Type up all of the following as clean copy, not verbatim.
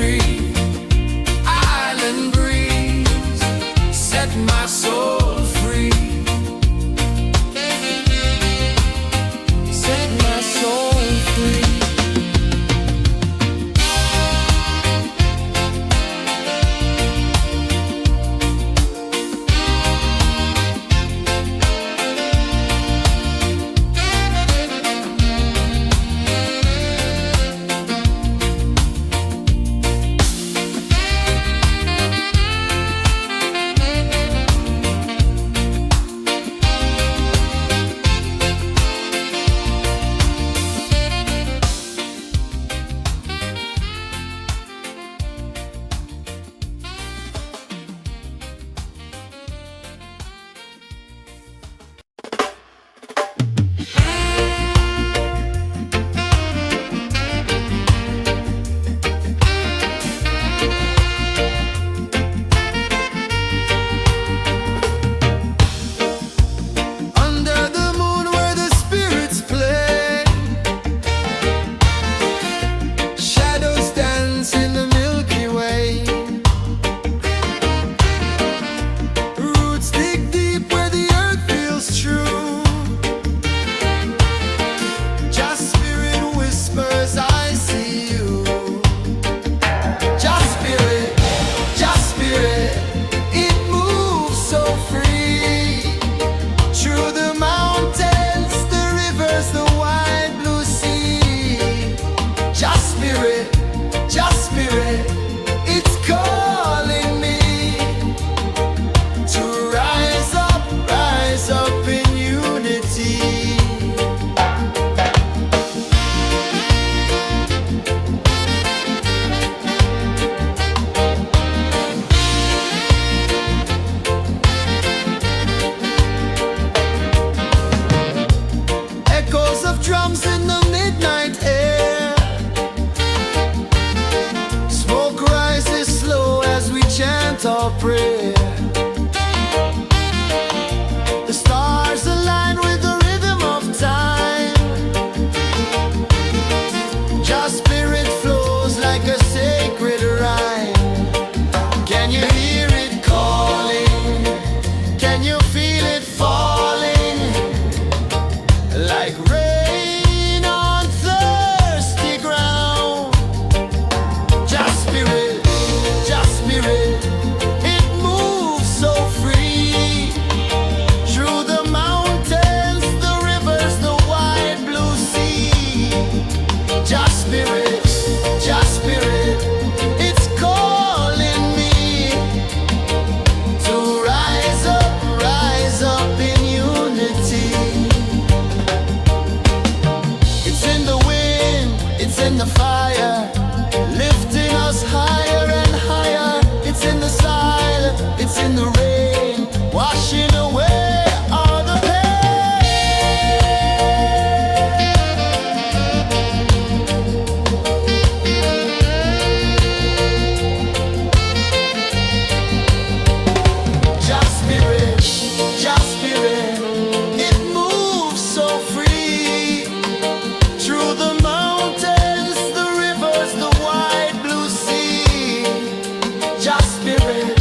free. Island breeze, set my soul free. Set my soul free. Drums in the midnight air, smoke rises slow as we chant our prayer. The stars align with the rhythm of time. Your spirit flows like a sacred rhyme. Can you hear it calling? Can you feel it falling? Like rain in the fire, lifting us higher and higher. It's in the silence, it's in the rain, washing away all the Just spirit, it moves so free through the mountains, the rivers, the wide blue sea. Just spirit,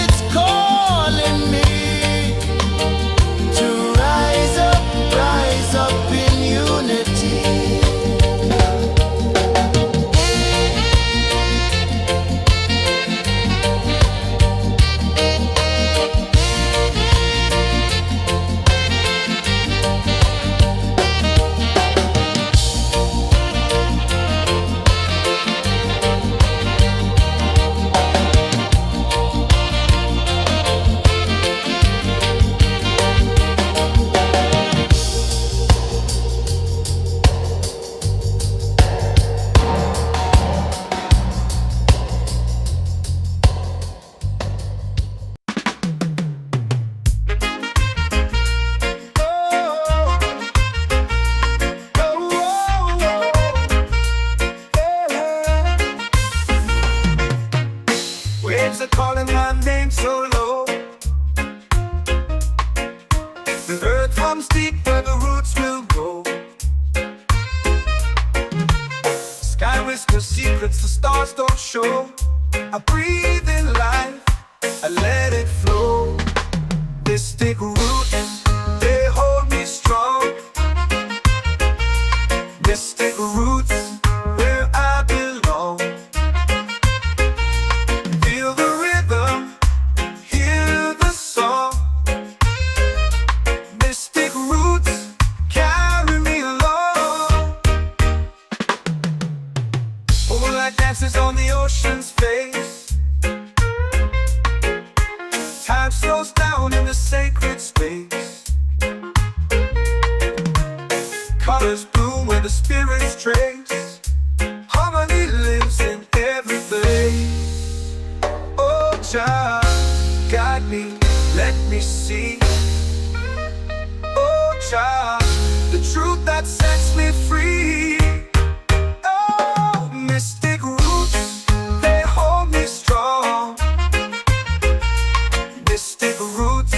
it's calling me to rise up in unity. Waves are calling my name so low. The earth hums deep where the roots will go. Sky will whisper secrets the stars don't show. I breathe in life, I let it flow. Mystic roots, they hold me strong. Mystic roots, where I belong. Feel the rhythm, hear the song. Mystic roots carry me along. Moonlight dances on the ocean's face. Time slows down in the sacred space. Colors bloom where the spirits trace. Harmony lives in every place. Oh, child, guide me, let me see. Oh, child, the truth that sets me free. Oh, mystic roots, they hold me strong. Mystic roots,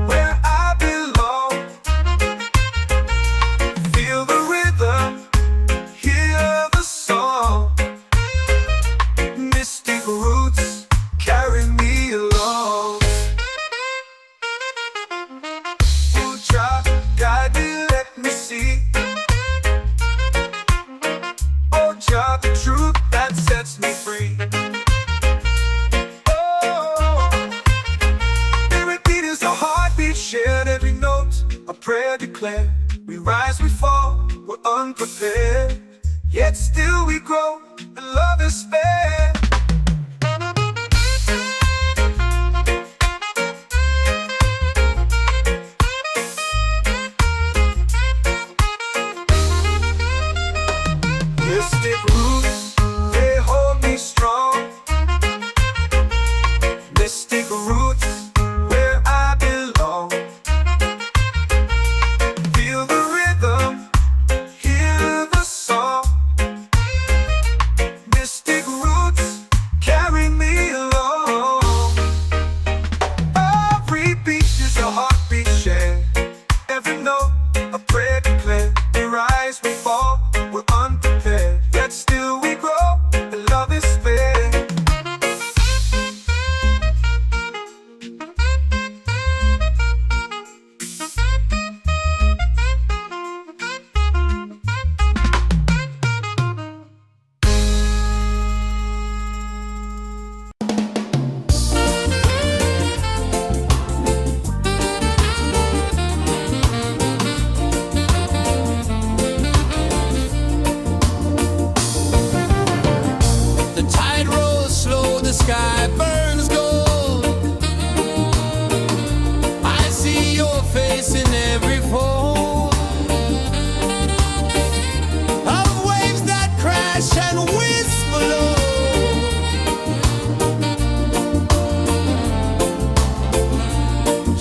where I belong. Feel the rhythm, hear the song. Mystic roots carry me along. Oh, child, guide me, let me see. Oh, child, the truth that sets me free. Shared every note, a prayer declared. We rise, we fall, we're unprepared. Yet still we grow, and love is spared. Mystic roots, they hold me strong. Mystic roots, where I belong. Feel the rhythm, hear the song. Mystic roots carry me along. Every beat is a heartbeat shared. Every note, a prayer declared. We rise, we fall, we're unprepared. Yet still we grow, and love is spared. The tide rolls slow, the sky burns gold. I see your face in every fold of waves that crash and whisper low.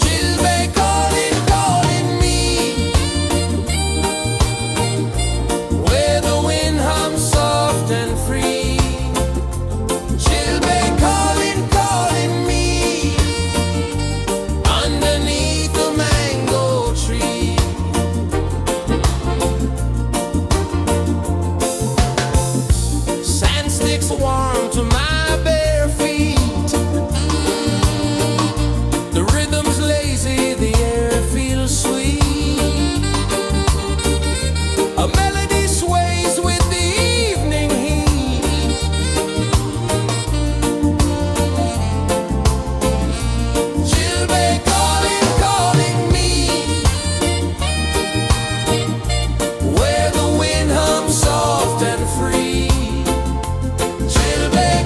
Chilbay calling, calling me, where the wind hums soft and free. Chilbay calling, calling me, underneath the mango tree. Sand sticks warm to my bare feet. The rhythm's lazy, the air feels sweet. A melody sways with the evening heat. Chilbay calling, calling me, where the wind hums soft and free. Chilbay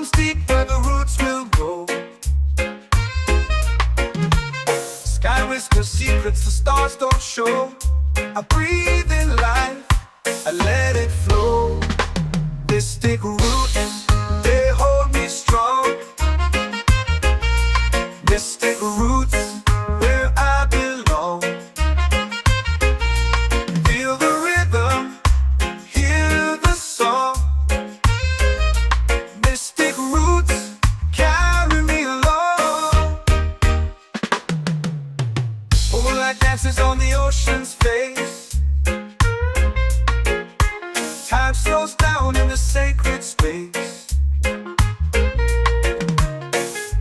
roots deep where the roots will go. Sky whispers secrets the stars don't show. I breathe in life, I let it flow. Mystic roots, they hold me strong. Mystic roots, where I belong. Feel the rhythm, hear the song. Mystic roots, carry me along. Moonlight dances on the ocean's face. Time slows down in the sacred space.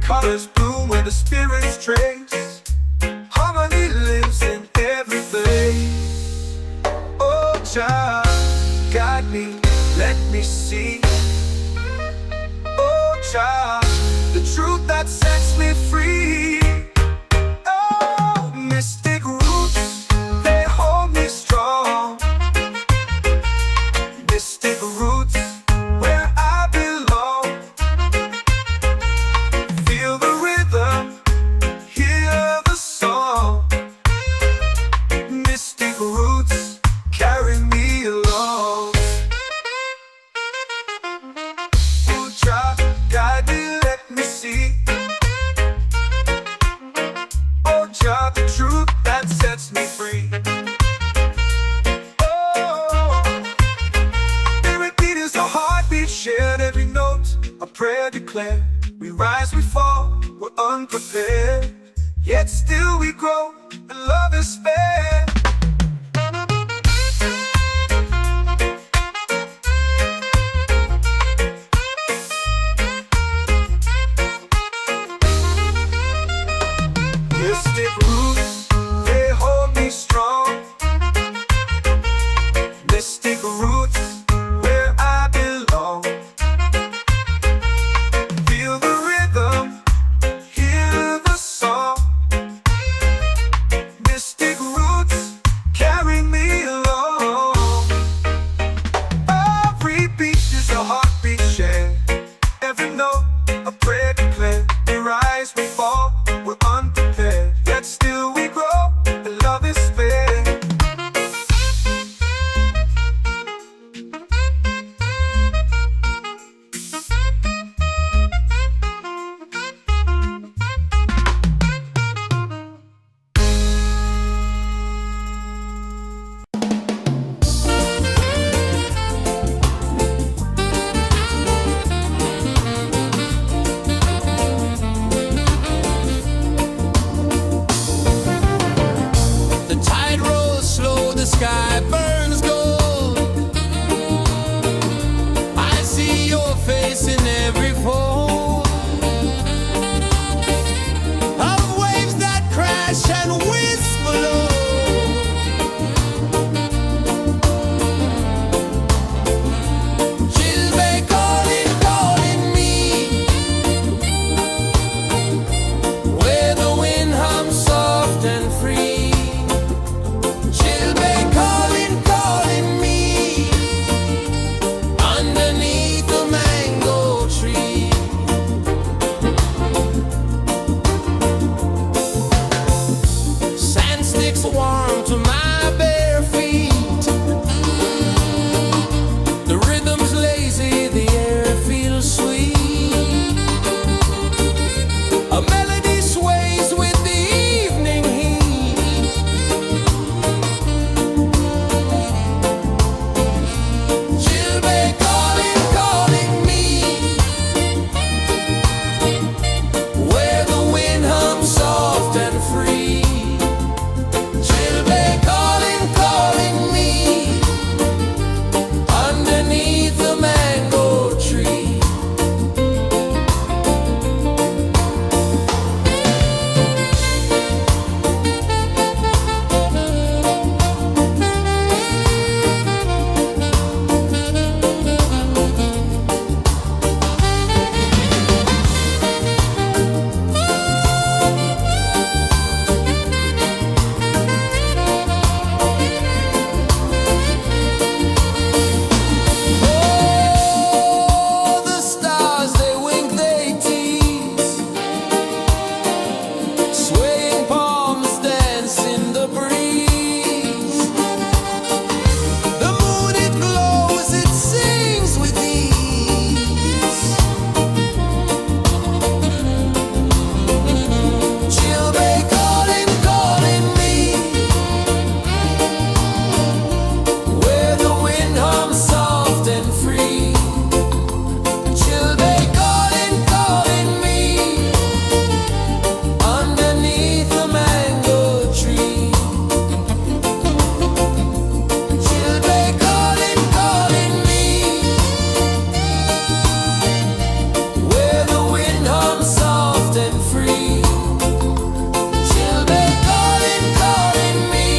Colors bloom where the spirits trace. Harmony lives in every face. Oh, Jah, guide me, let me see. Oh, Jah, the truth that sets me free. Oh, mystic roots, they hold me strong. Mystic roots, where I belong. Feel the rhythm, hear the song. Mystic roots, carry me along. Oh, Jah, guide me, let me see. Oh, Jah, the truth that sets me free. Shared every note, a prayer declared. We rise, we fall, we're unprepared. Yet still we grow, and love is spared. Mystic roots, they hold me strong. Mystic roots, where I belong. Feel the rhythm, hear the song. Mystic roots, free. Children calling, calling me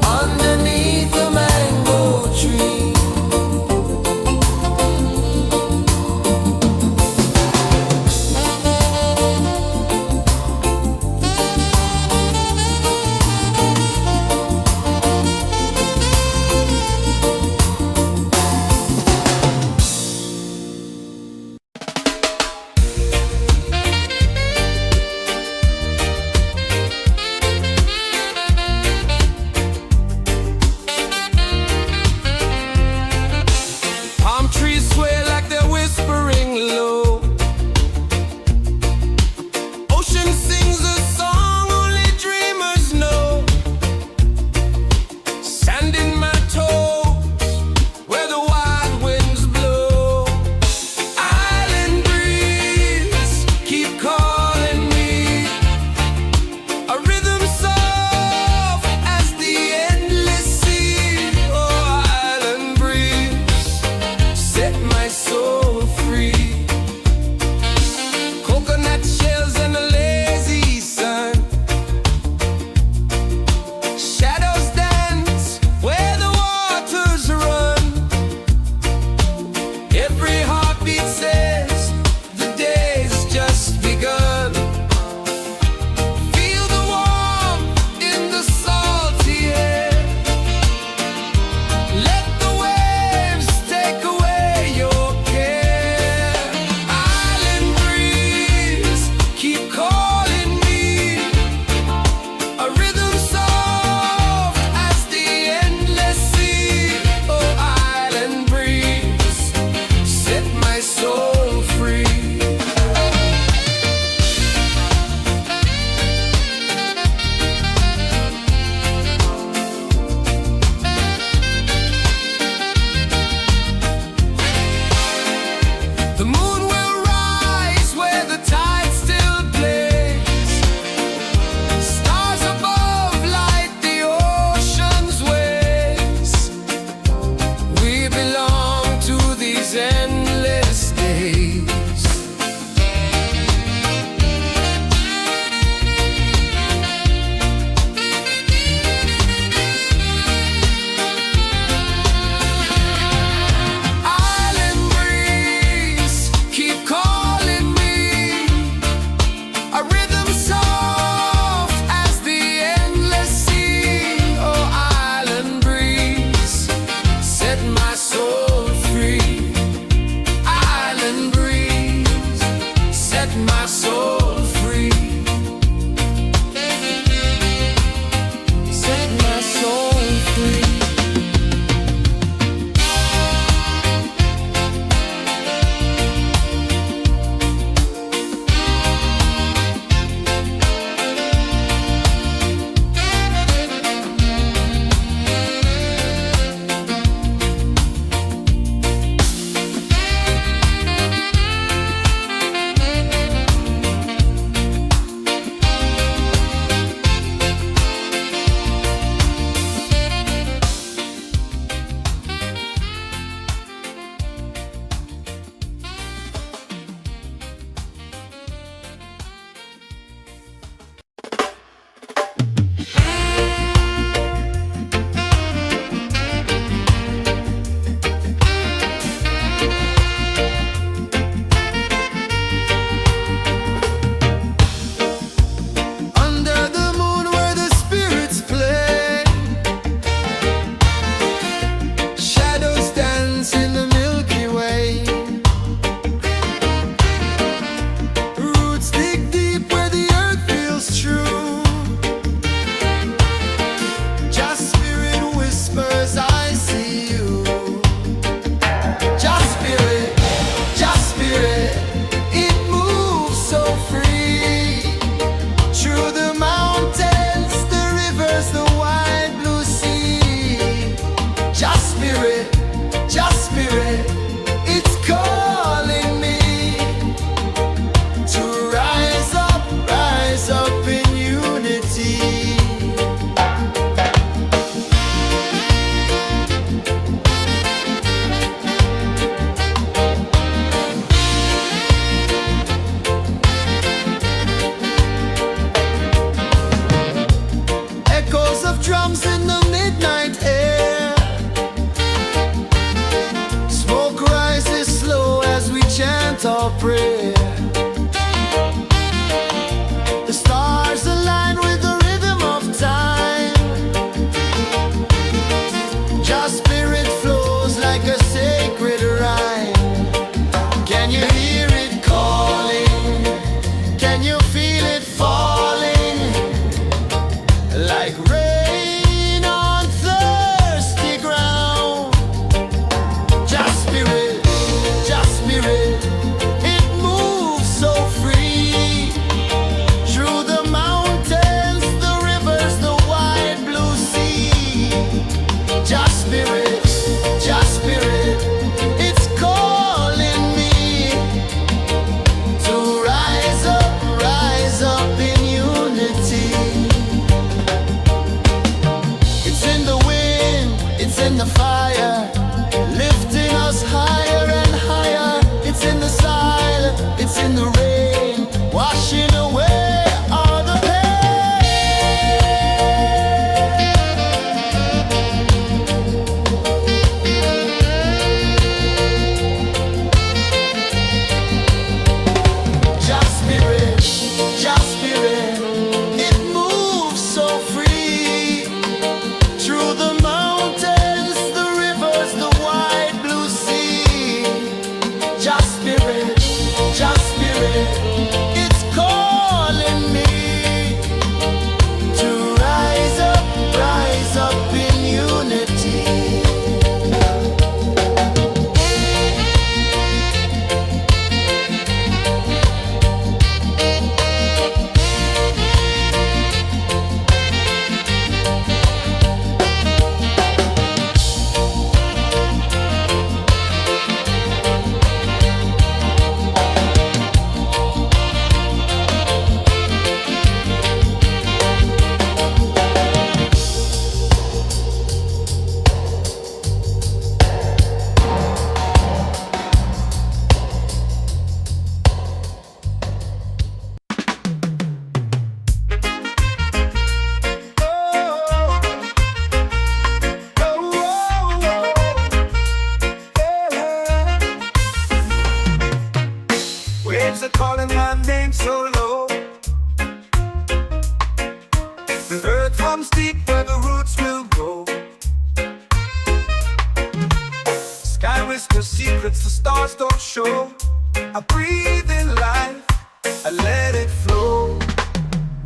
underneath the mango tree. Palm trees sway like they're whispering low. Ocean sings a song only dreamers know. Sand in my toes where the wild winds blow. Island breeze keep calling me. A rhythm soft as the endless sea. Oh, island breeze, set my soul free. Coconut shells and a lazy sun. Shadows dance where the waters run. Every heartbeat says the day's just begun. Feel the warmth in the salty air. Let the waves take away your care. chant or pray. The stars align with the rhythm of time. Your spirit flows like a sacred rhyme. Can you hear it calling? Can you feel it falling? Like rain on thirsty ground. Just spirit, it moves so free. Through the mountains, the rivers, the wide blue sea. Just spirit, it's calling me to rise up in unity. It's in the wind, it's in the fire, lifting us higher and higher. It's in the silence, it's in the rain, washing away all the pain. Just spirit, it moves so free. Through the mountains, the rivers, the wide blue sea. Just spirit, it's calling me to rise up in unity. Waves are calling my name so low. The earth runs deep where the roots will go. Sky whispers secrets the stars don't show. I breathe in life, I let it flow.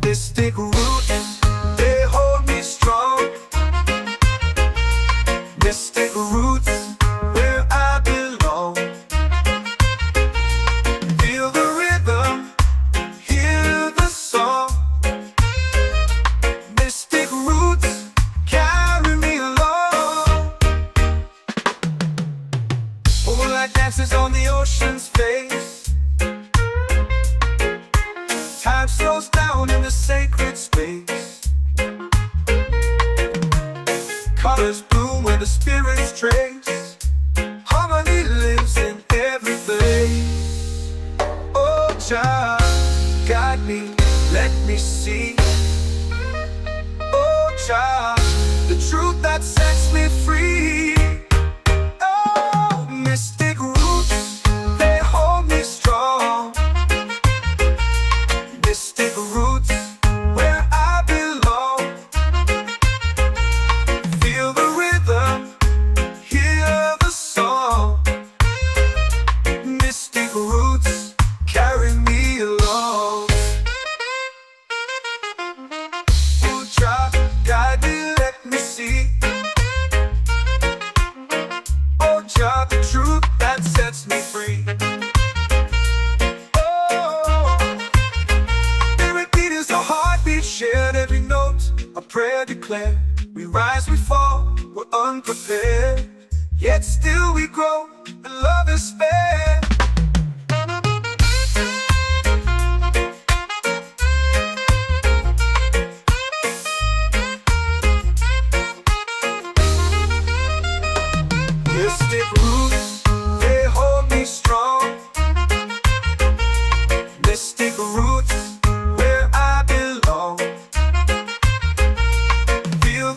Mystic roots, they hold me strong. Mystic roots, where I belong. Feel the rhythm, hear the song. Mystic roots, carry me along. Moonlight dances on the ocean's face. Time slows down in the sacred space. Colors bloom where the spirits trace. Harmony lives in every place. Oh, child, guide me, let me see. Oh, child, the truth that sets me free. Oh, mystic roots, they hold me strong. Mystic roots, where I belong. Feel the rhythm, hear the song. Mystic roots, carry me along. Oh, child, guide me, let me see. Oh, child, the truth that sets me free. Oh, spirit beat is a heartbeat, shared every note, a prayer declared. We rise, we fall, we're unprepared, yet still we grow, and love is fair. Mystic roots, they hold me strong. Mystic roots, where I belong. Feel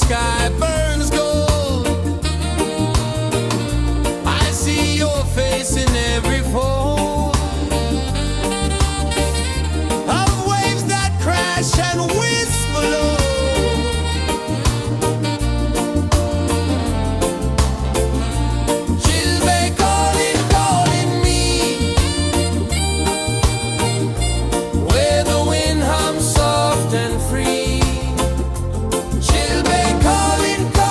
sky burns gold. I see your face in every fold of waves that crash and whisper low. Chilbay calling, calling me, where the wind hums soft and free. Chilbay calling, calling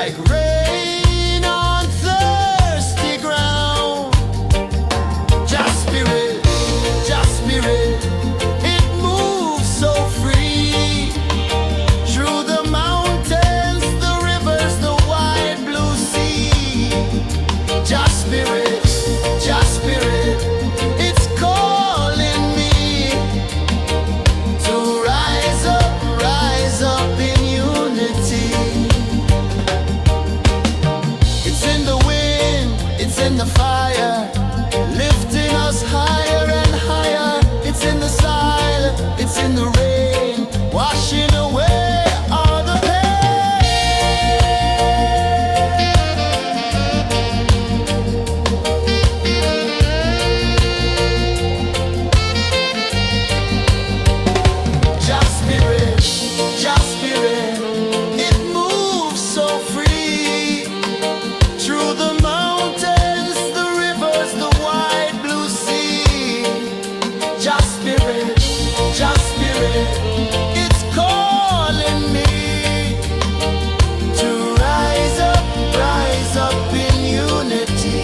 like rain on thirsty ground. Just spirit, it moves so free through the mountains, the rivers, the wide blue sea. Just spirit, it's calling me to rise up in unity. It's in the wind, it's in the fire, lifting us higher and higher. It's in the silence, it's in the rain, washing away all the Just spirit, it moves so free through the mountains, the rivers, the wide blue sea. Just spirit, it's calling me to rise up in unity.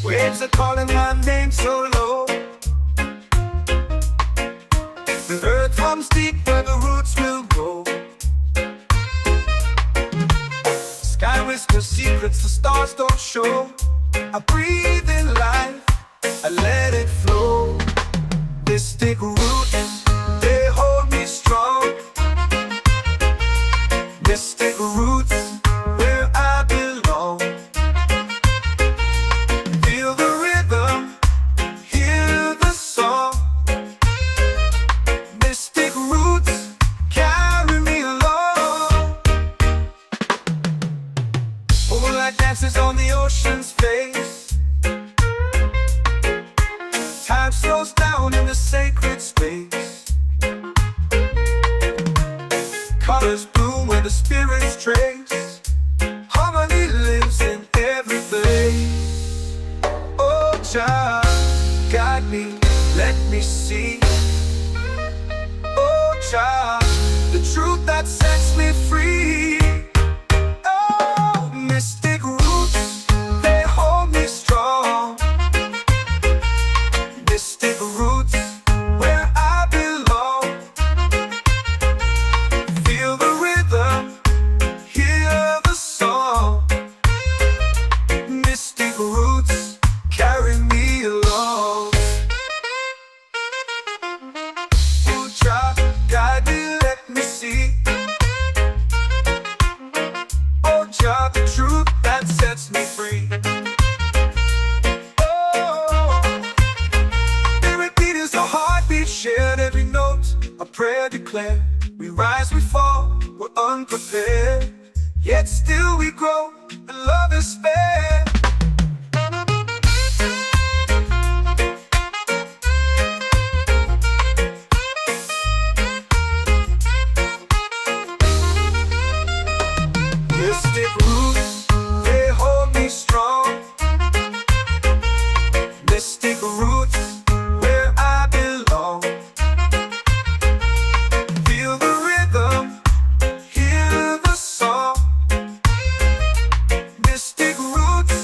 Waves are calling my name so low. The earth comes deep where the roots will grow. Sky whispers secrets the stars don't show. I breathe in life, I let it flow. Mystic roots, they hold me strong. Mystic roots, where I belong. Feel the rhythm, hear the song. Mystic roots carry me along. Moonlight dances on the ocean's face. Time slows down in the sacred space. Colors bloom where the spirits trace. Harmony lives in every face. Oh, Jah, guide me, let me see. Oh, Jah, the truth that sets me free. Oh, mystic roots, they hold me strong. Mystic roots, where I belong. Feel the rhythm, hear the song. Mystic roots carry me along. Oh, Jah, guide me, let me see. Oh, Jah, the truth that sets me free. Oh, spirit beat is a heartbeat shared, every note a prayer declared. We rise, we fall, we're unprepared, yet still we grow, and love is spared. Mystic roots, they hold me strong. Mystic roots, where I belong. Feel the rhythm, hear the song. Mystic roots,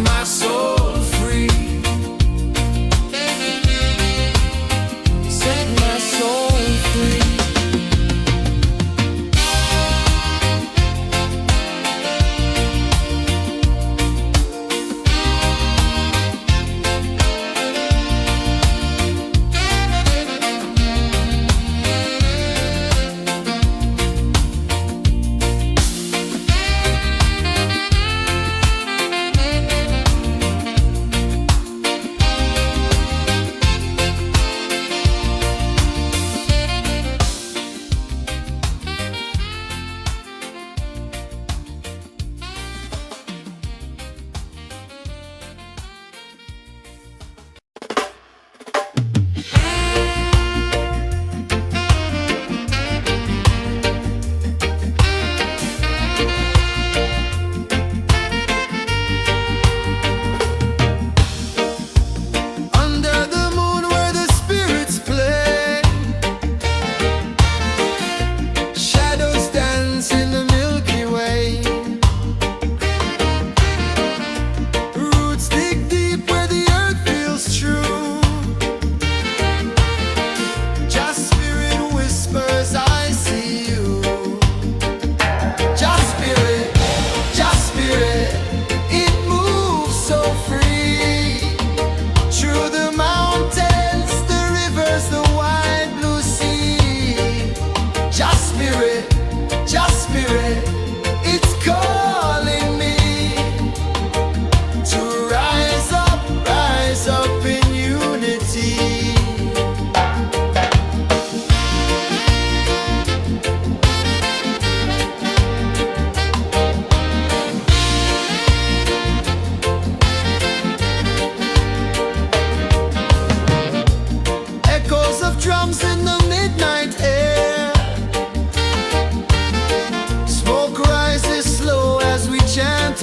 my soul free. Set my soul free.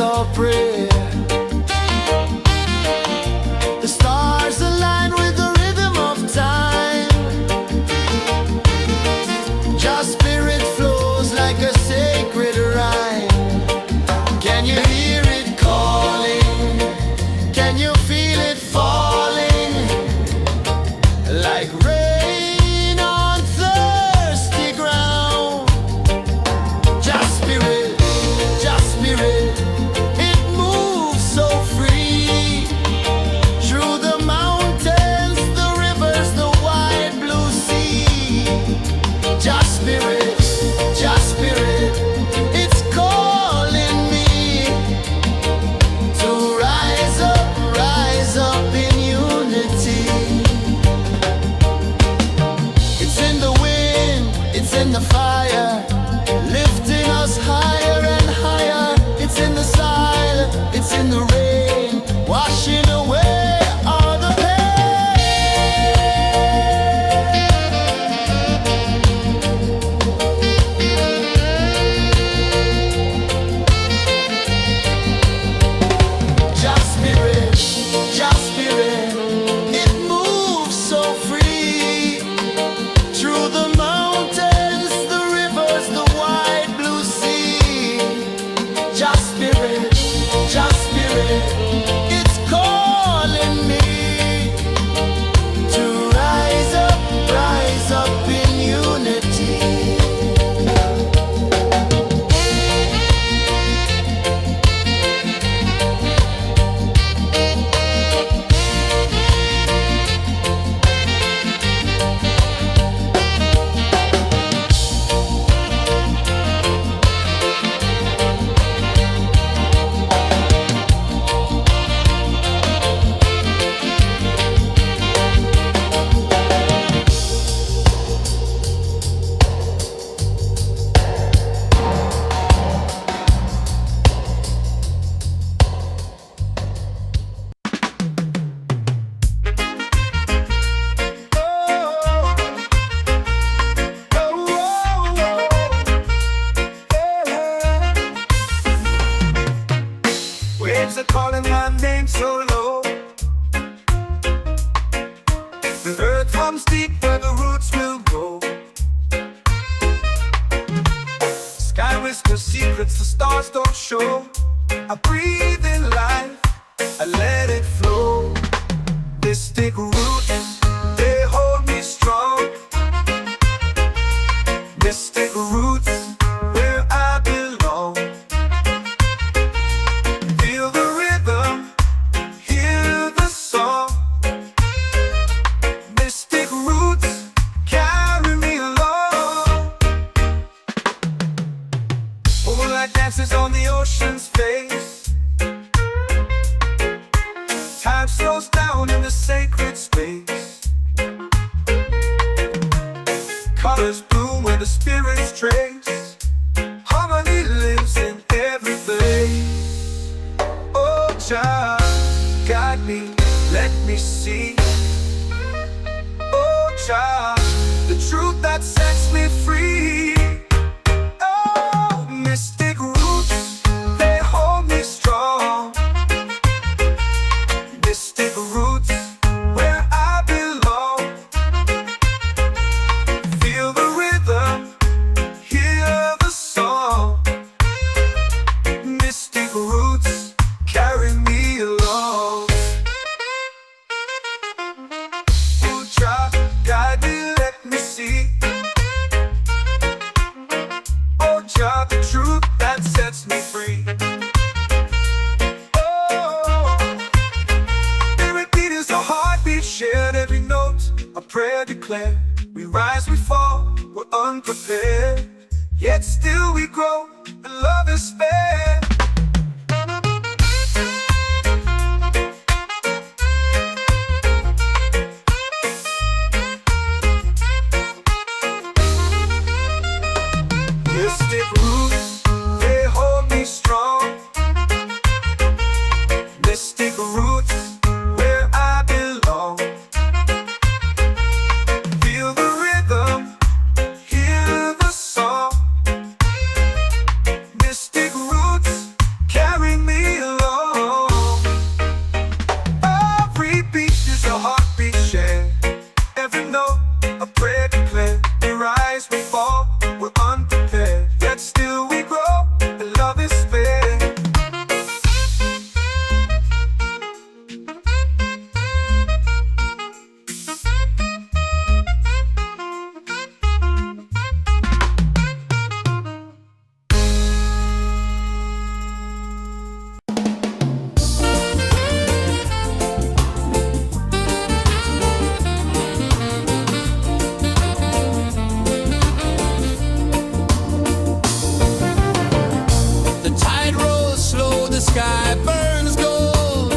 Our prayer. The stars align with the rhythm of time. Just spirit flows like a sacred rhyme. Can you hear it calling? Can you feel it falling? Like rain on thirsty ground. Just spirit, just spirit. In the fire, lifting us higher and higher. It's in the silence, it's in the rain, washing away all the pain. Just spirit, just spirit. It moves so free through the mountains. Just spirit, it's calling me to rise up in unity. Waves are calling my name so low. The earth hums deep where the roots will go. Sky whispers secrets the stars don't show. I breathe in life, I let it flow. Mystic roots, they hold me strong. Mystic roots, where I belong. Feel the rhythm, hear the song. Mystic roots, carry me along. Moonlight dances on the ocean's face. Time slows down in the sacred space. Colors bloom where the spirits trace. Harmony lives in every place. Oh, child, guide me, let me see. Oh, child, the truth that sets me free. Oh, mystic roots, they hold me strong. Mystic roots, where I belong. Feel the rhythm, hear the song. Mystic roots, carry me along. Oh, child, guide me, let me see. Oh, child, the truth that sets me free. Shared every note, a prayer declared. We rise, we fall, we're unprepared. Yet still we grow, and love is spared. Mystic roots, they hold me strong. Mystic roots, where I belong. Feel the rhythm, hear the song. Mystic roots, carry me along. Every beat is a heartbeat shared. Every note, a prayer declared. We rise, we fall, we're unprepared. Yet still we grow, and love is spared. The tide rolls slow, the sky burns gold.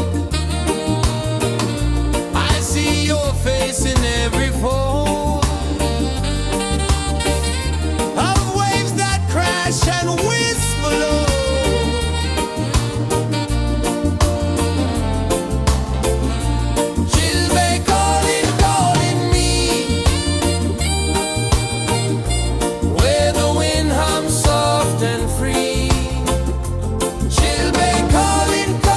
I see your face in every fold of waves that crash and whisper low. She'll be calling, calling me, where the wind hums soft and free. She'll be calling, calling.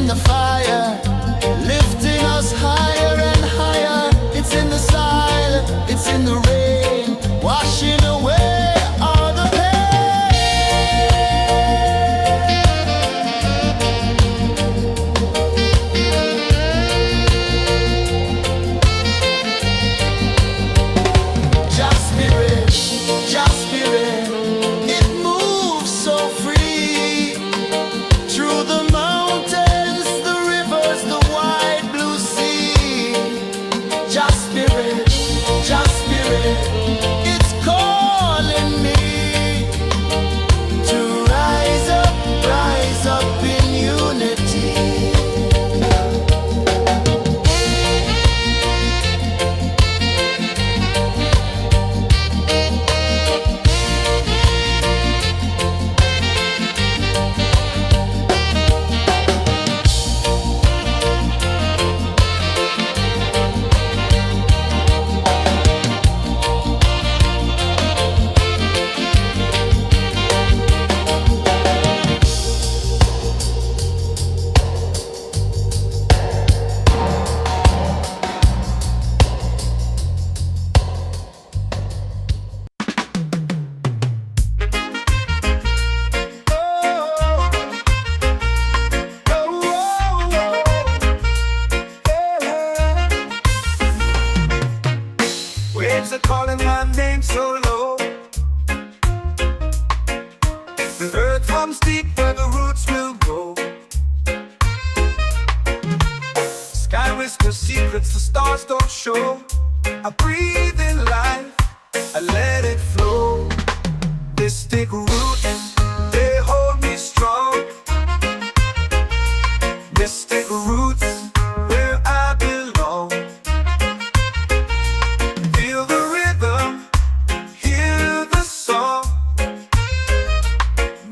in the fire, lifting us higher and higher. It's in the silence, it's in the rain, washing away all the Just spirit, it moves so free through the mountains, the rivers, the wide blue sea. Just spirit, it's calling me to rise up in unity. Waves are calling my name so low. The earth comes deep where the roots will go. Sky whispers secrets the stars don't show. I breathe in life, I let it flow. Mystic roots, they hold me strong. Mystic roots, where I belong. Feel the rhythm, hear the song.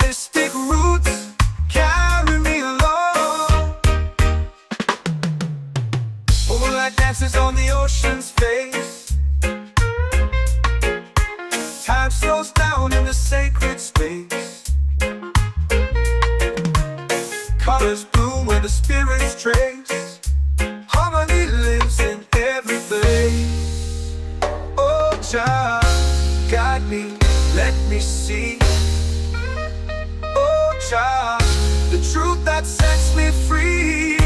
Mystic roots, carry me along. Moonlight dances on the ocean's face. Time slows down in the sacred space. Colors bloom where the spirits trace. Harmony lives in every place. Oh, child, guide me, let me see. Oh, child, the truth that sets me free.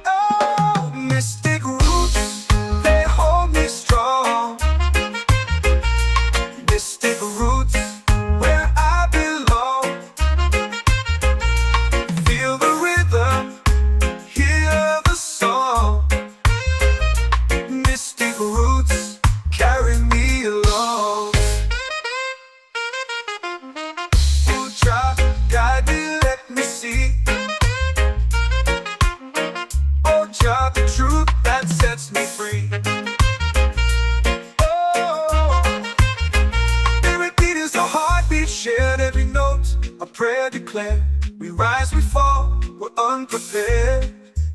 Oh, mystic roots, they hold me strong. Mystic roots, where I belong. Feel the rhythm, hear the song. Mystic roots, carry me along. Oh, child, guide me, let me see. Oh, child, the truth that sets me free. Oh, spirit beat is a heartbeat, shared every note, a prayer declared. We rise, we fall, we're unprepared,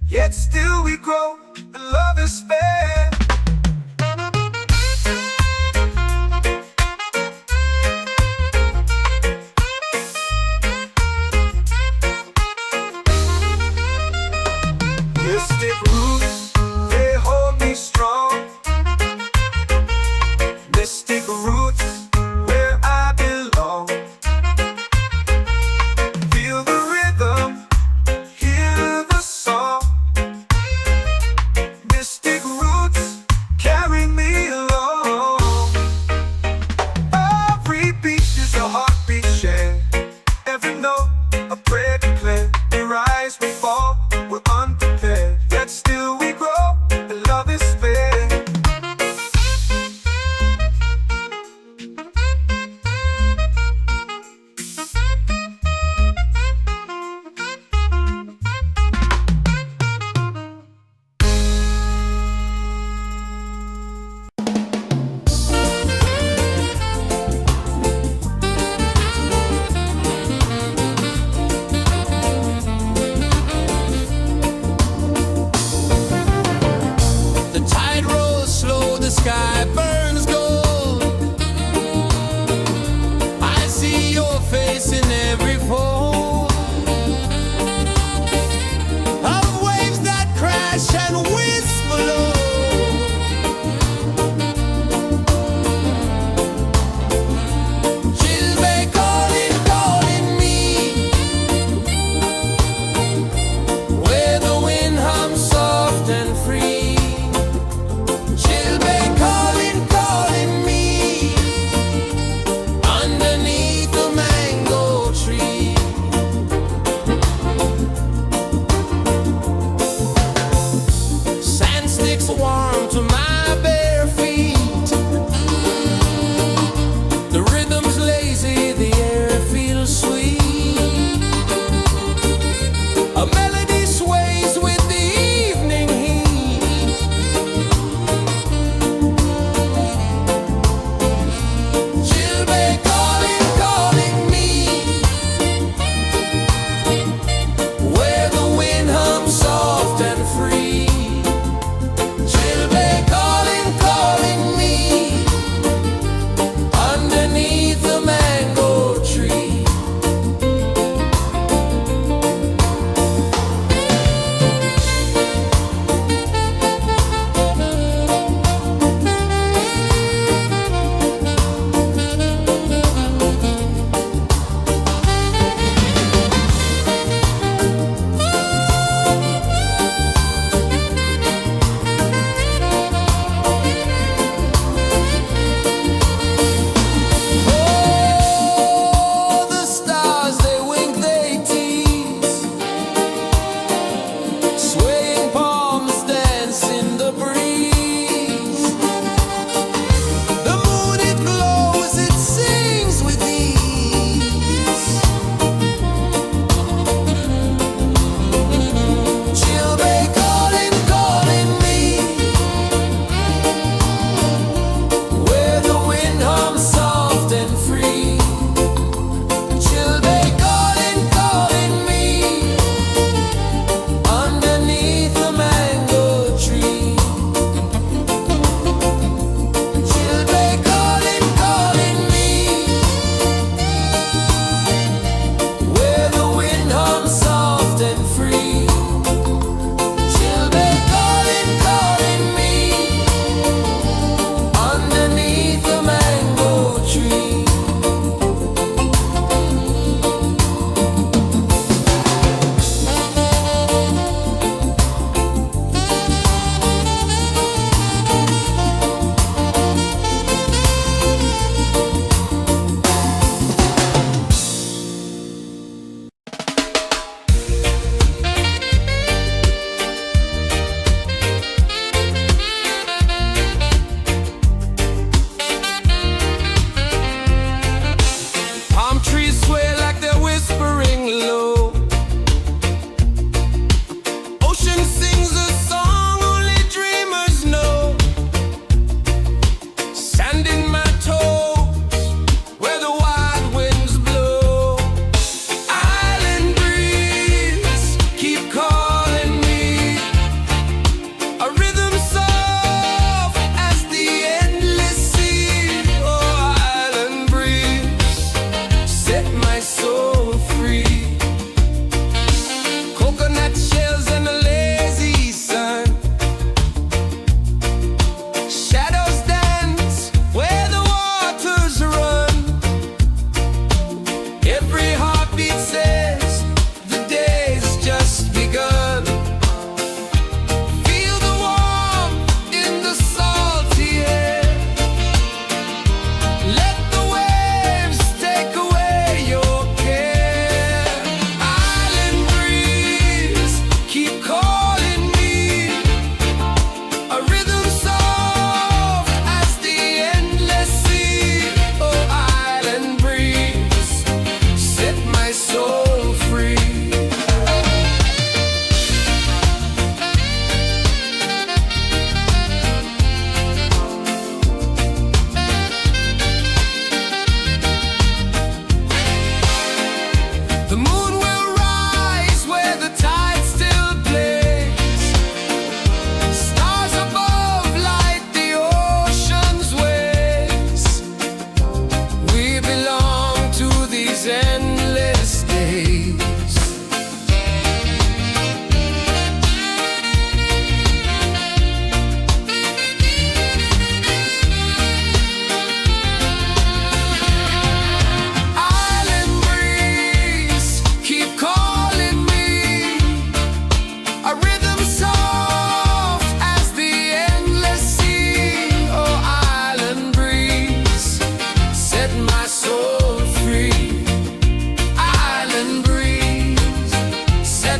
yet still we grow, and love is fair. Mystic roots, they hold me strong. Mystic roots, where I belong. Feel the rhythm, hear the song. Mystic roots,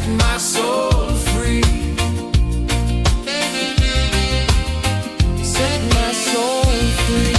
my soul free. Set my soul free.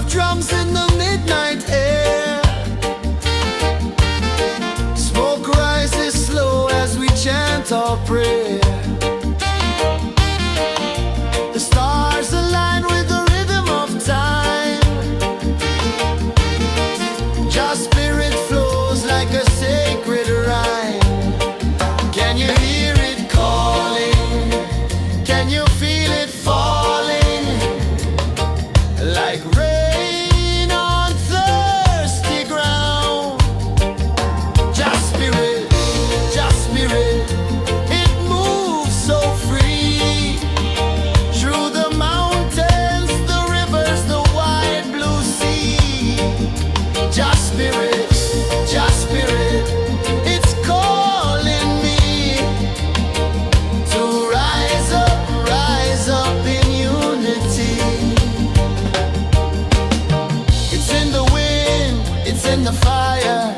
Drums in the midnight air. Smoke rises slow as we chant our prayer. The stars align with the rhythm of time. Your spirit flows like a sacred rhyme. Can you hear it calling? Can you feel it falling? Like rain in the fire,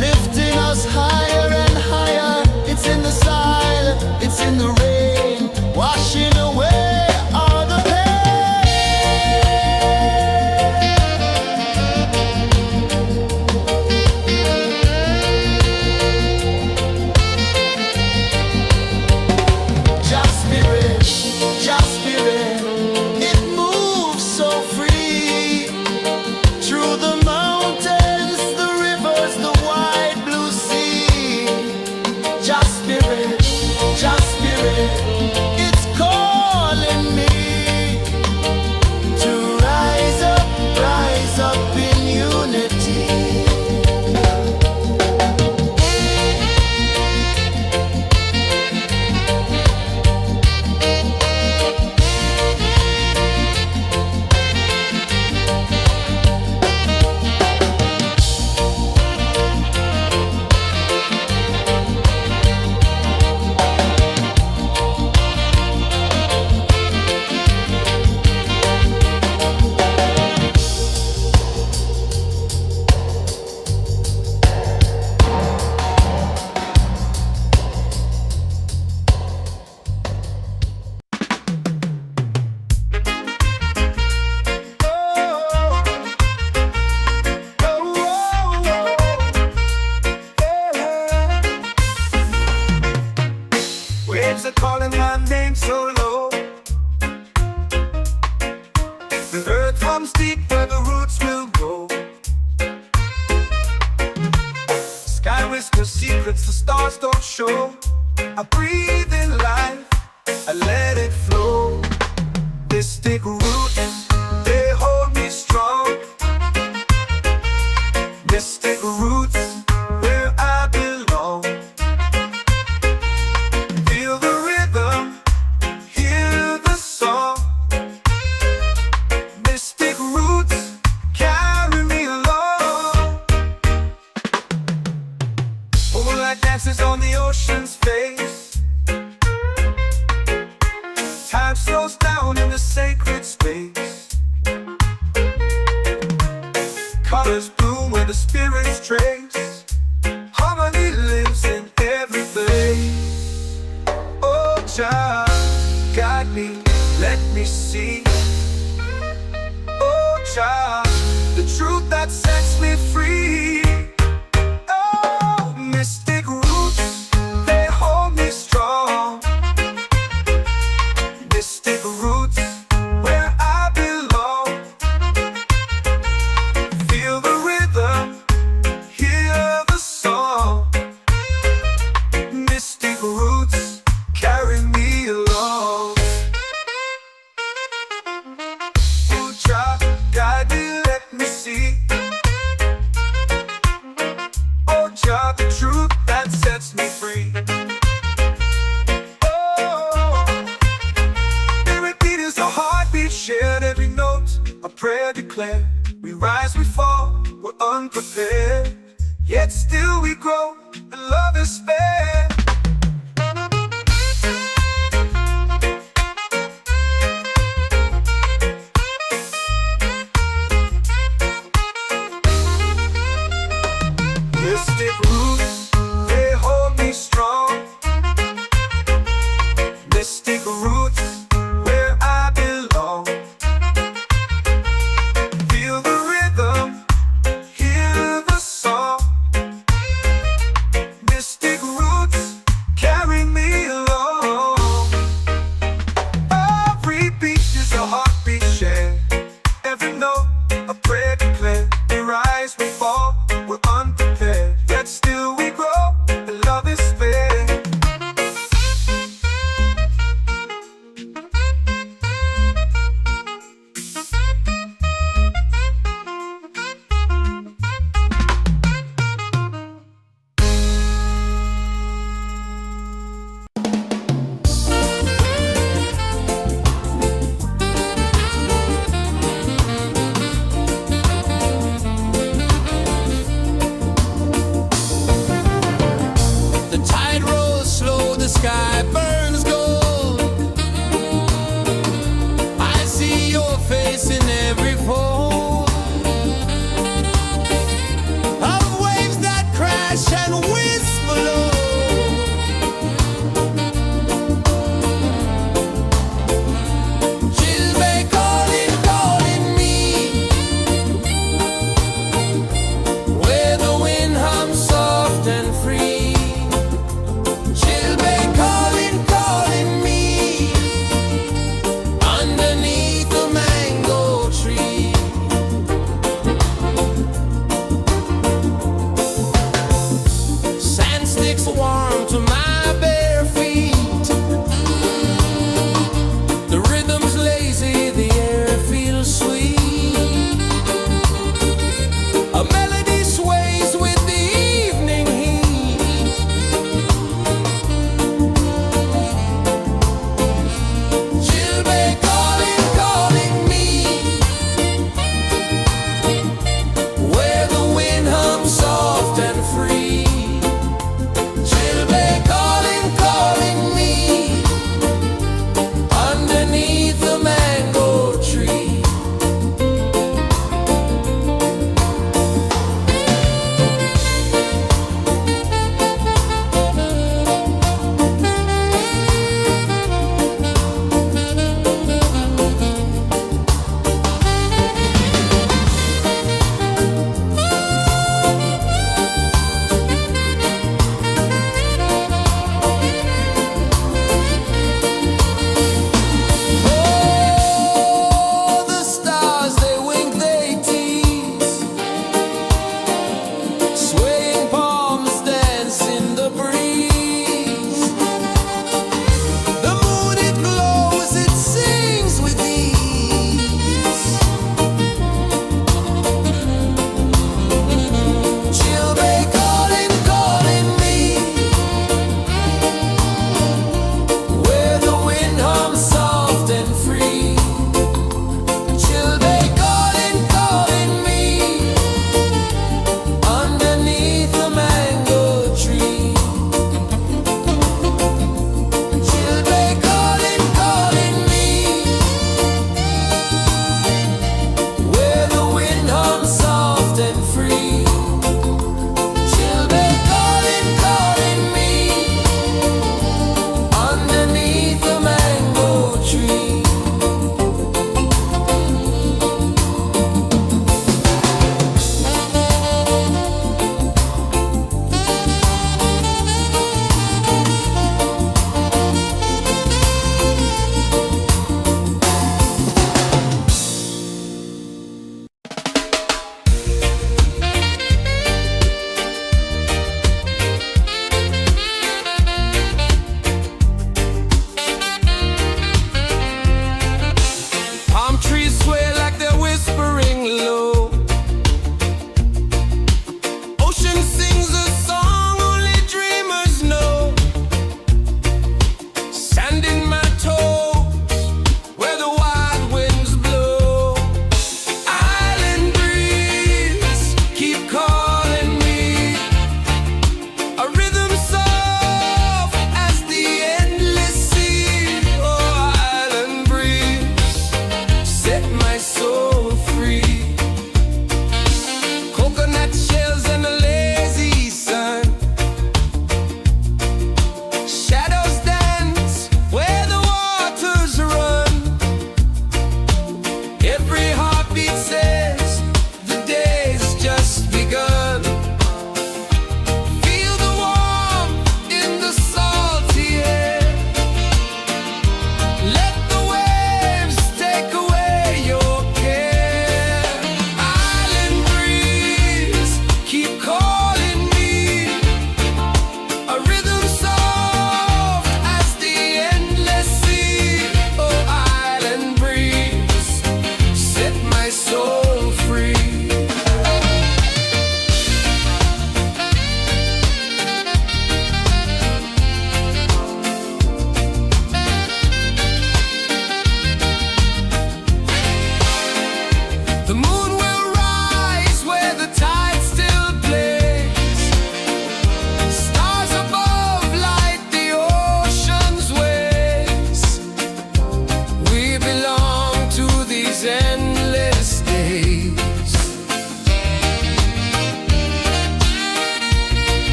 lifting us higher and higher. It's in the silence, it's in the rain, washing away all the Just spirit, it moves so free through the mountains, the rivers, the wide blue sea. Just spirit, it's calling me to rise up in unity. Waves are calling my name so low. The earth comes deep where the roots will go. Sky whispers secrets the stars don't show. I breathe in life, I let it flow. Mystic roots, they hold me strong. Mystic roots, where I belong. Feel the rhythm, hear the song. Mystic roots, carry me along. Moonlight dances on the ocean's face. Time slows down in the sacred space. Colors bloom where the spirits trace. Harmony lives in every face. Oh, child, guide me, let me see. Oh, child, the truth that sets me free. Oh, mystic roots, they hold me strong. Mystic roots, where I belong. Feel the rhythm, hear the song. Mystic roots, carry me along. Oh, child, guide me, let me see. Oh, child, the truth that sets me free. Shared every note, a prayer declared. We rise, we fall, we're unprepared. Yet still we grow, and love is spared. Mystic roots, they hold me strong. Mystic roots, where I belong. Feel the rhythm, hear the song. Mystic roots.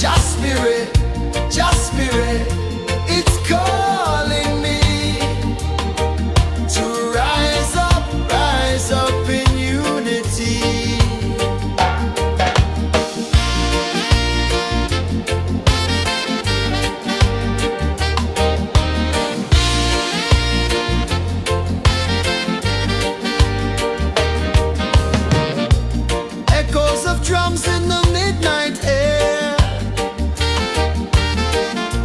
Just spirit, it's calling me to rise up in unity. Echoes of drums in the midnight air.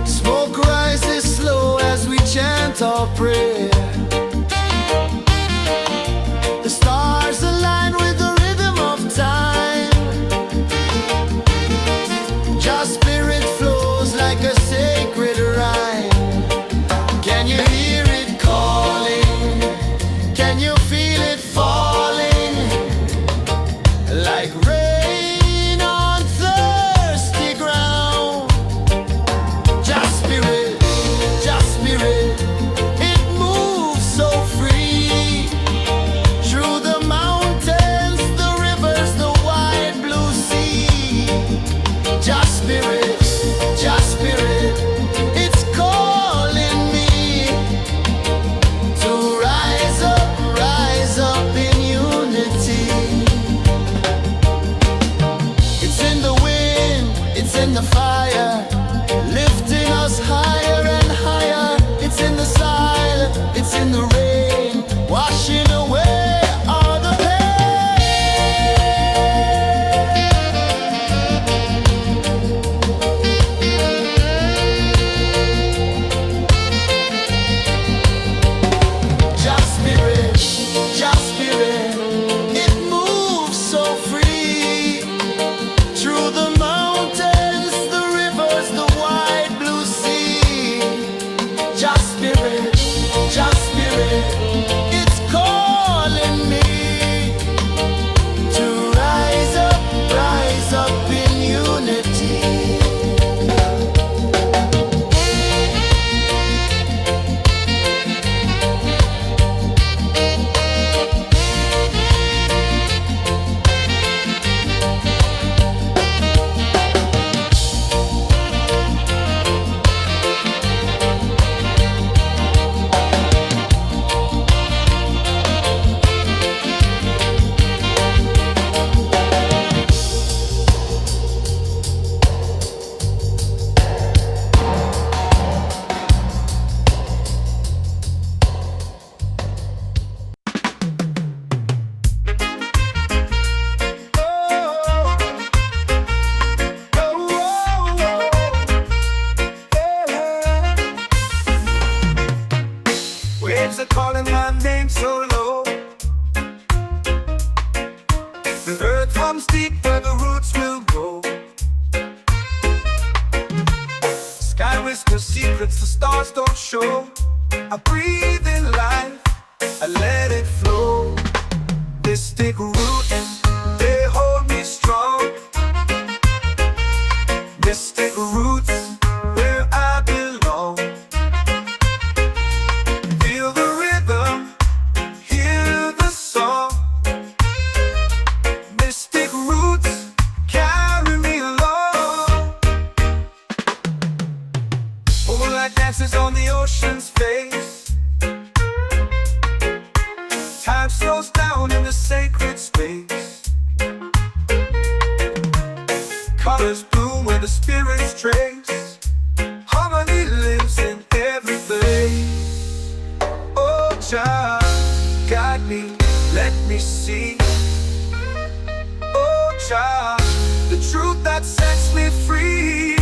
Smoke rises slow as we chant our prayer. The stars align with the rhythm of time. Just spirit flows like a sacred rhyme. Can you hear it calling? Can you feel it falling? Like rain on thirsty ground. Just spirit, it moves so free. Through the mountains, the rivers, the wide blue sea. Just spirit, it's calling me to rise up in unity. It's in the wind, it's in the fire, lifting us higher and higher. It's in the silence, it's in the rain, washing away all the pain. Just spirit, it moves so free. Through the mountains, the rivers, the wide blue sea. Just spirit, it's calling me to rise up in unity. Waves are calling my name so low. The earth hums deep where the roots will go. Sky whispers secrets the stars don't show. I breathe in life, I let it flow. Mystic roots, they hold me strong. Mystic roots, where I belong. Feel the rhythm, hear the song. Mystic roots, carry me along. Moonlight dances on the ocean's face. Time slows down in the sacred space. Colors bloom where the spirits trace. Harmony lives in every place. Oh, child, guide me, let me see. Oh, child, the truth that sets me free.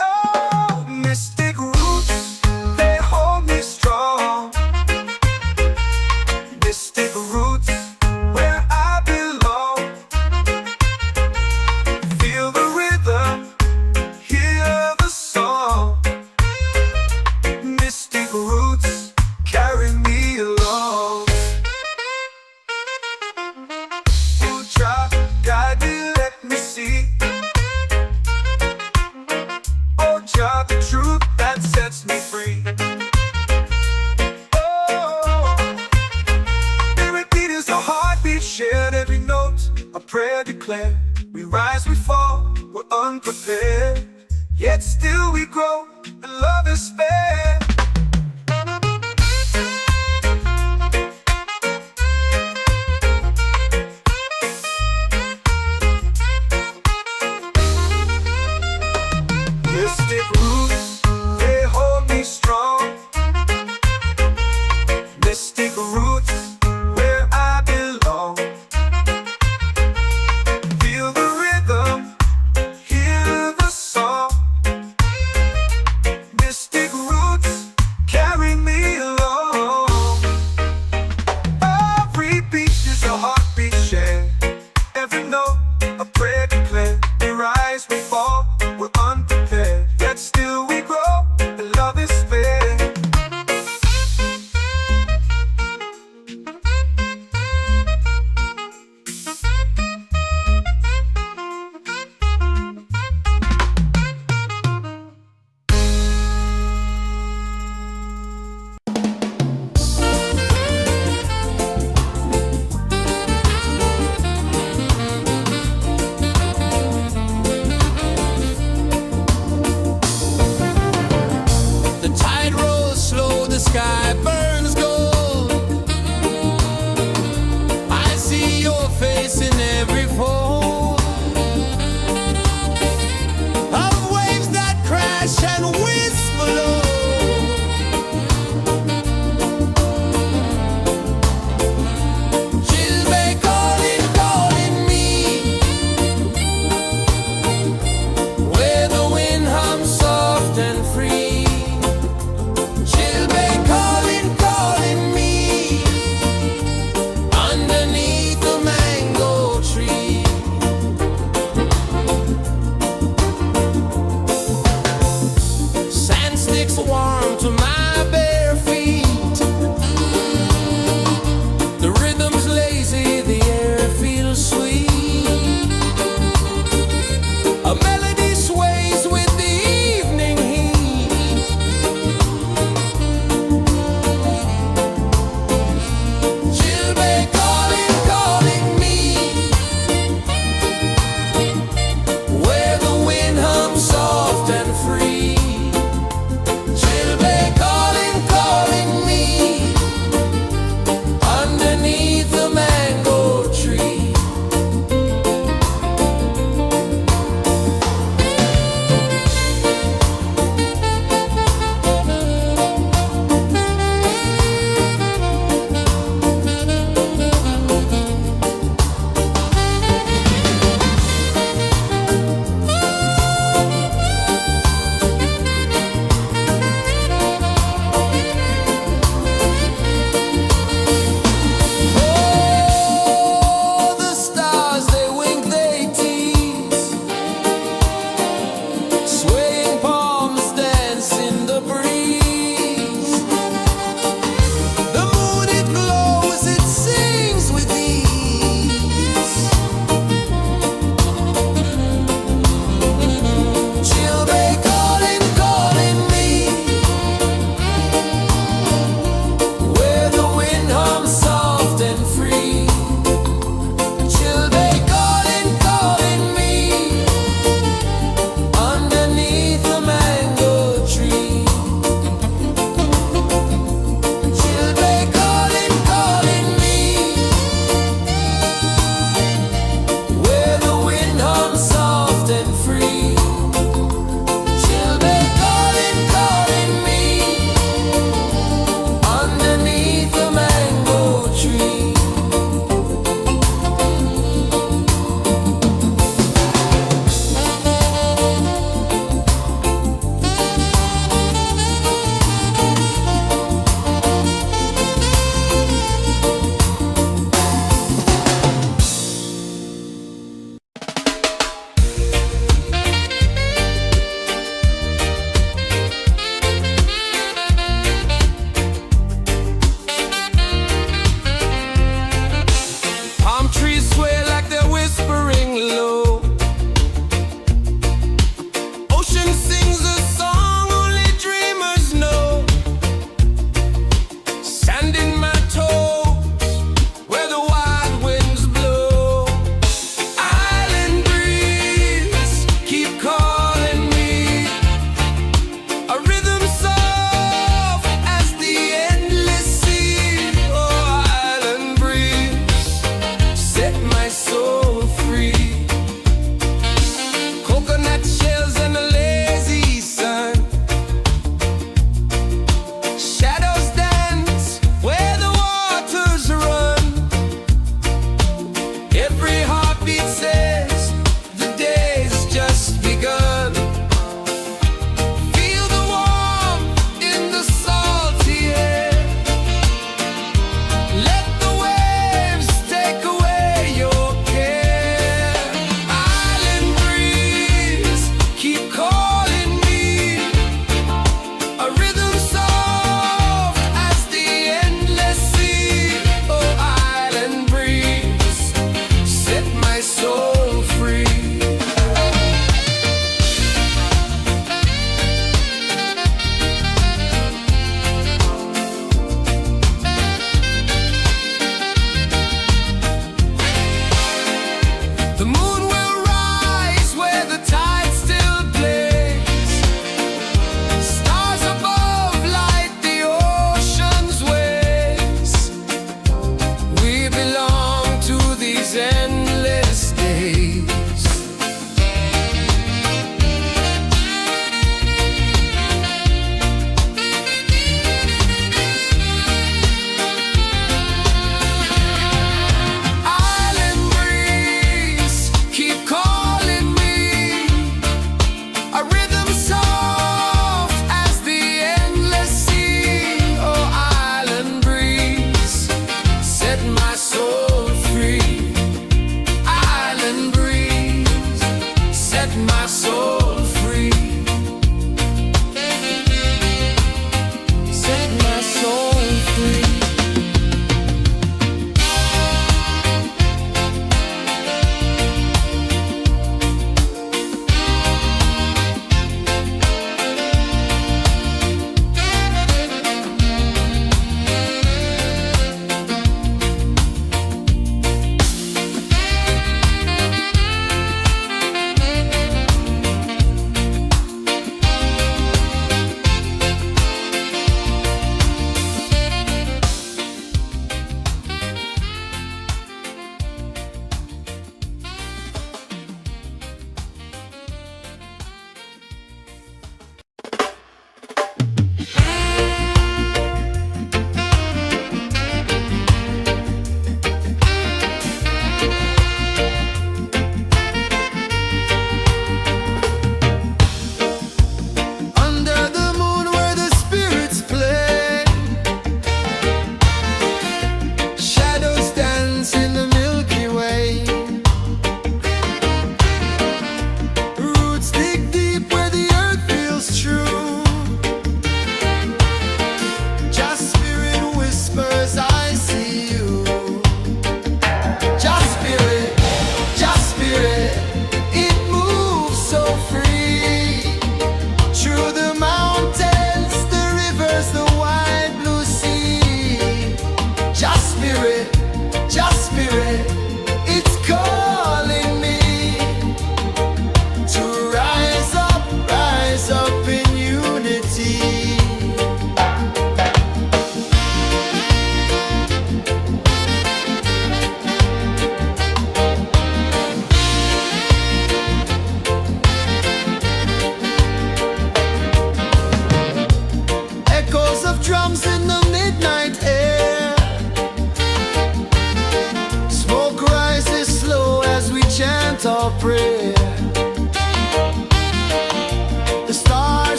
Oh, mystic roots, they hold me strong. Mystic roots, where I belong. Feel the rhythm, hear Yet still we grow, and love is spared. Mystic roots, they hold me strong. Mystic roots, where I belong. Feel the rhythm, hear the song. Mystic roots, carry me along. Every beat is a heartbeat shared. Every note, a prayer declared. We rise, we fall, we're unprepared. Yet still we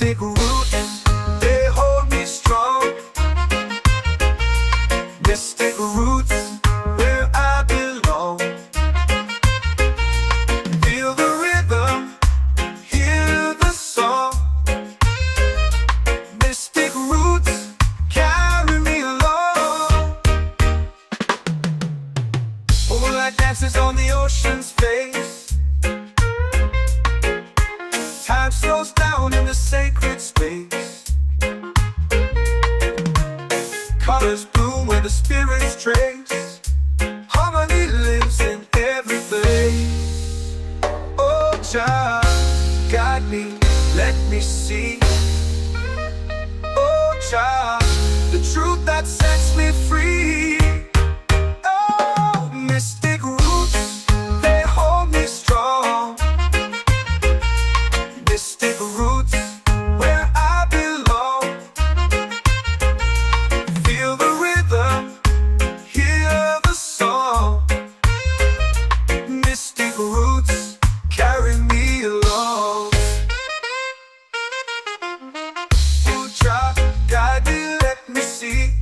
Mystic roots, they hold me strong. Mystic roots, where I belong. Feel the rhythm, hear the song. Mystic roots, carry me along. Moonlight dances on the ocean's face. Time slows down in the sacred space. Colors bloom where the spirits trace. Harmony lives in every place. Oh, child, guide me, let me see. Oh, child, the truth that sets me free. Oh, mystic roots, they hold me strong. Mystic roots, where I belong. Feel the rhythm, hear the song. Mystic roots, carry me along. Oh, child, guide me, let me see.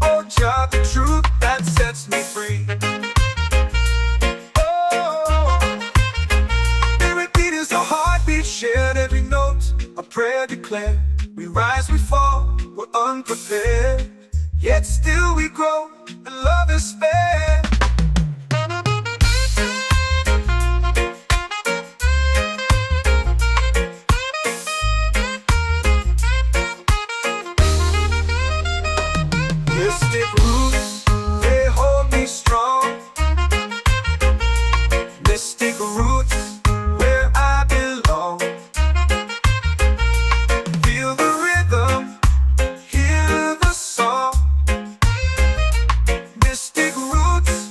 Oh, child, the truth that sets me free. Shared every note, a prayer declared. We rise, we fall, we're unprepared. Yet still we grow, and love is spared. Mystic roots, they hold me strong. Mystic roots, where I belong. Feel the rhythm, hear the song. Mystic roots,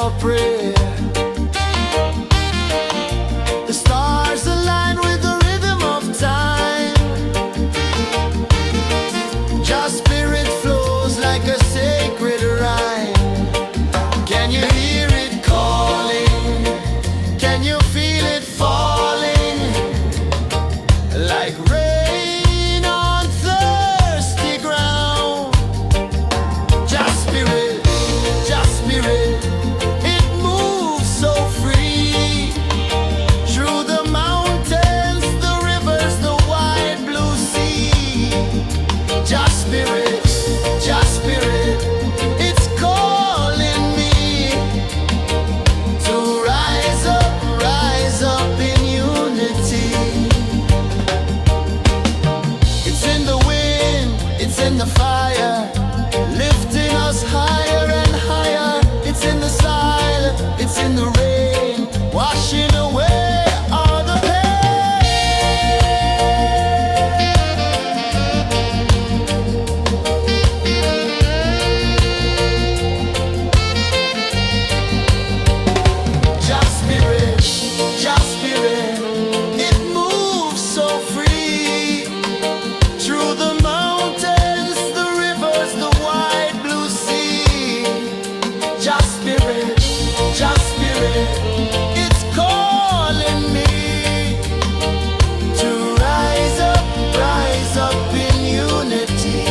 your prayer. The stars align with the rhythm of time. Your spirit flows like a sacred rhyme. Can you hear it calling? Can you feel it falling? Like rain on thirsty ground. Just spirit, it moves so free. Through the mountains, the rivers, the wide blue sea. Just spirit, it's calling me to rise up in unity. It's in the wind, it's in the fire, lifting us higher and higher. It's in the silence, it's in the rain, washing away all the Just spirit, it moves so free. Through the mountains, the rivers, the wide blue sea. Just spirit, it's calling me to rise up in unity.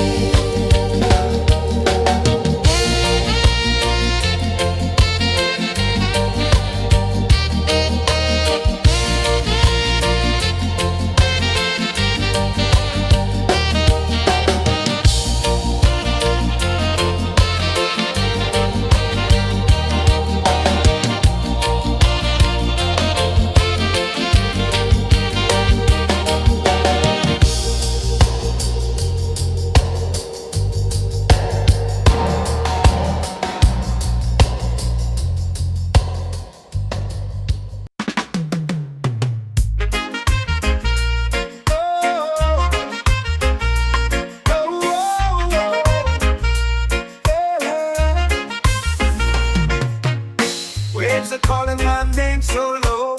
Waves are calling my name so low.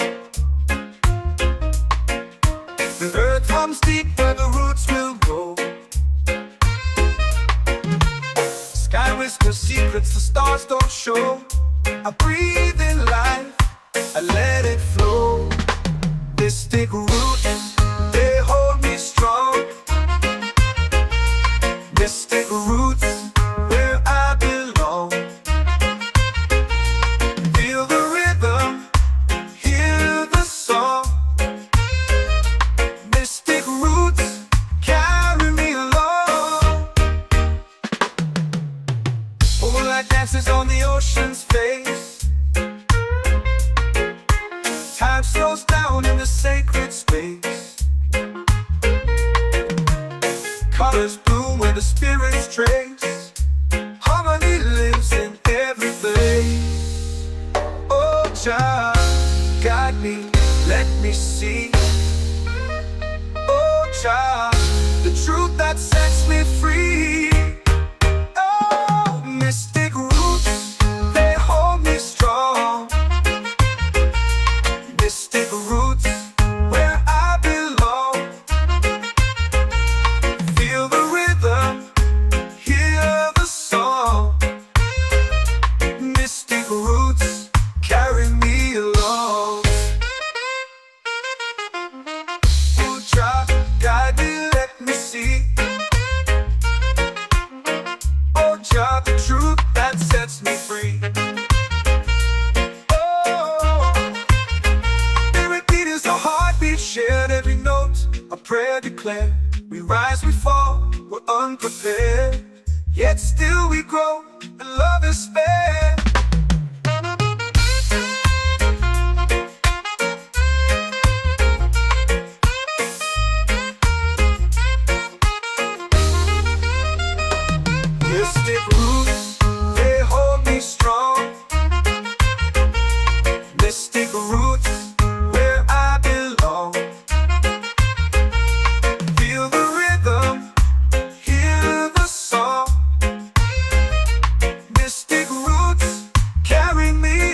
The earth hums deep where the roots will go. Sky whispers secrets the stars don't show. I breathe in life, I let it flow. Mystic roots, they hold me strong. Mystic roots, where I belong. Feel the rhythm, hear the song. Mystic roots, carry me along. Moonlight dances on the ocean's face. Time slows down in the sacred space. Colors bloom where the spirits trace. Harmony lives in every place. Oh, Jah, guide me, let me see. Oh, Jah, the truth that sets me free. Oh, mystic roots, they hold me strong. Mystic roots, where I belong. Feel the rhythm, hear the song. Mystic roots, carry me along. Oh, Jah, guide me, let me see. Oh, Jah, the truth that sets me free. Oh, spirit beat is a heartbeat shared, every note a prayer declared. We rise, we fall, we're unprepared, yet still we grow, and love is spared. Mystic roots, they hold me strong. Mystic roots, where I belong. Feel the rhythm, hear the song. Mystic roots, carry me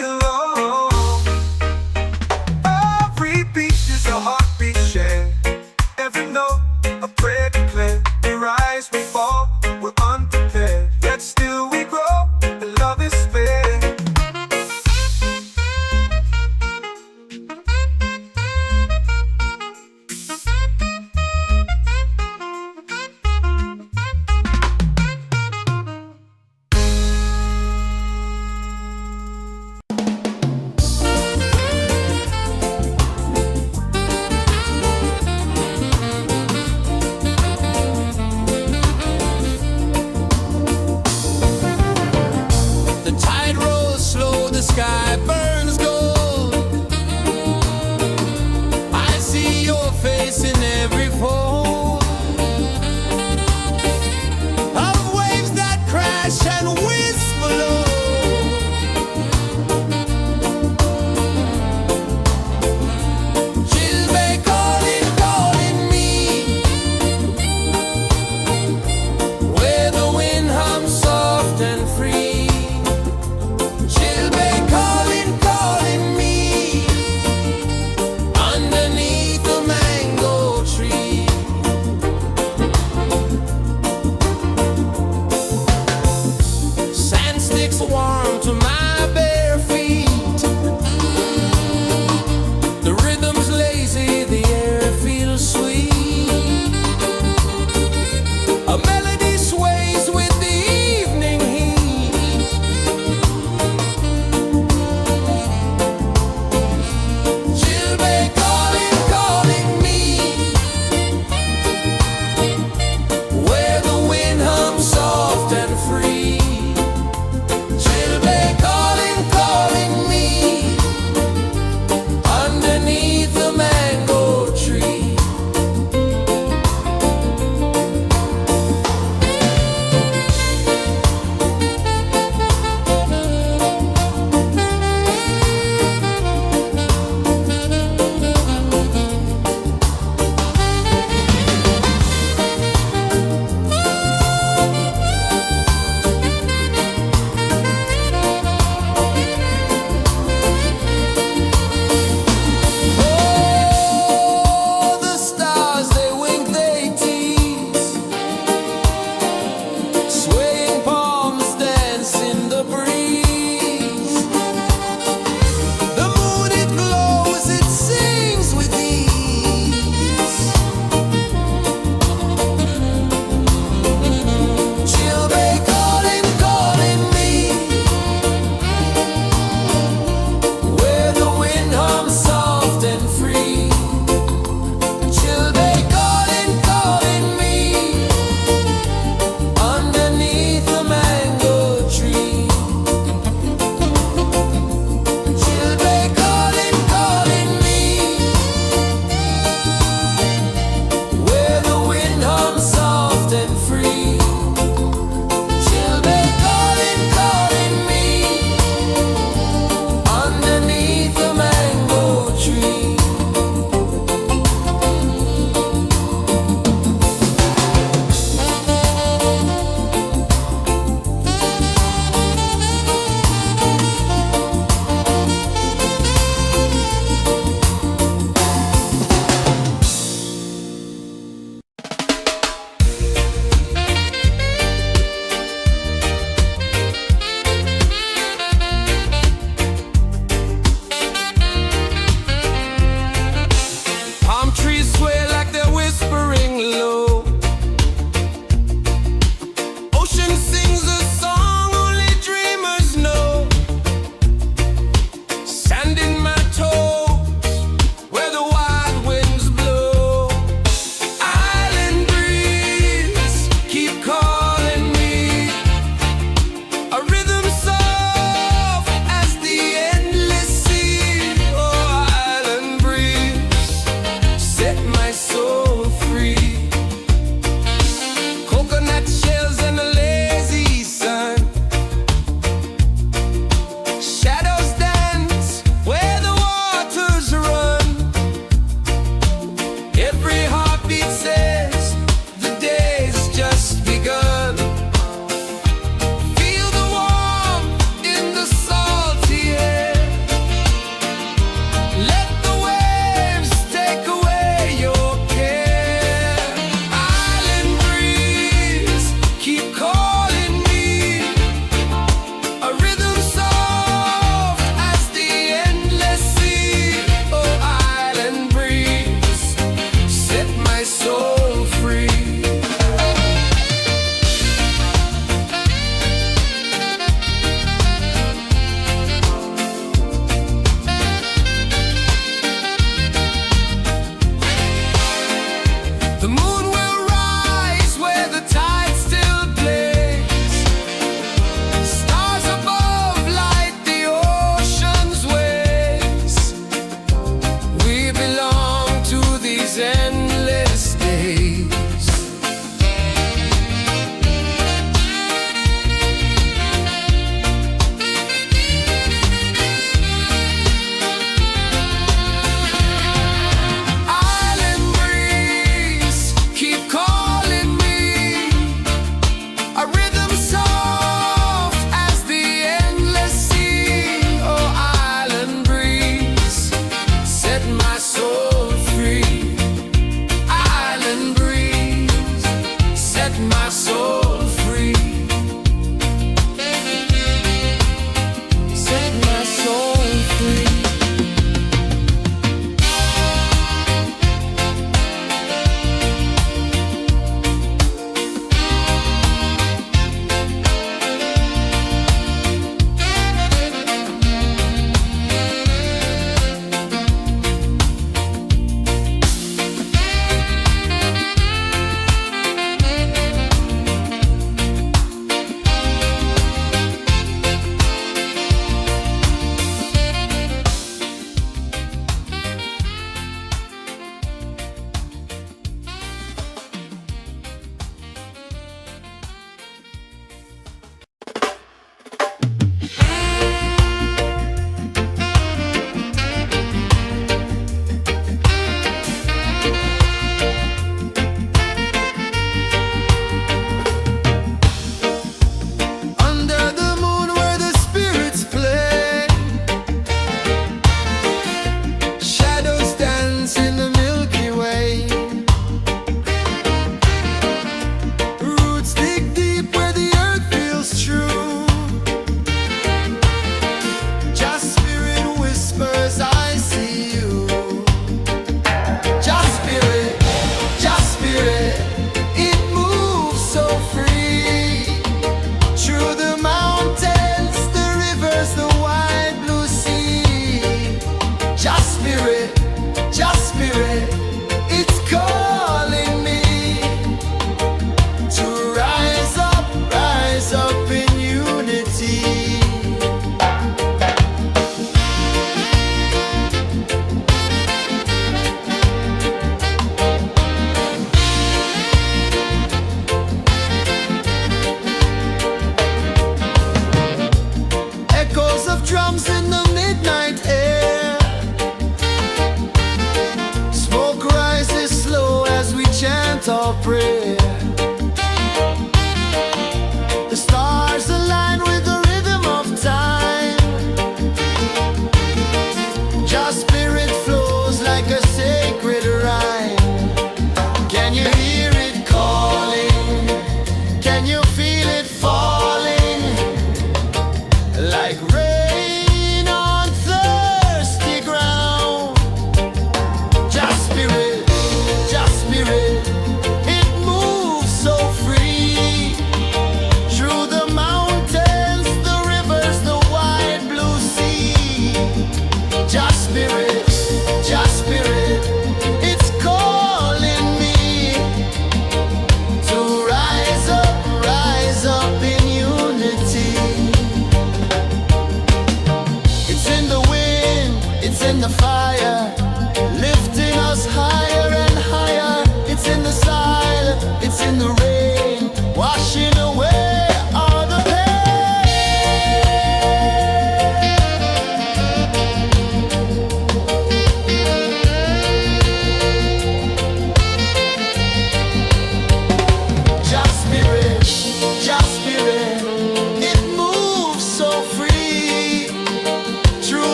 hush and whisper low. Chilbay calling, calling me, where the wind hums soft and free. Chilbay calling, calling me, underneath the mango tree. Sand sticks warm to my bare feet. The rhythm's lazy, the air feels sweet. A melody sways with the evening heat. Chilbay calling, calling me, where the wind hums soft and free. Chilbay calling, calling me, underneath the mango tree.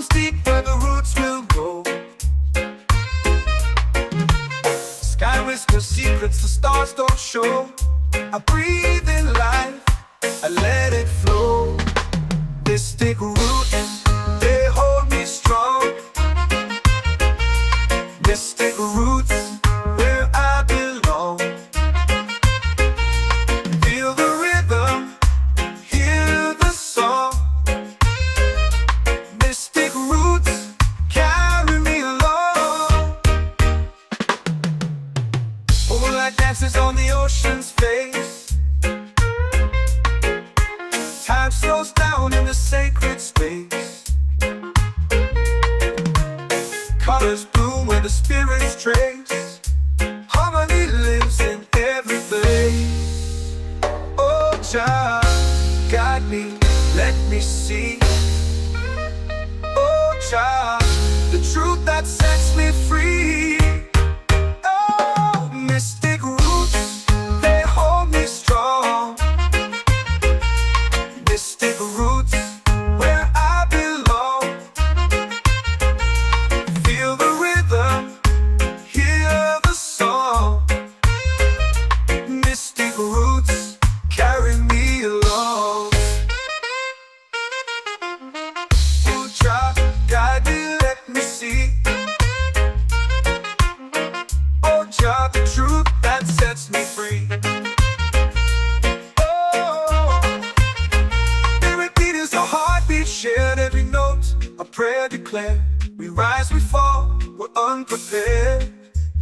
runs deep where the roots will go. Sky whispers secrets the stars don't show. I breathe in life, I let it flow. Mystic roots, they hold me strong. Mystic roots, where I belong. Feel the rhythm, hear the song. Mystic roots, carry me along. Moonlight dances on the ocean's face. Time slows down in the sacred space. Colors bloom where the spirits trace. Harmony lives in every place. Oh, child, guide me, let me see. Oh, child, the truth that sets me free. Oh, mystic roots, they hold me strong. Mystic roots, where I belong. Feel the rhythm, hear the song. Mystic roots, carry me along. Oh, child, guide me, let me see. Oh, child, the truth that sets me free. Shared every note, a prayer declared. We rise, we fall, we're unprepared.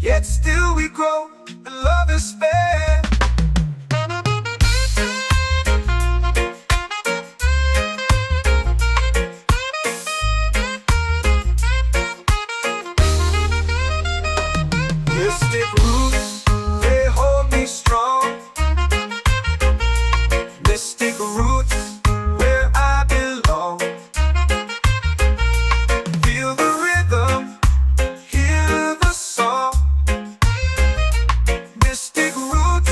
Yet still we grow, and love is spared. Mystic roots, they hold me strong. Mystic roots, where I belong. Feel the rhythm, hear the song. Mystic roots,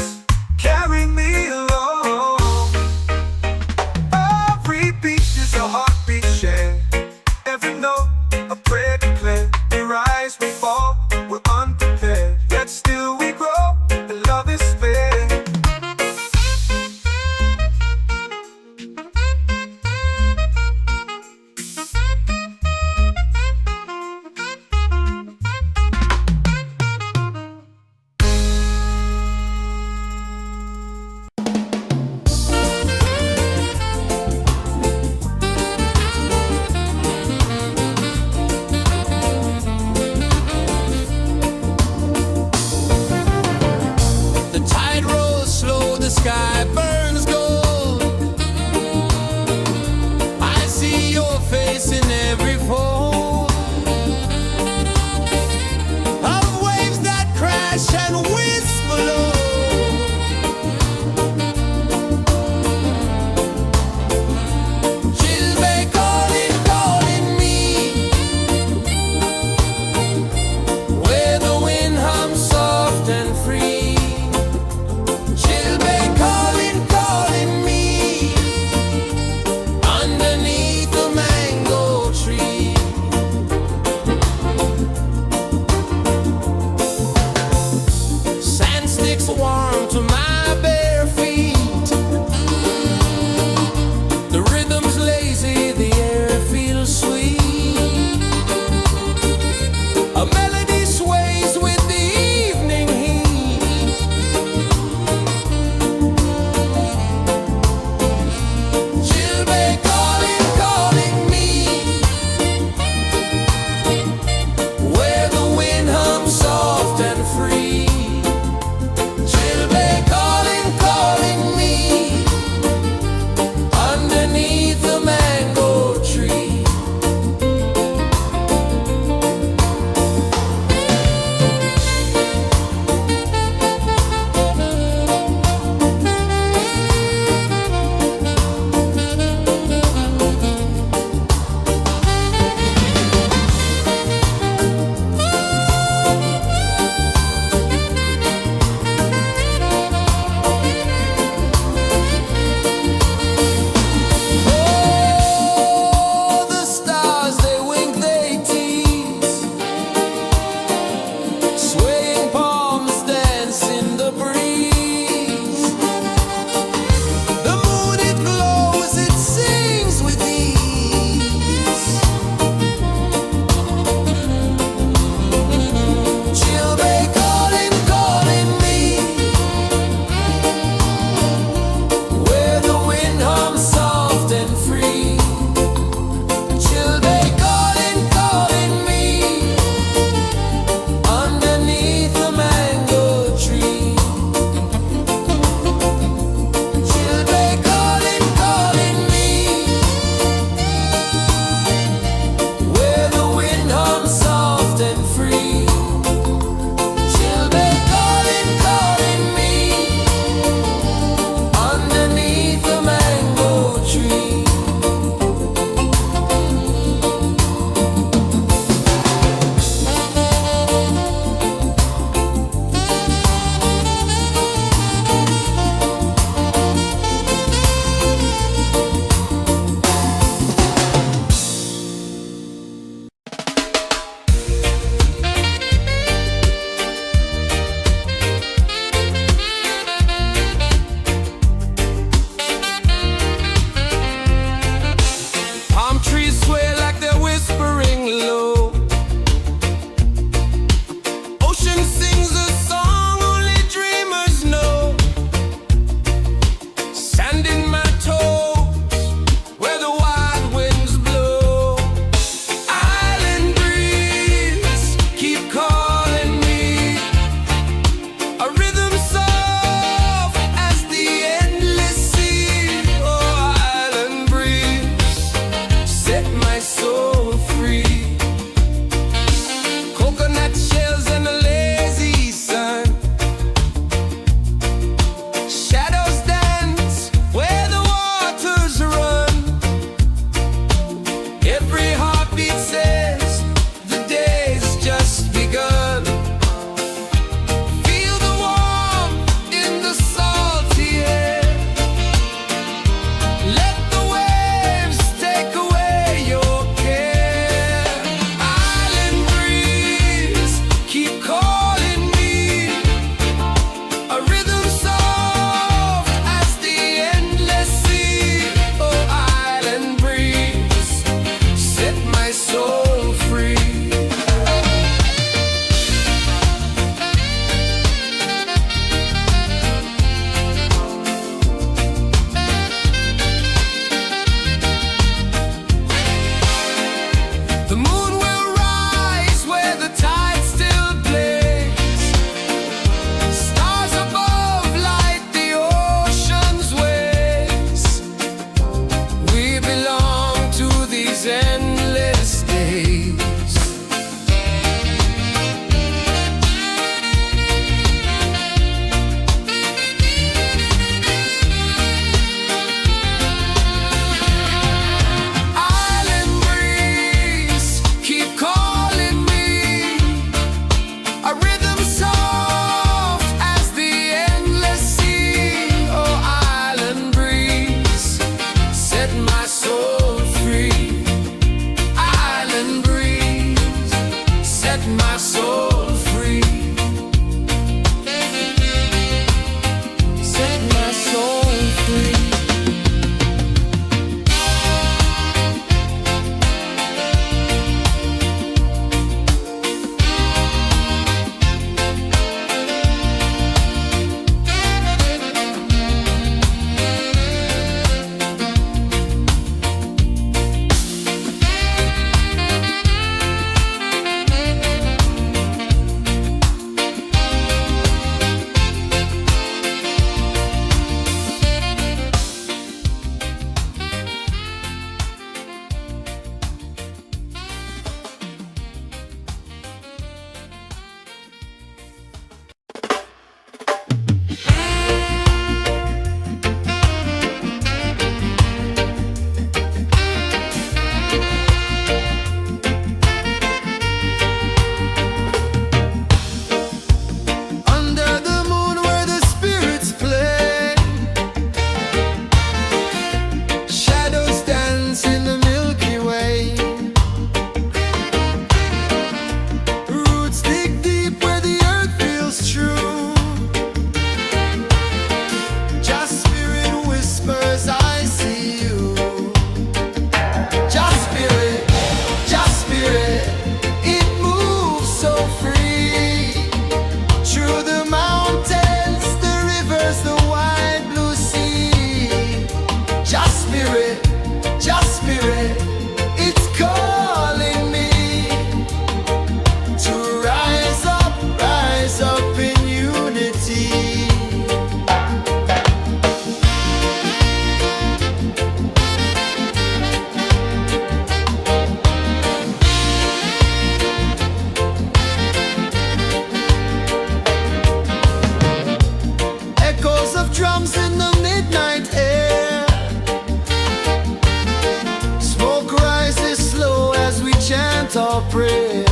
for prayer.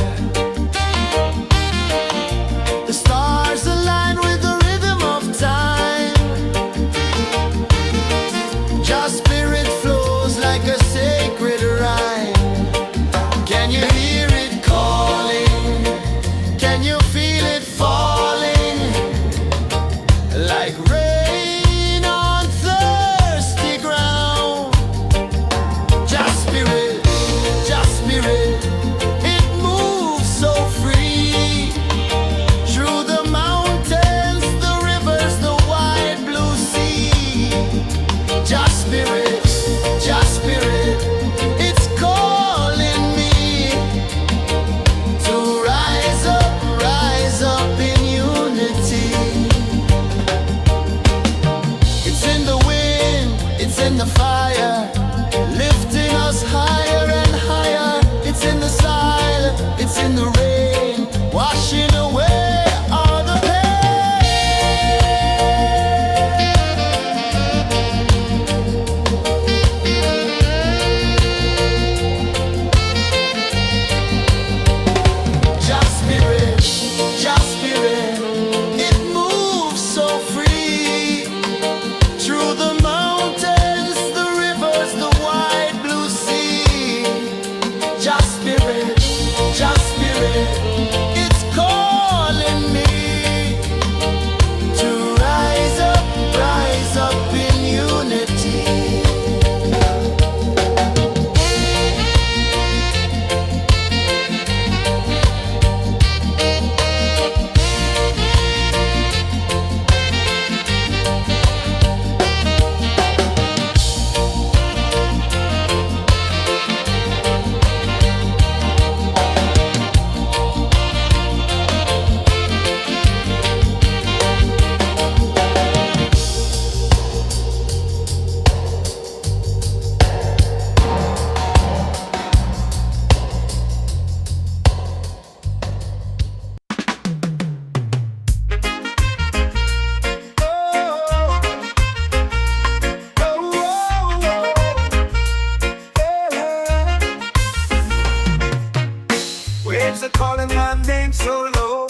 The stars align with the rhythm of time. Just spirit flows like a sacred rhyme. Can you hear it calling? Can you feel it falling? Like rain on thirsty ground. Just spirit, it moves so free. Through the mountains, the rivers, the wide blue sea. Just spirit, it's calling me to rise up in unity. It's in the wind, it's in the fire, lifting us higher and higher. It's in the silence, it's in the rain, washing away all the Just spirit, it moves so free. Through the mountains, the rivers, the wide blue sea. Just spirit, it's calling me to rise up in unity. Waves are calling my name so low.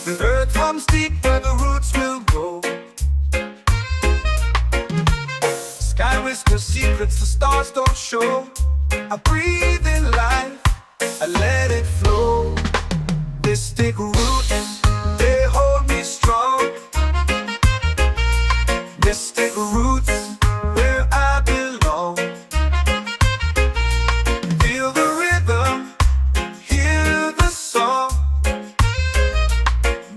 The earth runs deep where the roots will go. Sky whispers secrets the stars don't show. I breathe in life, I let it flow. Mystic roots, they hold me strong. Mystic roots, where I belong. Feel the rhythm, hear the song.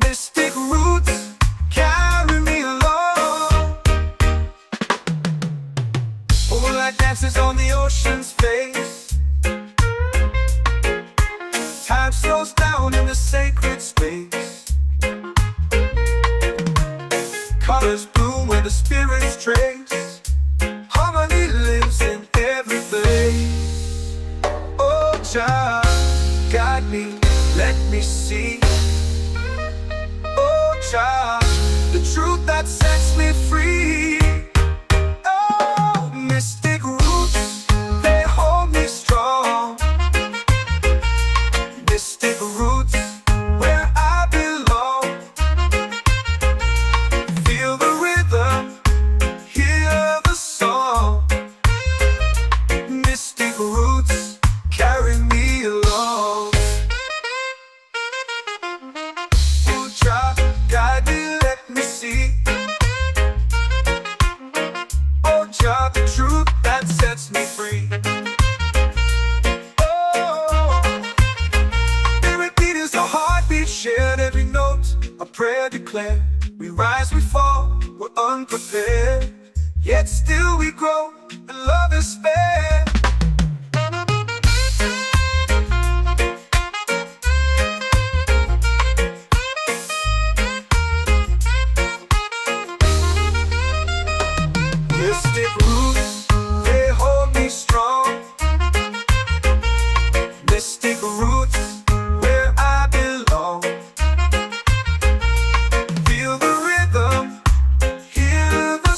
Mystic roots, carry me along. Moonlight dances on the ocean's face. Time slows down in the sacred space. Colors bloom where the spirits trace. Harmony lives in every place. Oh, child, guide me, let me see. Oh, child, the truth that sets me free. Oh, mystic roots, they hold me strong. Mystic roots, where I belong. Feel the rhythm, hear the song. Mystic roots, carry me along. Oh, child, guide me, let me see. Oh, child, the truth that sets me free. Shared every note, a prayer declared. We rise, we fall, we're unprepared. Yet still we grow, and love is spared. Mystic roots, they hold me strong. Mystic roots, where I belong. Feel the rhythm, hear the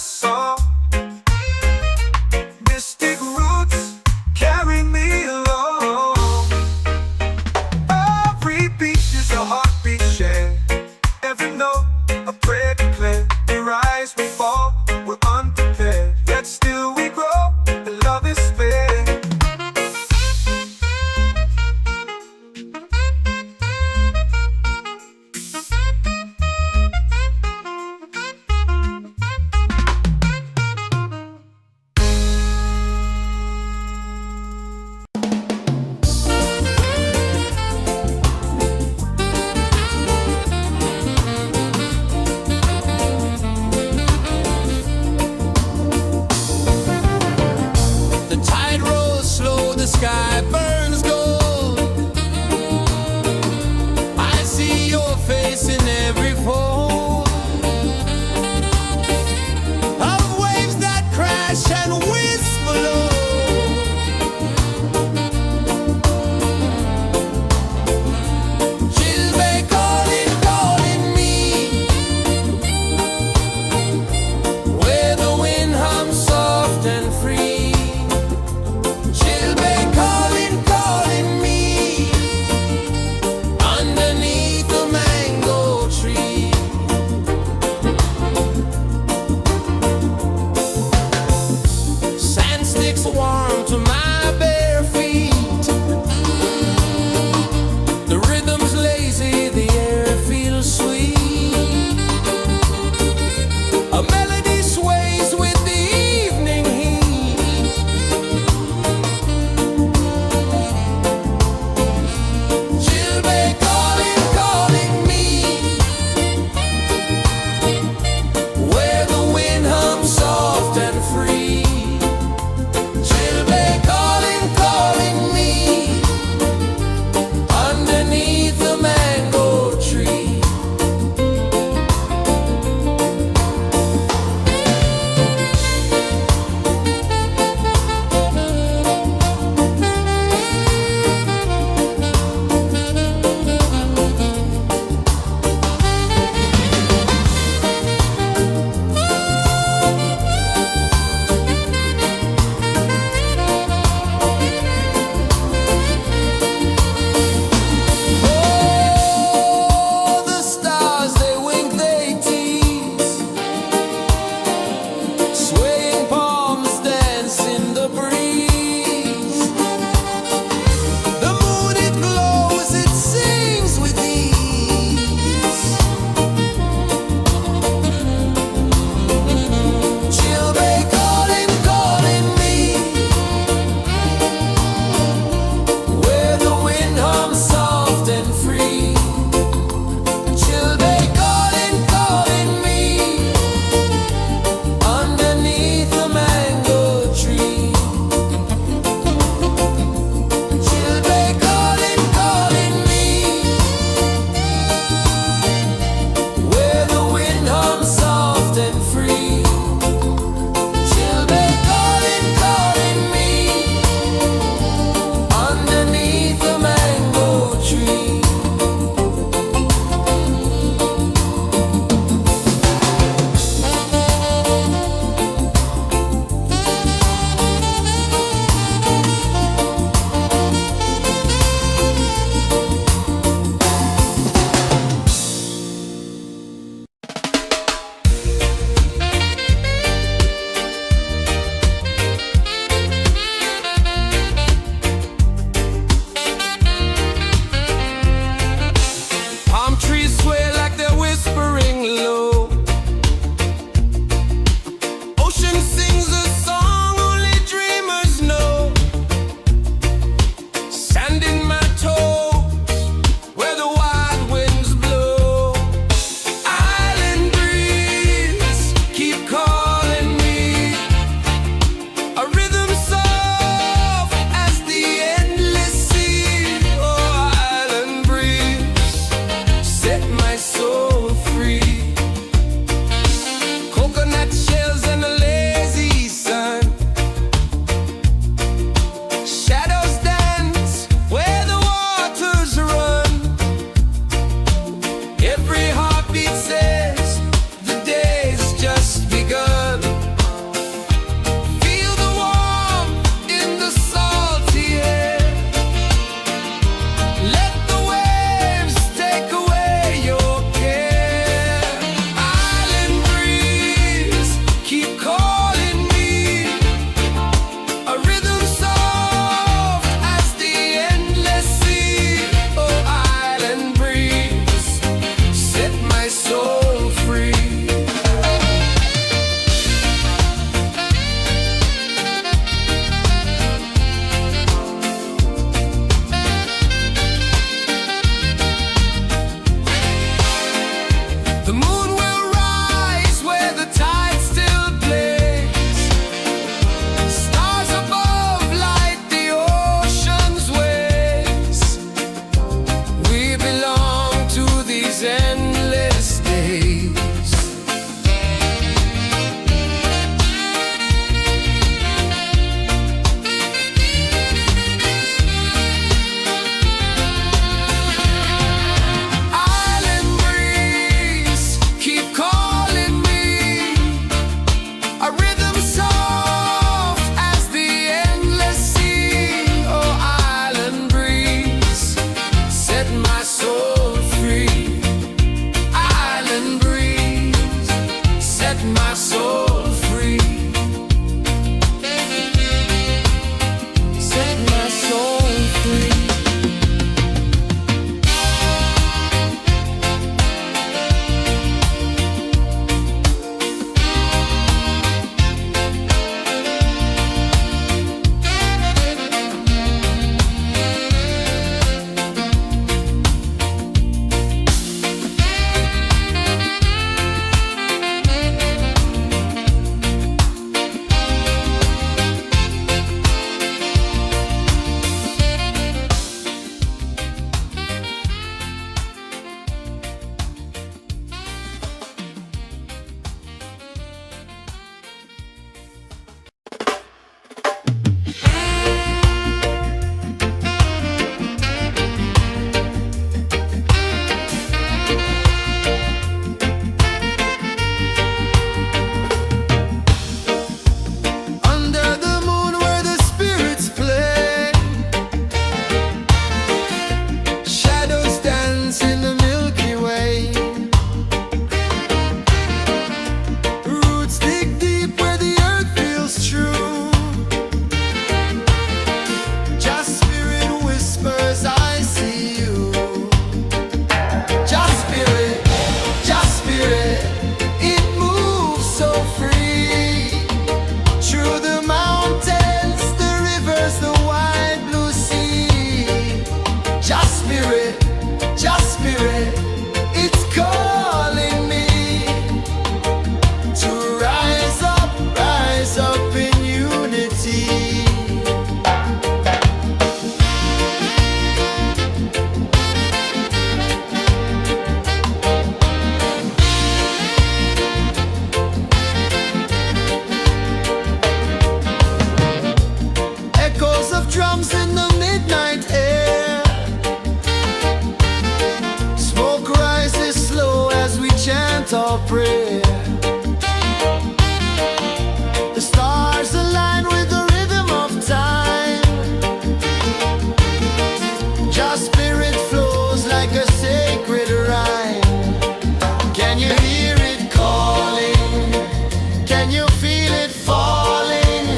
music's warm to my bare feet. The rhythm's lazy, the air feels sweet. A melody sways with the evening heat. Children calling, calling me, where the wind hums soft and free. Children calling. your prayer. The stars align with the rhythm of time. Your spirit flows like a sacred rhyme. Can you hear it calling? Can you feel it falling?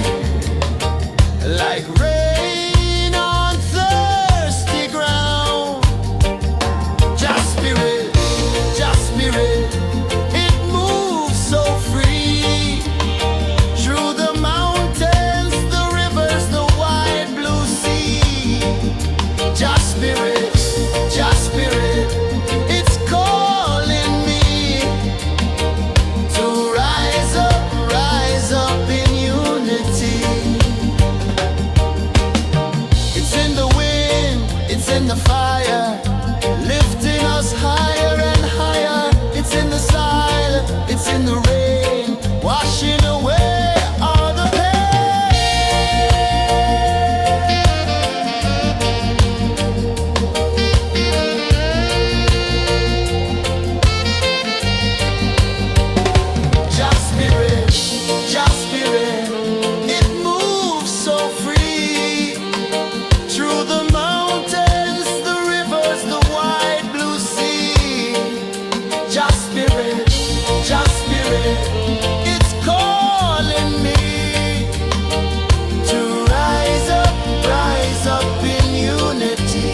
Like rain on thirsty ground. Just spirit, it moves so free. Through the mountains, the rivers, the wide blue sea. Just spirit, it's calling me to rise up in unity. It's in the wind, it's in the fire, lifting us higher and higher. It's in the silence, it's in the rain, washing away all the Just spirit, it moves so free. Through the mountains, the rivers, the wide blue sea. Just spirit, it's calling me to rise up in unity.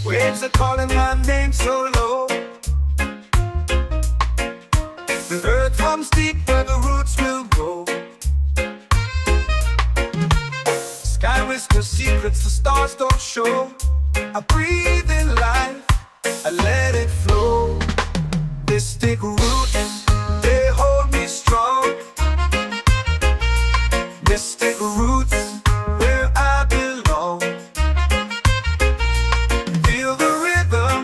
Waves are calling my name so low. The earth comes deep where the roots will go. Sky whispers secrets the stars don't show. I breathe in life, I let it flow. Mystic roots, they hold me strong. Mystic roots, where I belong. Feel the rhythm,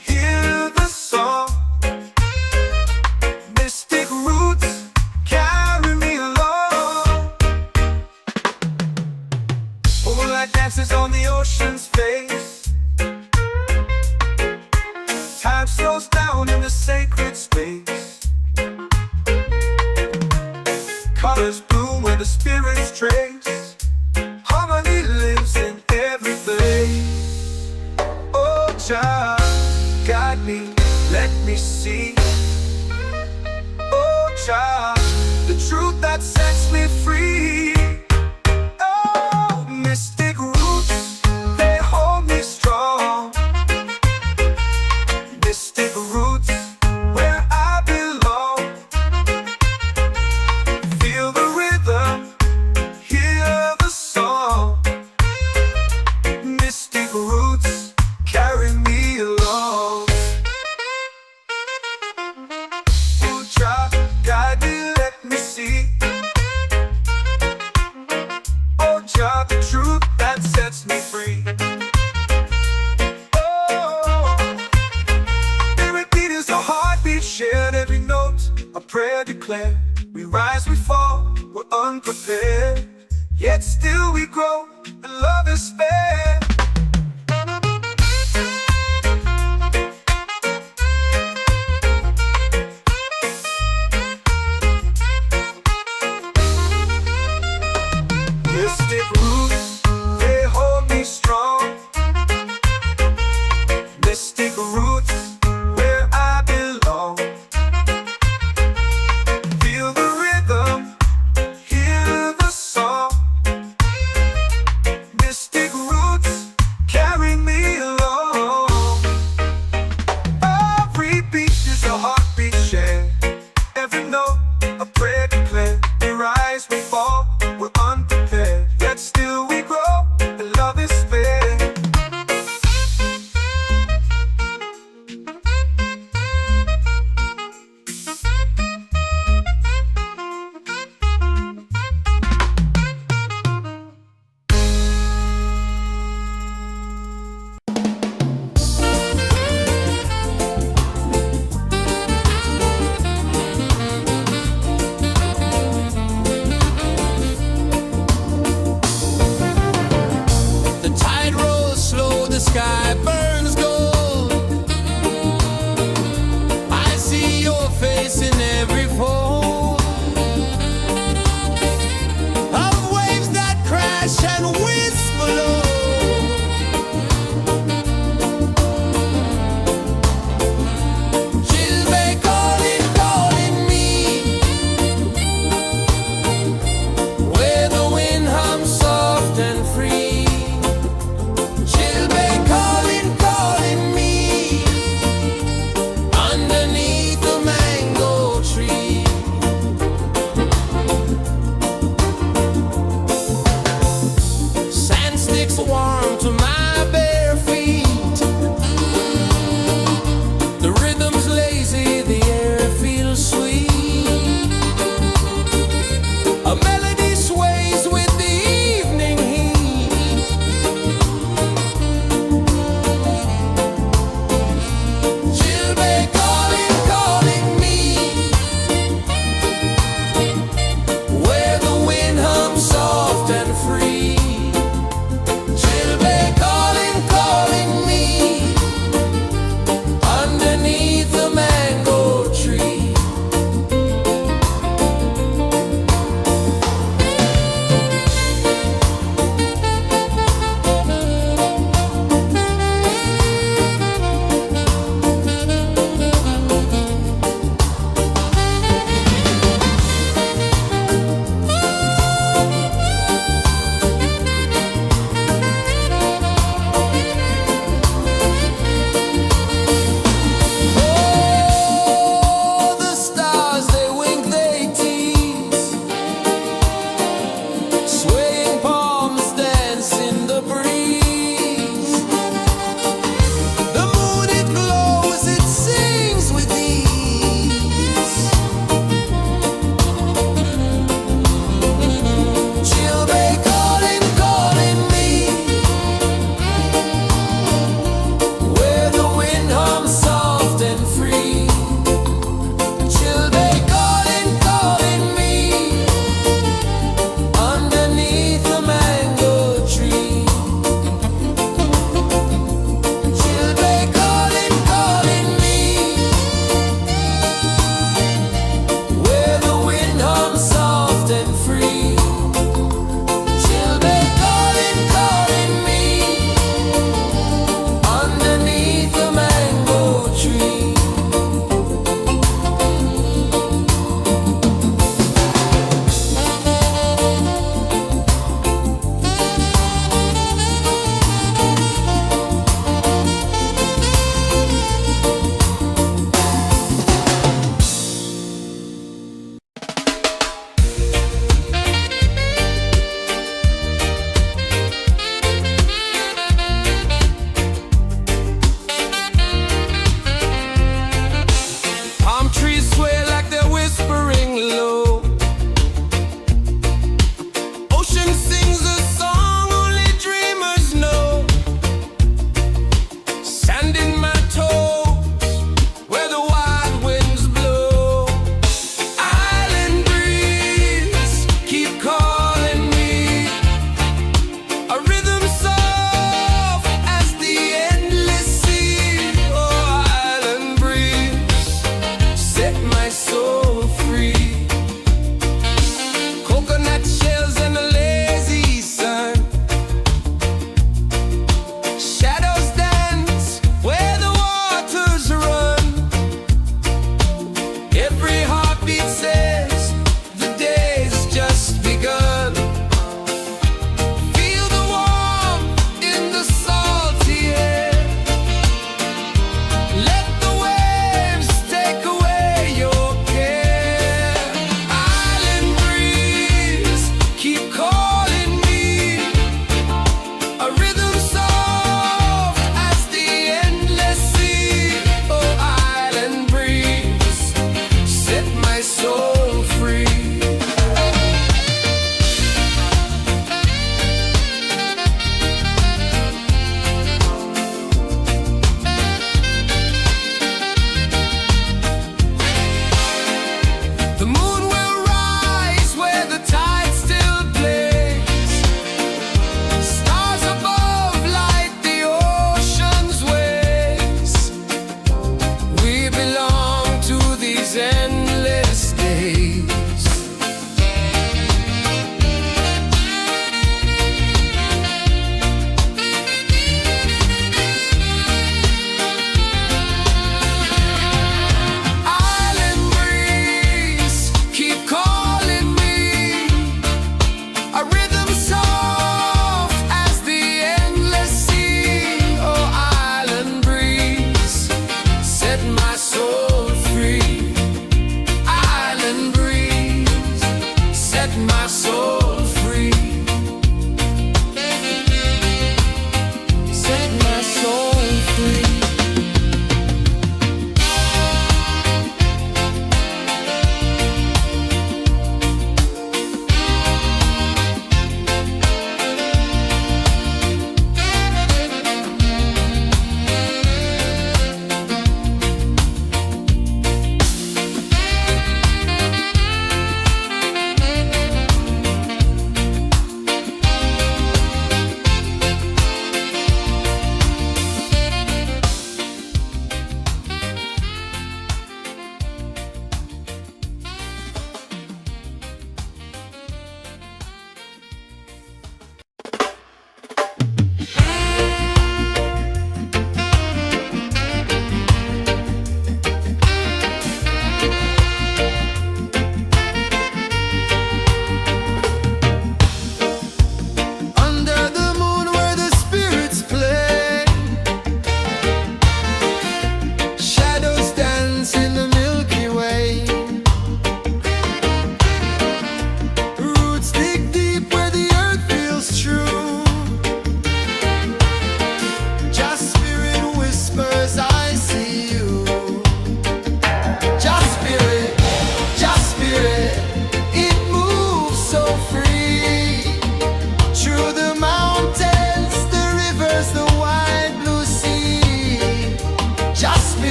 hear the song. Mystic roots, carry me along. Moonlight dances on the ocean's face. Time slows down in the sacred space. Colors bloom where the spirits trace. Harmony lives in every place. Oh, Jah, guide me, let me see. Oh, Jah, the truth that sets me free. Oh, mystic roots, they hold me strong. Mystic roots, where I belong. Feel the rhythm, hear the song. Mystic roots, carry me along. Oh, Jah, guide me, let me see. Oh, Jah, the truth that sets me free. Oh, spirit beat is a heartbeat, shared every note, a prayer declared. We rise, we fall, we're unprepared, yet still we grow, and love is spared. Mystic roots, they hold me strong. Mystic roots, where I belong. Feel the rhythm, hear the song. Mystic roots, know a prayer can clear. We rise, we fall, we're unprepared, yet still we grow, and love is spared. The sky burns gold. I see your face in every fold of waves that crash and whisper low. She'll be calling, calling me, where the wind hums soft and free. Warm to my bare feet. The rhythm's lazy, the air feels sweet. A melody sways with the evening heat. She'll be calling, calling me, where the wind hums soft and free.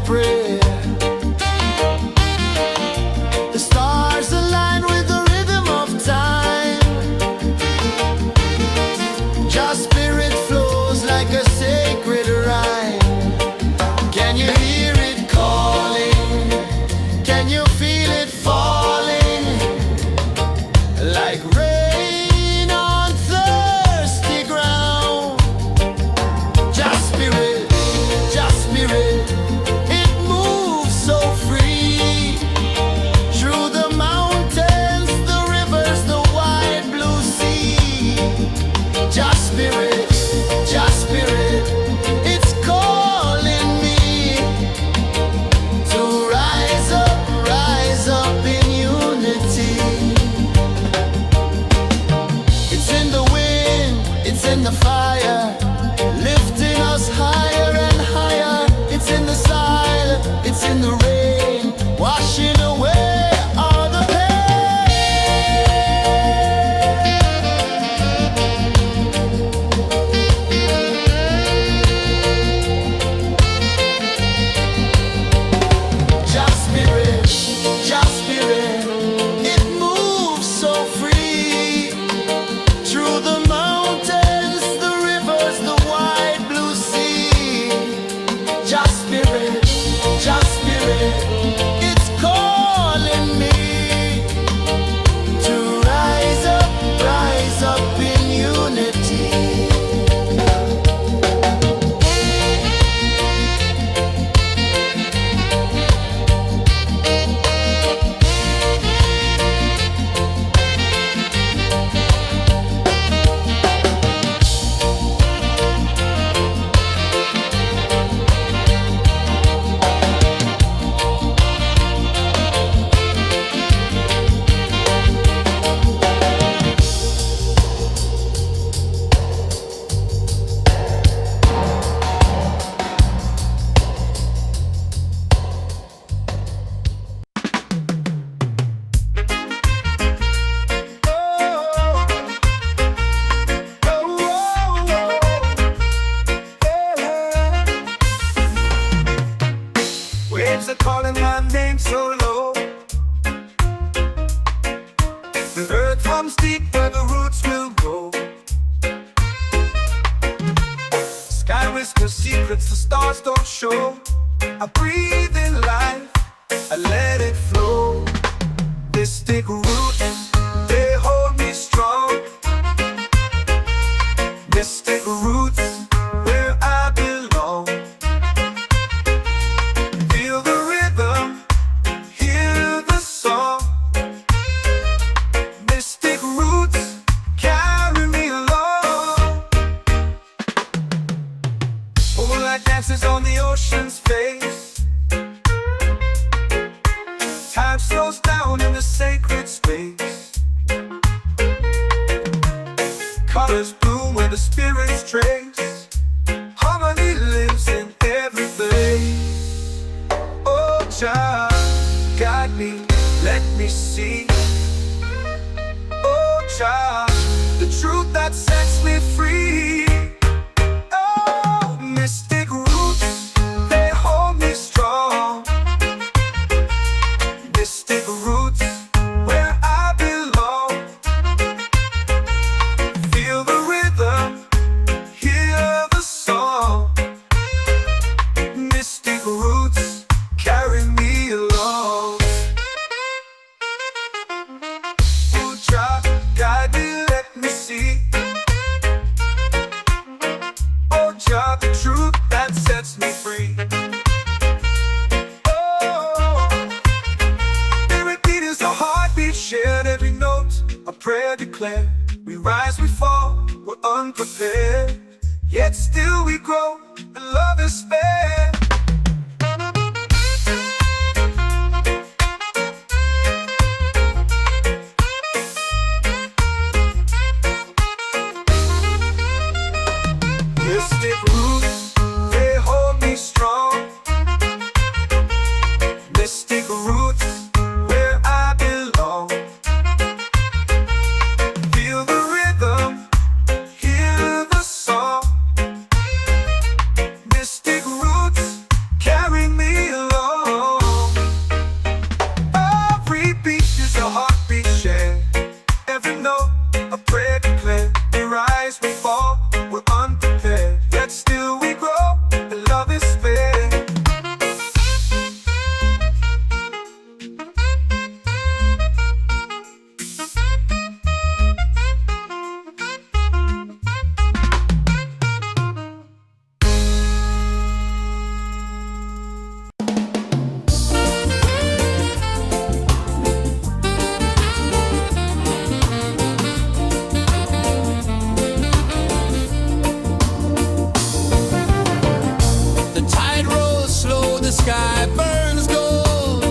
prayer. The stars align with the rhythm of time. Your spirit flows like a sacred rhyme. Can you hear it calling? Can you feel it falling? Like rain on thirsty ground. Just spirit, it moves so free. Through the mountains, the rivers, the wide blue sea. Just spirit, it's calling me to rise up in unity. It's in the wind, it's in the fire, lifting us higher and higher. It's in the silence, it's in the rain, washing away all the Just spirit, it moves so free. Through the mountains, the rivers, the wide blue sea. Just spirit, it's calling me to rise up in unity. Waves are calling my name so low. The earth hums deep where the roots will go. Sky whispers secrets the stars don't show. I breathe in life, I let it flow. Mystic roots, they hold me strong. Mystic roots, where I belong. Feel the rhythm, hear the song. Mystic roots, carry me along. Moonlight dances on the ocean's face. Time slows down in the sacred space. Colors bloom where the spirits trace. Harmony lives in every face. Oh, child, guide me, let me see. Oh, child, the truth that sets me free. Oh, mystic roots, they hold me strong. Mystic roots, where I belong. Feel the rhythm, hear the song. Mystic roots, carry me along. Oh, child, guide me, let me see. Oh, child, the truth that sets me free. Oh, spirit beat is a heartbeat shared, every note a prayer declared. We rise, we fall, we're unprepared, yet still we grow, and love is spared. Mystic roots, they hold me strong. Mystic roots, where I belong. Feel the rhythm, hear the song. Mystic roots, sky burns gold.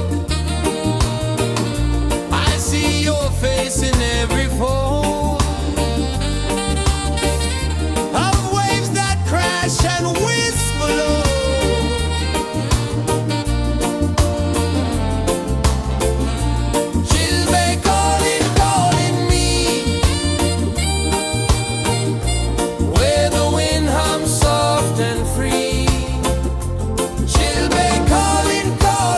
I see your face in every fold of waves that crash and whisper low. She'll be calling, calling me where the wind hums soft and free. She'll be calling, calling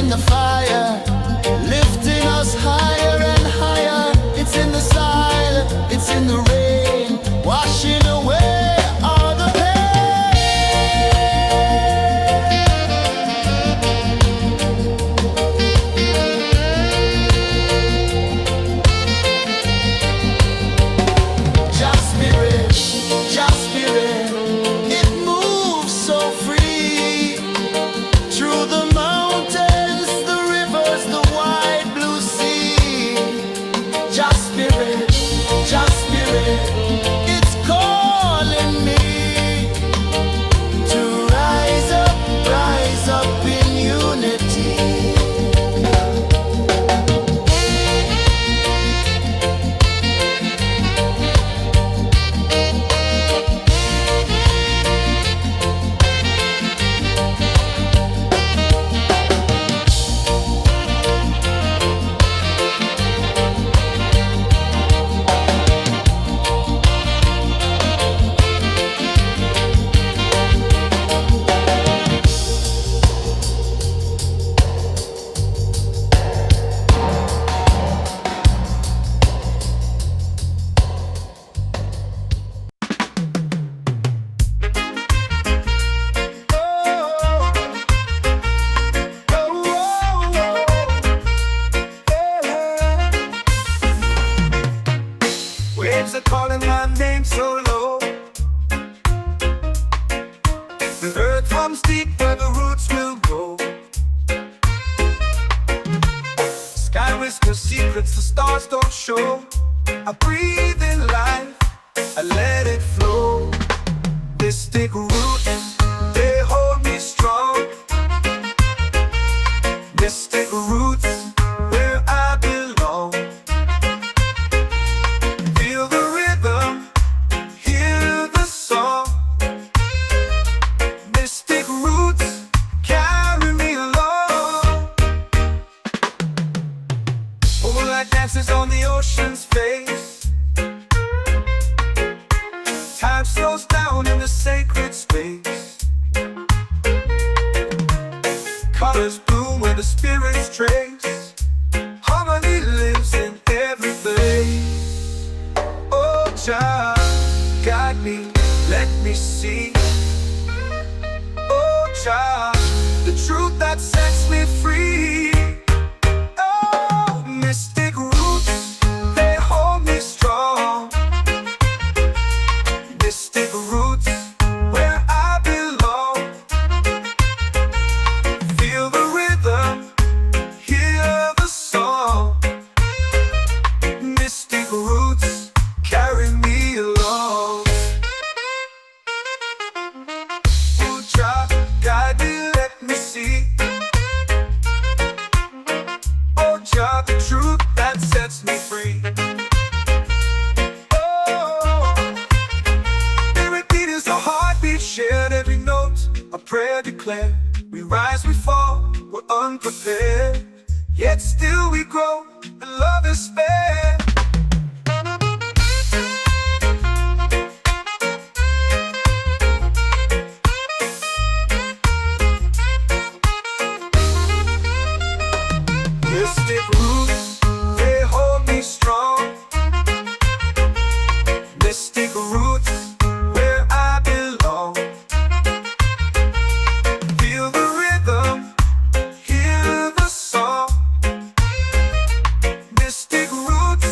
in the fire, lifting us higher and higher. It's in the silence, it's in the rain, washing away all the Just spirit, it moves so free through the mountains, the rivers, the wide blue sea. Just spirit, it's calling me to rise up in unity. Waves are calling my name so low. The earth runs deep where the roots will go. Sky whispers secrets the stars don't show. I breathe in life, I let it flow. Mystic roots, they hold me strong. Mystic roots, where I belong. Feel the rhythm, hear the song. Mystic roots, carry me along. Moonlight dances on the ocean's face. Time slows down in the sacred space. Colors bloom where the spirits trace. Harmony lives in every place. Oh, Jah, guide me, let me see. Oh, Jah, the truth that sets me free. Oh, mystic roots, they hold me strong. Mystic roots, where I belong. Feel the rhythm, hear the song. Mystic roots, carry me along. Oh, Jah, guide me, let me see. Oh, Jah, the truth that sets me free. Oh, every beat is a heartbeat shared, every note a prayer declared. We rise, we fall, we're unprepared, yet still we grow, and love is spared. Mystic roots, they hold me strong. Mystic roots, where I belong. Feel the rhythm, hear the song. Mystic roots,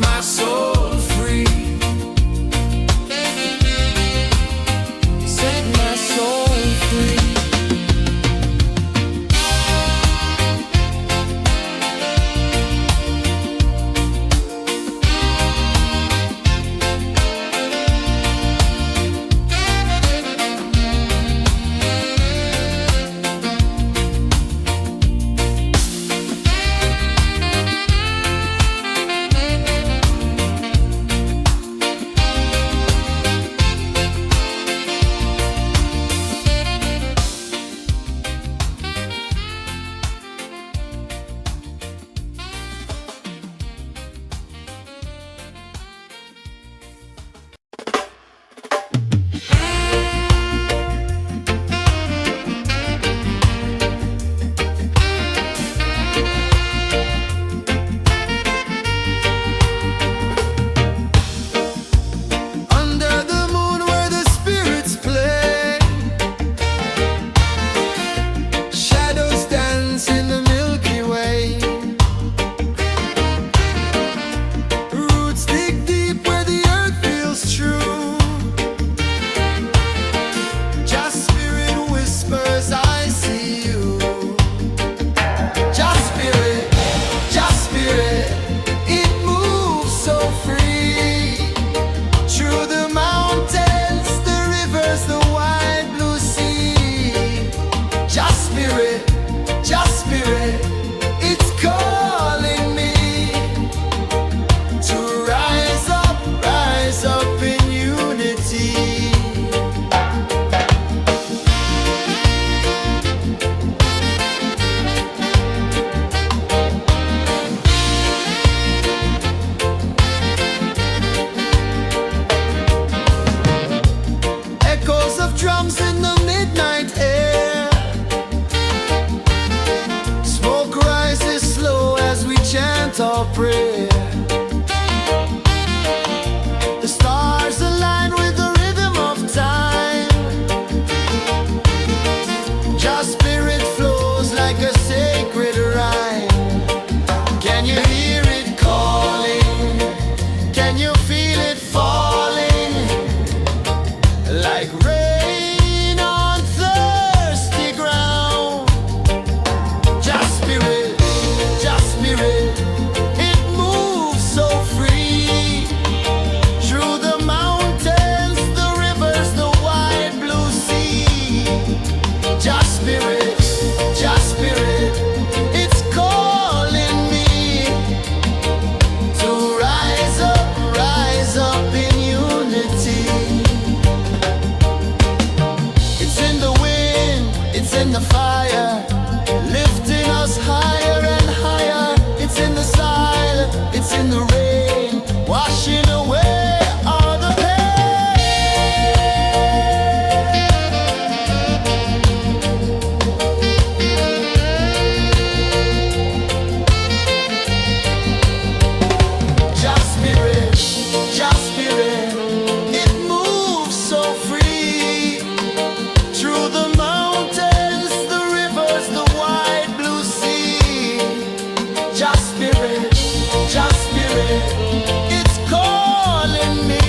my soul free. Set my soul free. Drums in the midnight air. Smoke rises slow as we chant our prayer. The stars align with the rhythm of time. Just spirit flows like a sacred rhyme. Can you hear it calling? Can you feel it falling? Like rain in the fire, lifting us higher and higher. It's in the silence, it's in the rain, washing away all the pain. Just spirit, it moves so free through the mountains, the rivers, the wide blue sea. Just spirit, it's calling me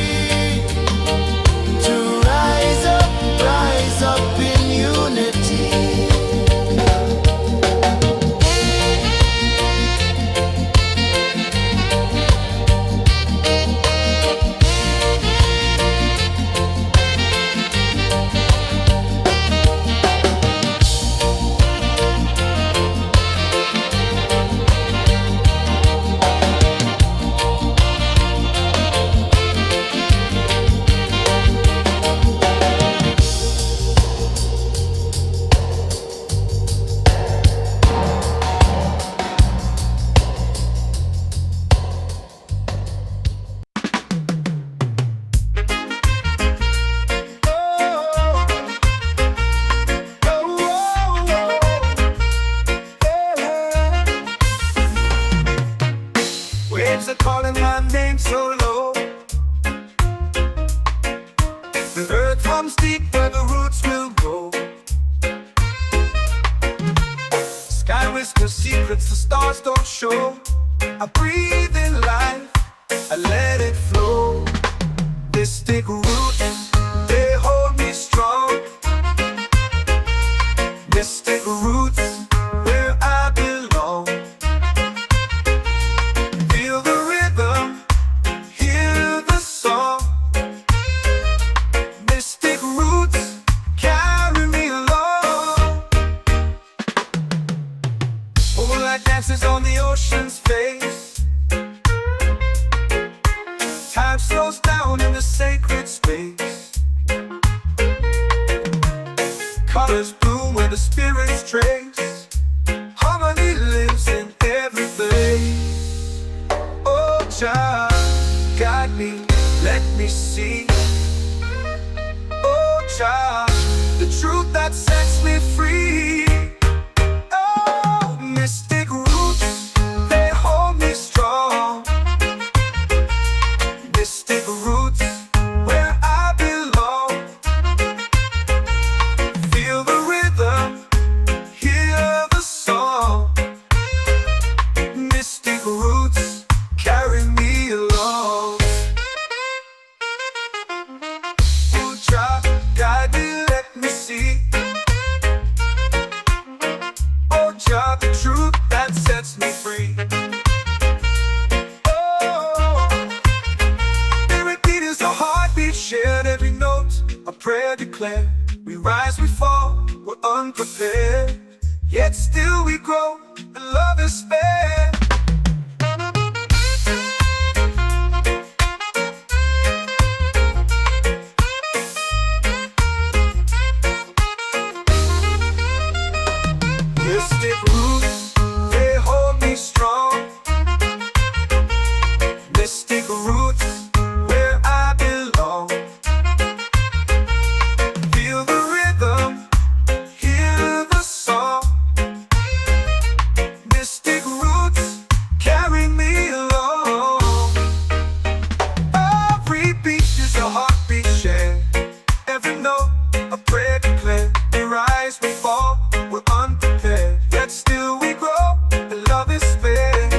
to rise up in unity. I let it flow. Mystic roots, they hold me strong. Mystic roots, where I belong. Feel the rhythm, hear the song. Mystic roots, carry me along. Moonlight dances on the ocean's face. Time slows down in the sacred space. Colors bloom where the spirits trace. Harmony lives in every place. Oh, child, guide me, let me see. Oh, child, the truth that sets me free. Oh, mystic roots, they hold me strong. Mystic roots, where I belong. Feel the rhythm, hear the song. Mystic roots, carry me along. Oh, child, guide me, let me see. Oh, child, the truth that sets me free. Shared every note, a prayer declared. We rise, we fall, we're unprepared. Yet still we grow, and love is spared. Mystic roots, they hold me strong. Mystic roots, where I belong. Feel the rhythm, hear the song. Mystic roots, carry me along. Every beat is a heartbeat shared. Every note, a prayer declared. We rise, we fall, we're unprepared. Yet still we grow, and love is spared.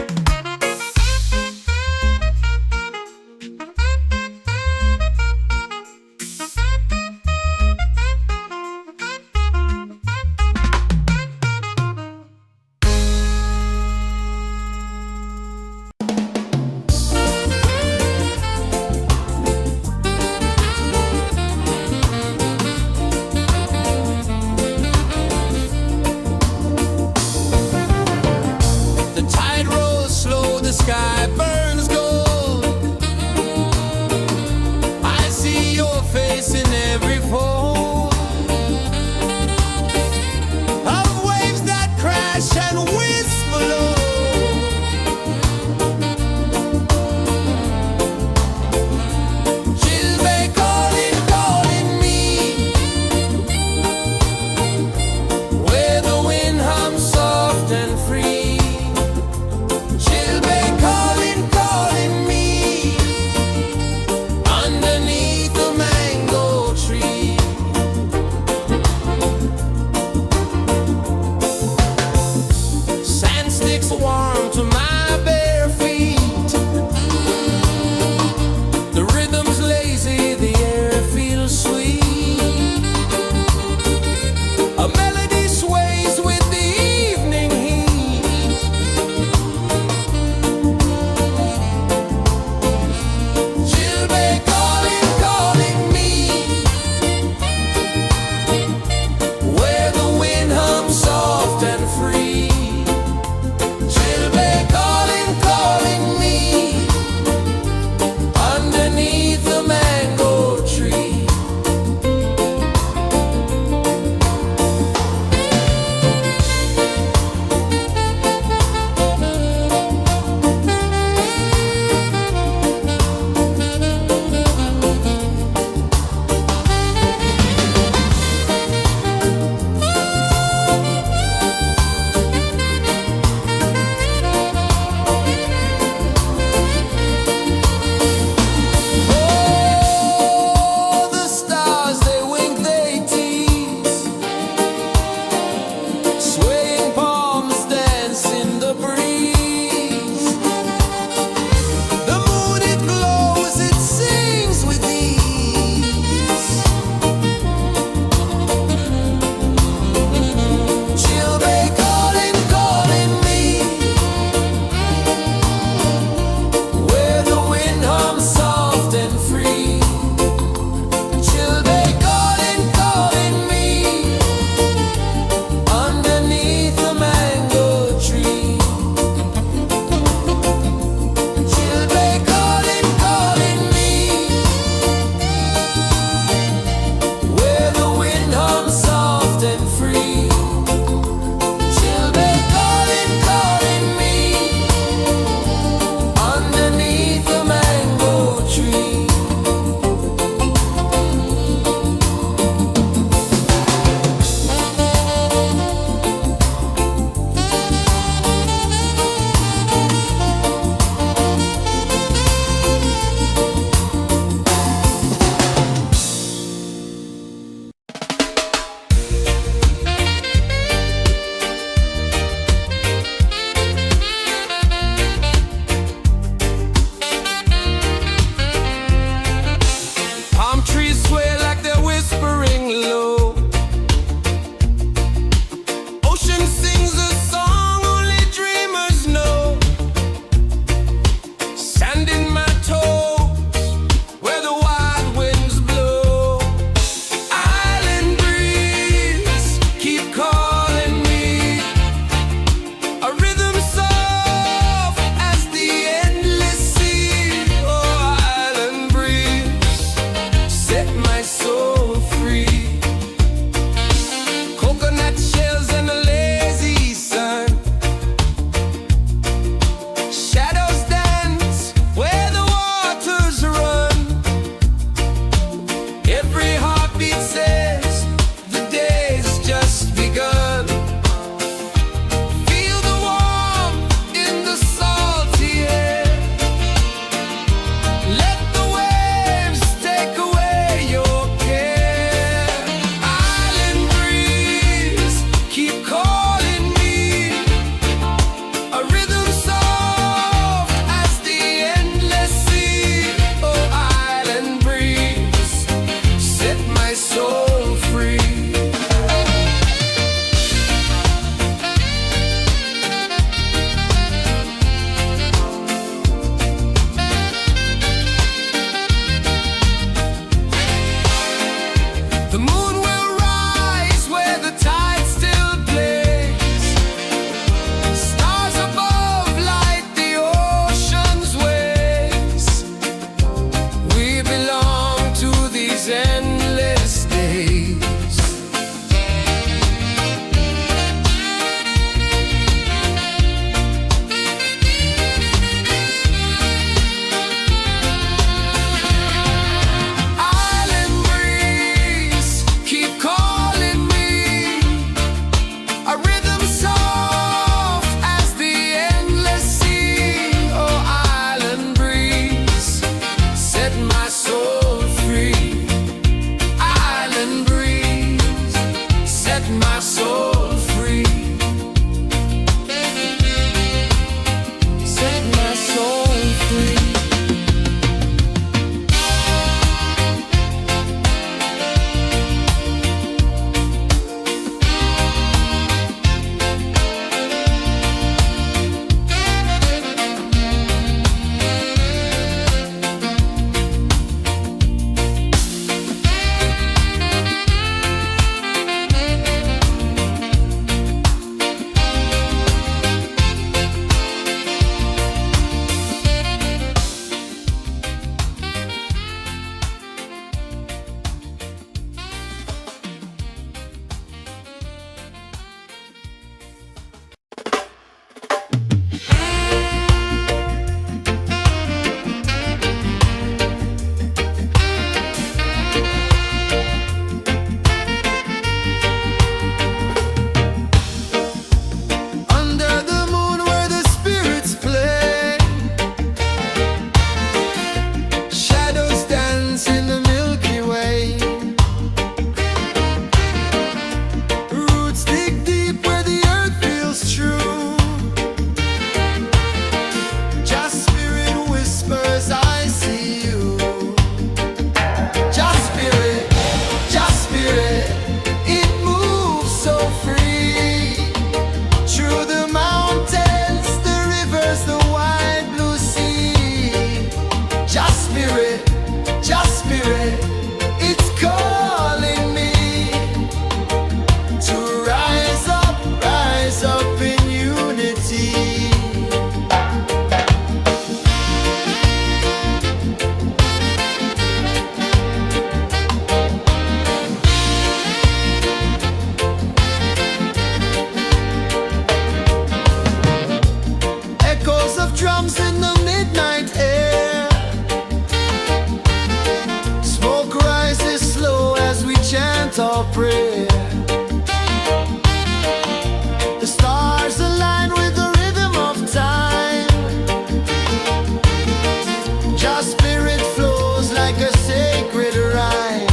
like a sacred rhyme.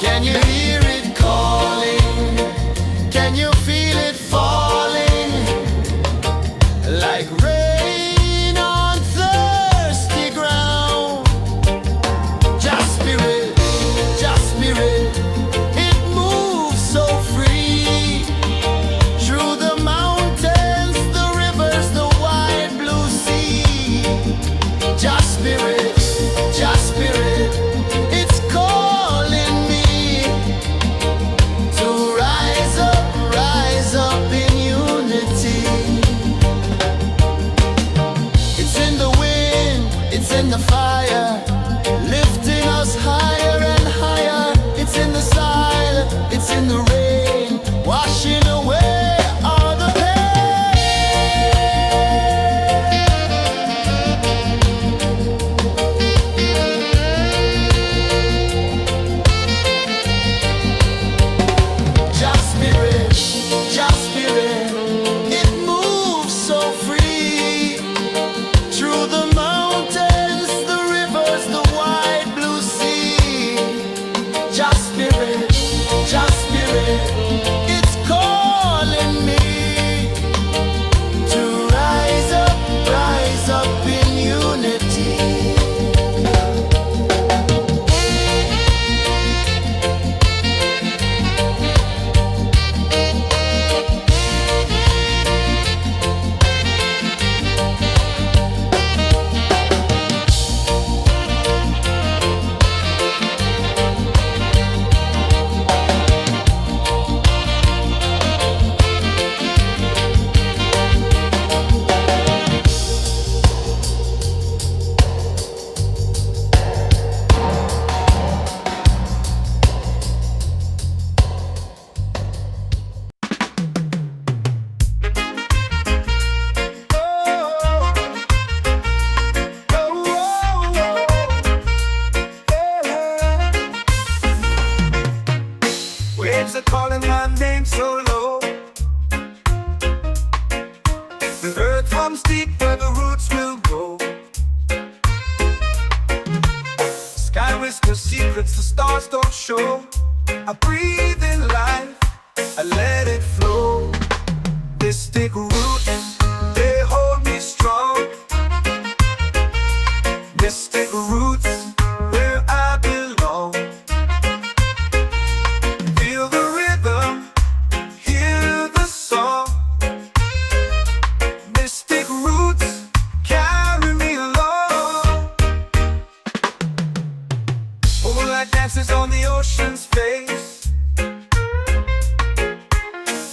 Can you hear it calling? Can you feel it falling? Like rain on thirsty ground. Just spirit, it moves so free. Through the mountains, the rivers, the wide blue sea. Just spirit, it's calling me to rise up in unity. It's in the wind, it's in the fire, lifting us higher and higher. It's in the silence, it's in the rain, washing away all the Just spirit, it moves so free. Through the mountains, the rivers, the wide blue sea. Just spirit, it's calling me to rise up in unity. Waves are calling my name so low. The earth hums deep where the roots will go. Sky whispers secrets the stars don't show. I breathe in life, I let it flow. Mystic roots, they hold me strong. Mystic roots, where I belong. Feel the rhythm, hear the song. Mystic roots carry me along. Moonlight dances on the ocean's face.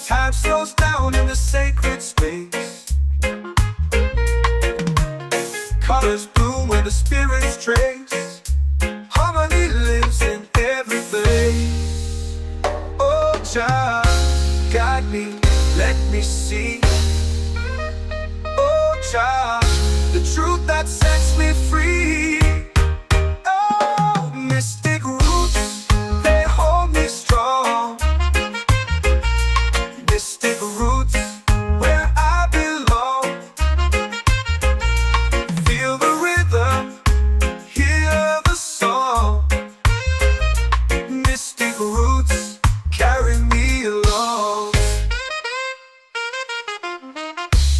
Time slows down in the sacred space. Colors bloom where the spirits trace. Harmony lives in every face. Oh, child, guide me, let me see. Oh, child, the truth that sets me free. Oh, mystic roots, they hold me strong. Mystic roots, where I belong. Feel the rhythm, hear the song. Mystic roots carry me along.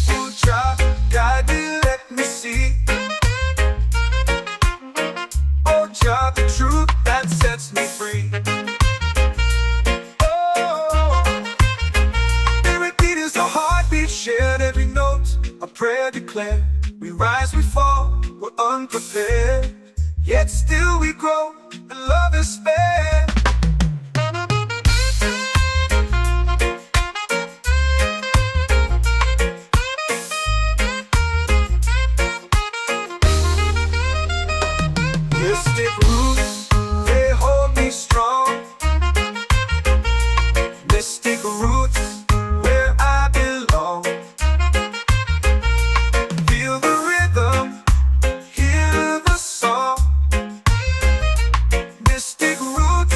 Oh, child, guide me, let me see. Oh, child, the truth that sets me free. Oh, spirit beat is a heartbeat shared, every note a prayer declared. We rise, we fall, we're unprepared, yet still we grow, and love is spared. Mystic roots, they hold me strong. Mystic roots, where I belong. Feel the rhythm, hear the song. Mystic roots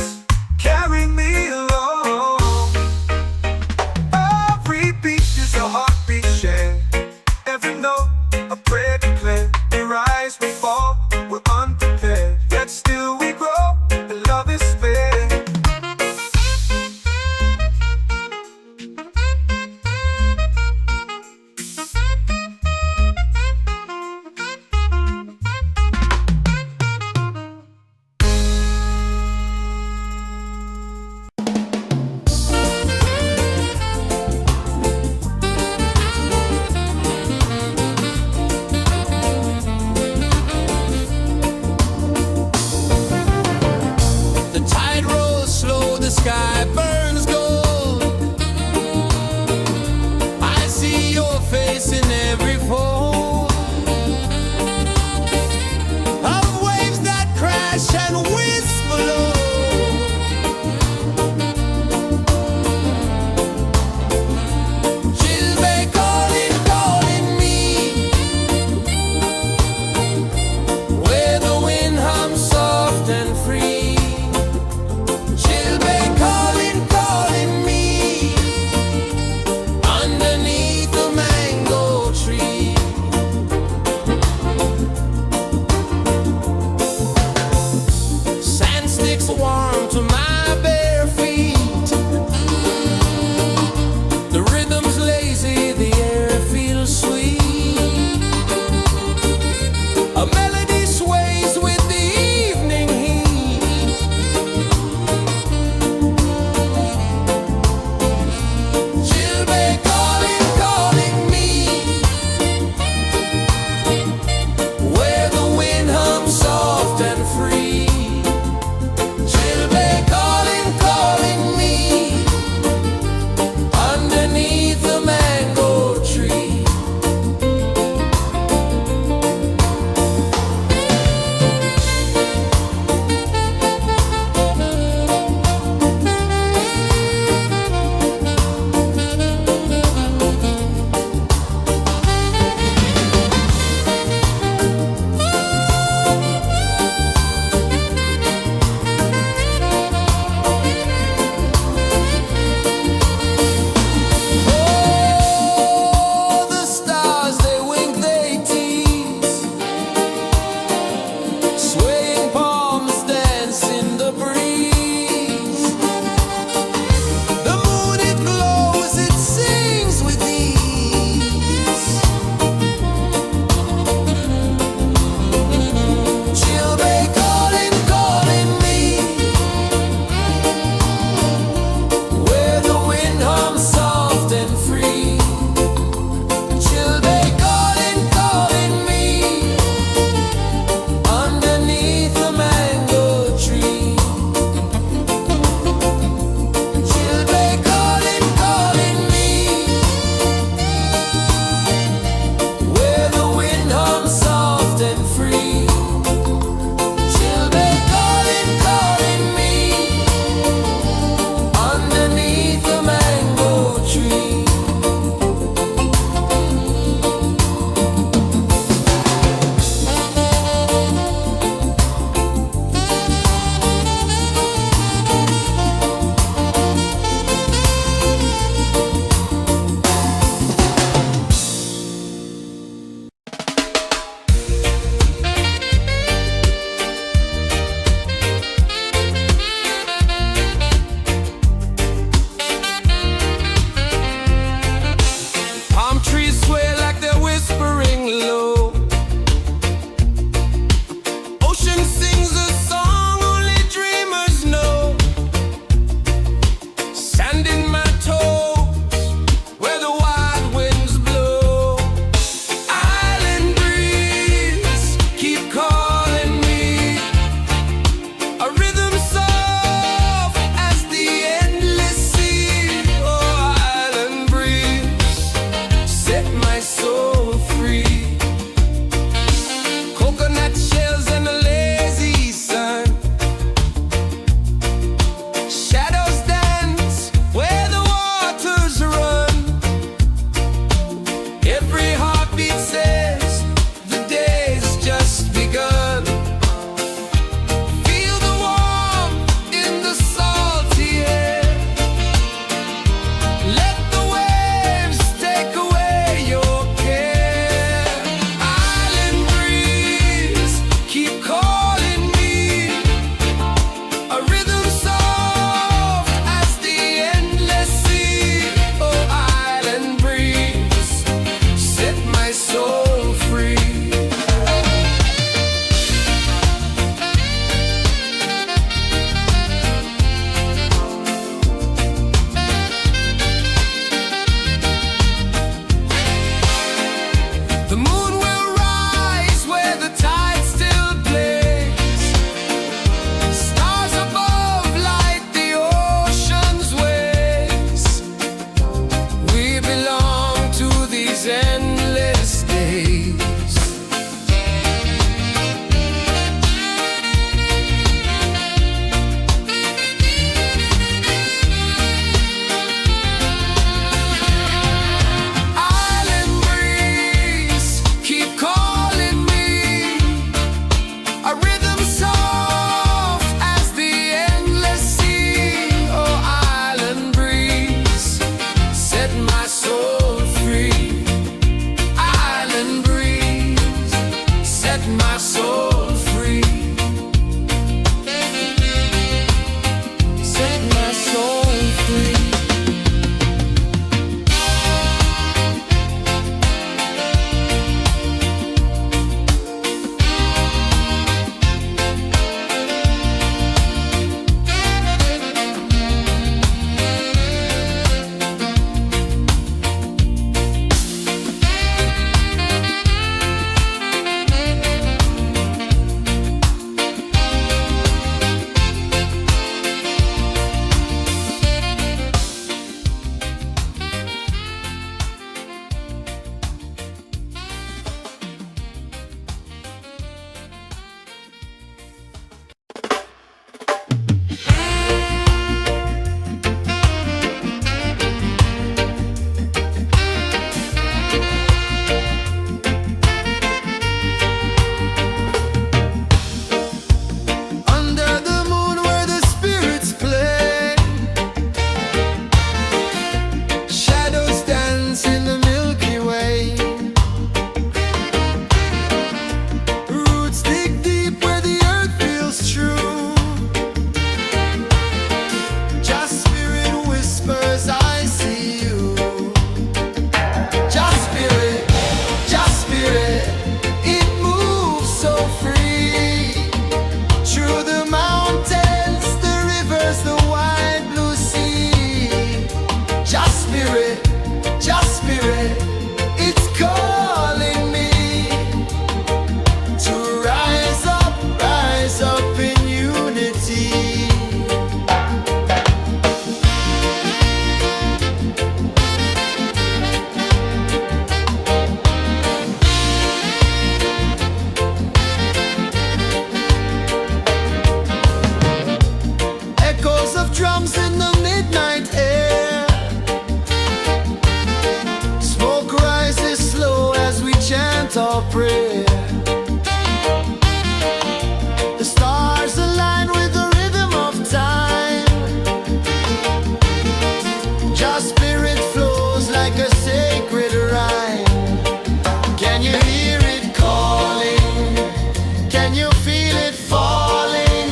Spirit falling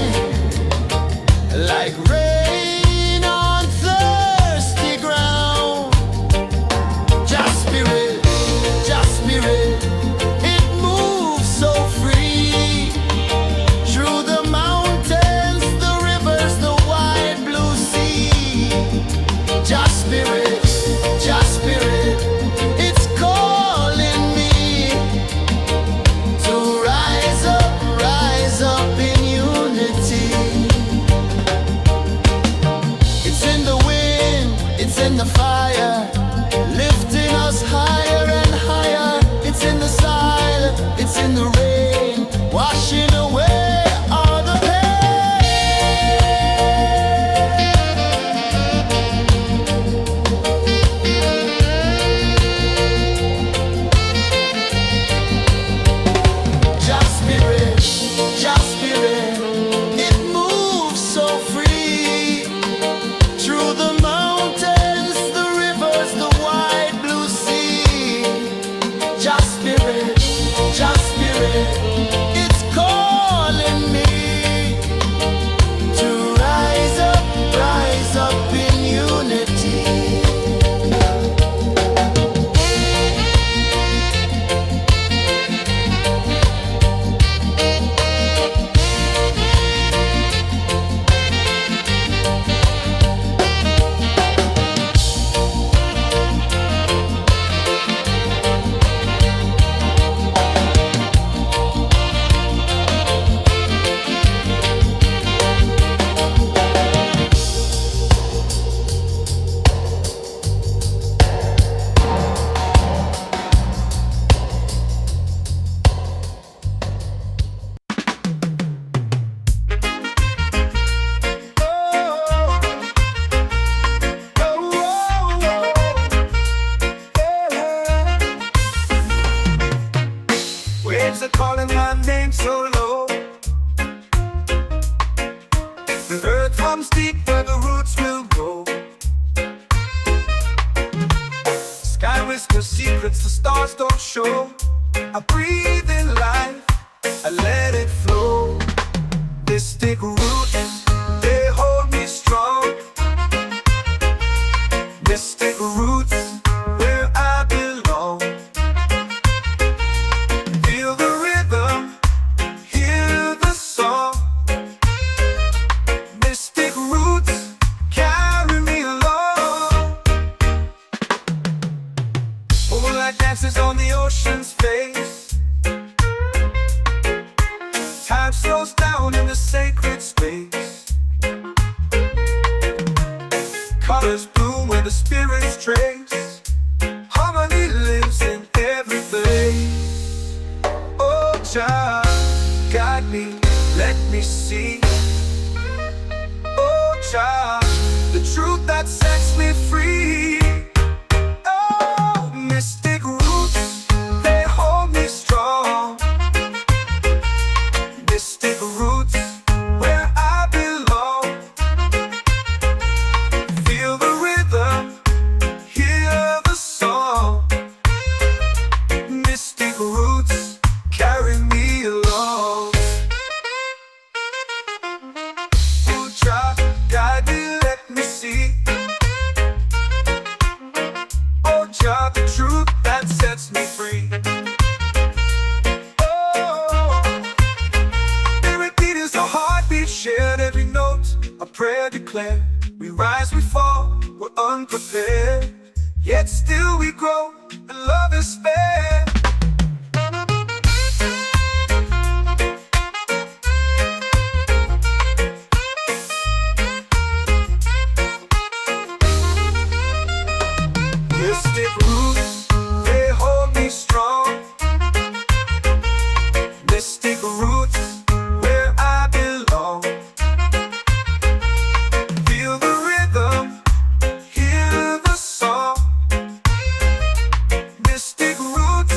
like rain on thirsty ground. Just Spirit, it moves so free through the mountains, the rivers, the wide blue sea. Just Spirit, it's calling me to rise up in unity. It's in the wind, it's in the fire, lifting us higher and higher. It's in the silence, it's in the rain, washing away all the Just Spirit, it moves so free through the mountains, the rivers, the wide blue sea. Just Spirit, it's calling me to rise up in unity. Waves are calling my name so low. The earth hums deep where the roots will go. Sky whispers secrets the stars don't show. I breathe in life, I let it flow. Mystic roots, they hold me strong. Mystic roots, where I belong. Feel the rhythm, hear the song. Mystic roots, carry me along. Moonlight dances on the ocean's face. Time slows down in the sacred space. Colors bloom where the spirits trace. Harmony lives in every face. Oh, Jah, guide me, let me see. Oh, Jah, the truth that sets me free. Oh, mystic roots, they hold me strong. Mystic roots, where I belong. Feel the rhythm, hear the song. Mystic roots, carry me along. Oh, Jah, guide me, let me see. Oh, Jah, the truth that sets me free. Oh, every beat is a heartbeat shared, every note a prayer declared. We rise, we fall, we're unprepared, yet still we grow, and love is spared. Mystic roots, they hold me strong. Mystic roots, where I belong. Feel the rhythm, hear the song. Mystic roots,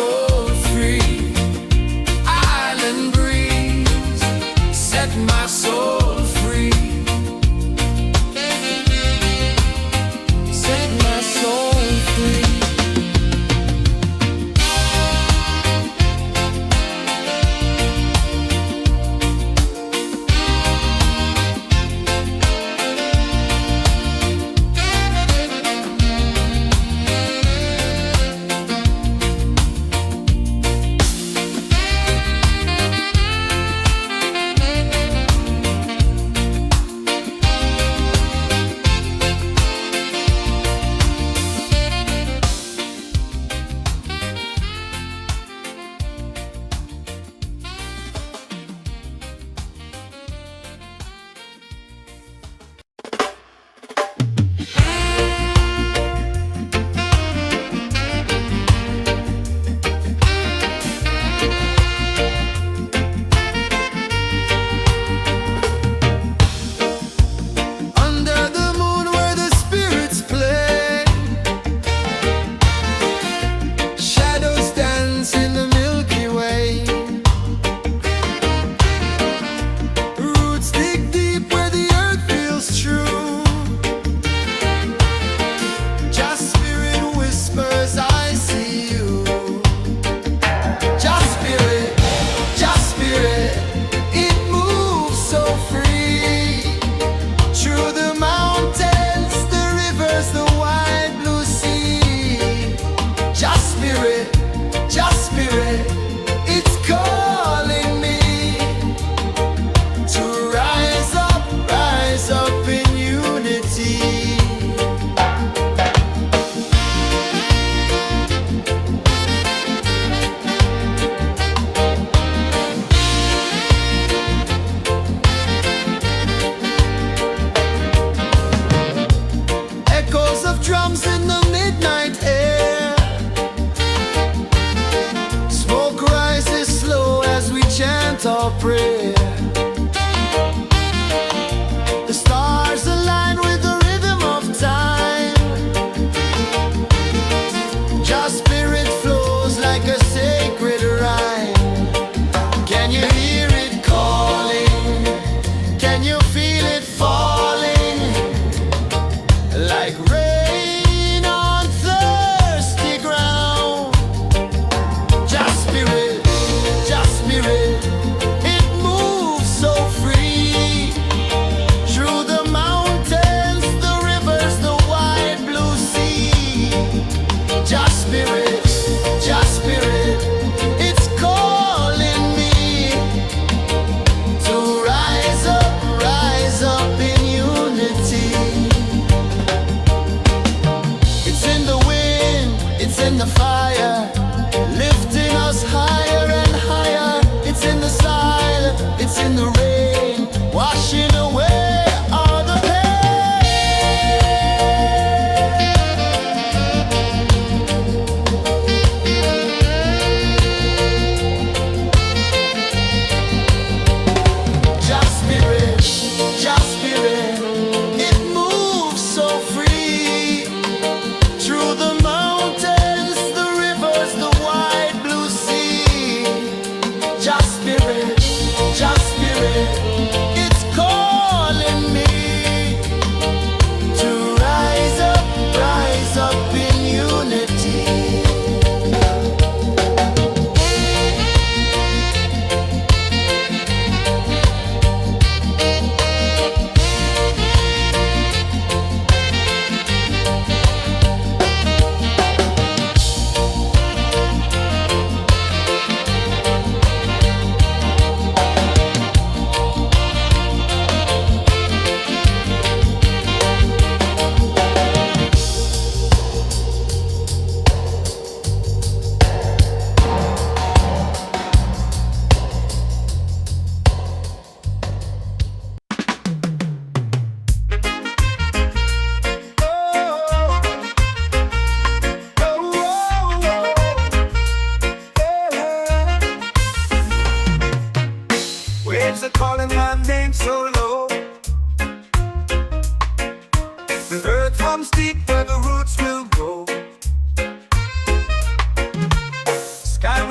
soul free. Island breeze set my soul free. Set my soul free. Under the moon where the spirits play, shadows dance in the Milky Way. Roots dig deep where the earth feels true. Just spirit whispers, I see you. Just spirit, it moves so free. Through the mountains, the rivers, the wide blue sea. Just spirit, it's calling me to rise up in unity. Echoes of drums in the midnight air. Smoke rises slow as we chant our prayer. The stars align with the rhythm of time. Just spirit flows like a sacred rhyme. Can you hear it calling? Can you feel it falling? Like rain on thirsty ground. Just spirit, it moves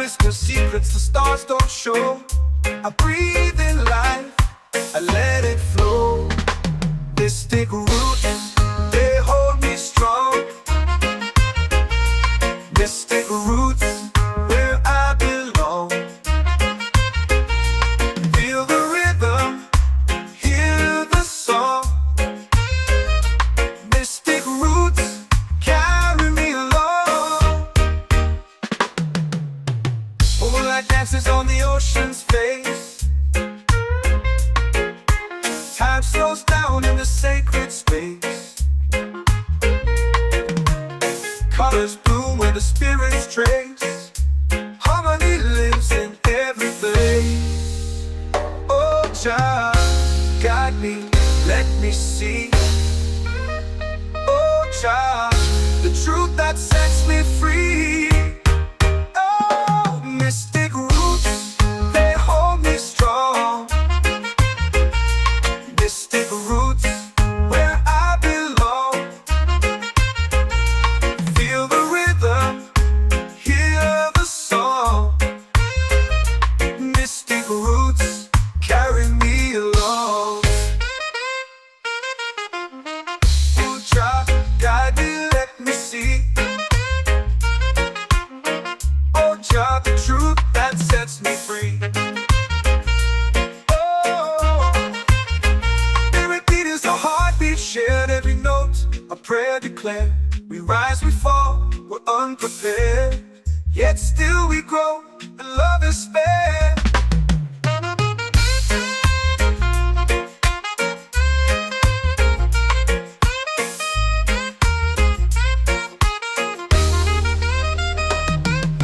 whisper secrets the stars don't show. I breathe in life, I let it flow. Mystic roots, they hold me strong. Mystic roots, where I belong. Feel the rhythm, hear the song. Mystic roots, carry me along. Moonlight dances on the ocean's face. Time slows down in the sacred space. Colors bloom where the spirits trace. Harmony lives in every place. Oh, child, guide me, let me see. Oh, child, the truth that sets me free. Oh, mystic roots, they hold me strong. Mystic roots, where I belong. Feel the rhythm, hear the song. Mystic roots, carry me along. Oh, child, guide me, let me see. Oh, child, the truth that sets me free. Oh, spirit beat is a heartbeat shared, every note a prayer declared. We rise, we fall, we're unprepared, yet still we grow, and love is spared.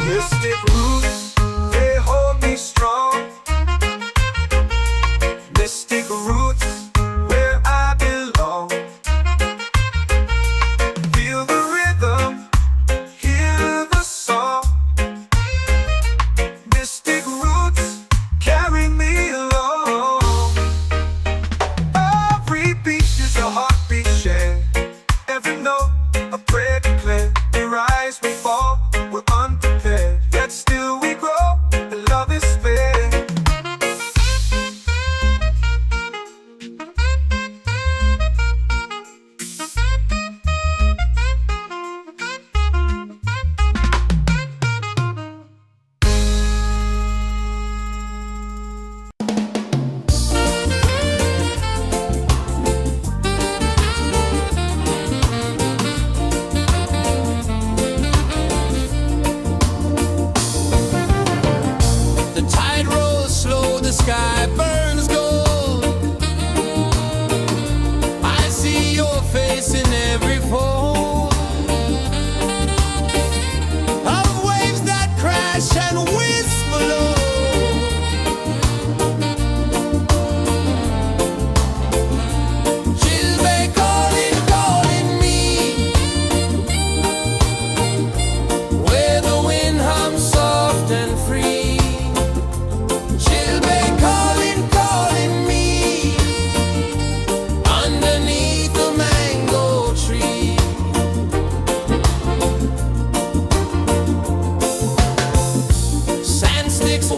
Mystic roots, they hold me strong. Mystic roots, where I belong. Feel the rhythm, hear the song. Mystic roots, carry me along. Every beat is a heartbeat shared, every note a prayer declared. We rise, we fall, we're unprepared, yet still we grow, and love is spared. The tide rolls slow, the sky burns gold. I see your face in every fold of waves that crash and whisper low. She'll be calling, calling me, where the wind hums soft and free. She'll be calling, calling me, underneath the mango tree. Sand sticks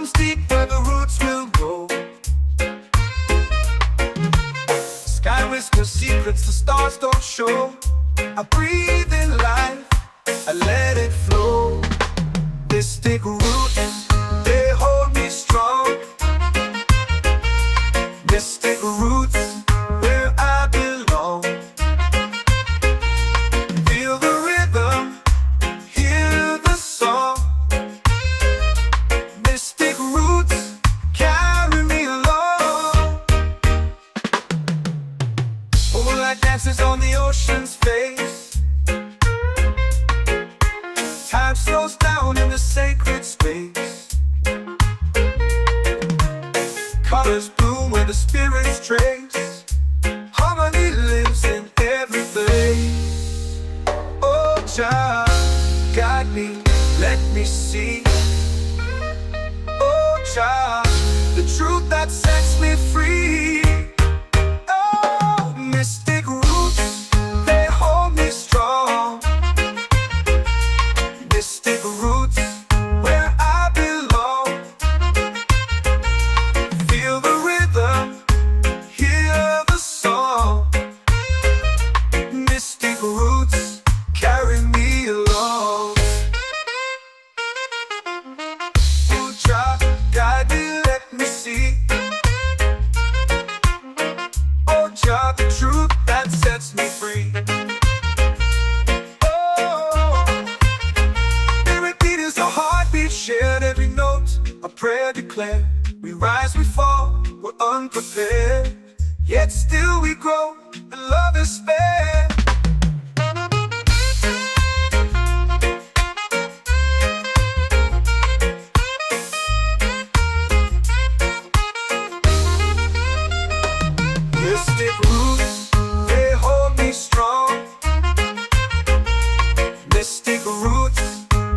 runs deep where the roots will grow. Sky whispers secrets the stars don't show. I breathe in life, I let it flow. Mystic roots, they hold me strong. Mystic roots, where I belong. Feel the rhythm, hear the song. Mystic roots, carry me along. Moonlight dances on the ocean's face. Time slows down in the sacred space. Colors bloom where the spirits trace. Harmony lives in every face. Oh, Jah, guide me, let me see. Oh, Jah, the truth that sets me free. Oh, mystic roots, they hold me strong. Mystic roots, where I belong. Feel the rhythm, hear the song. Mystic roots, carry me along. Oh, Jah, guide me, let me see. Oh, Jah, the truth that sets me free. Shared every note, a prayer declared. We rise, we fall, we're unprepared. Yet still we grow, and love is spared. Mystic roots, they hold me strong. Mystic roots,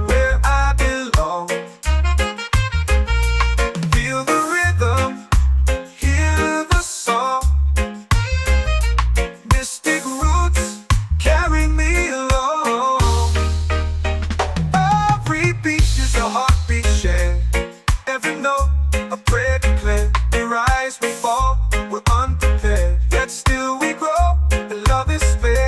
where I belong. Feel the rhythm, hear the song. Mystic roots, carry me along. Every beat is a heartbeat shared. Every note, a prayer declared. We rise, we fall, we're unprepared. Yet still we grow, and love is spared.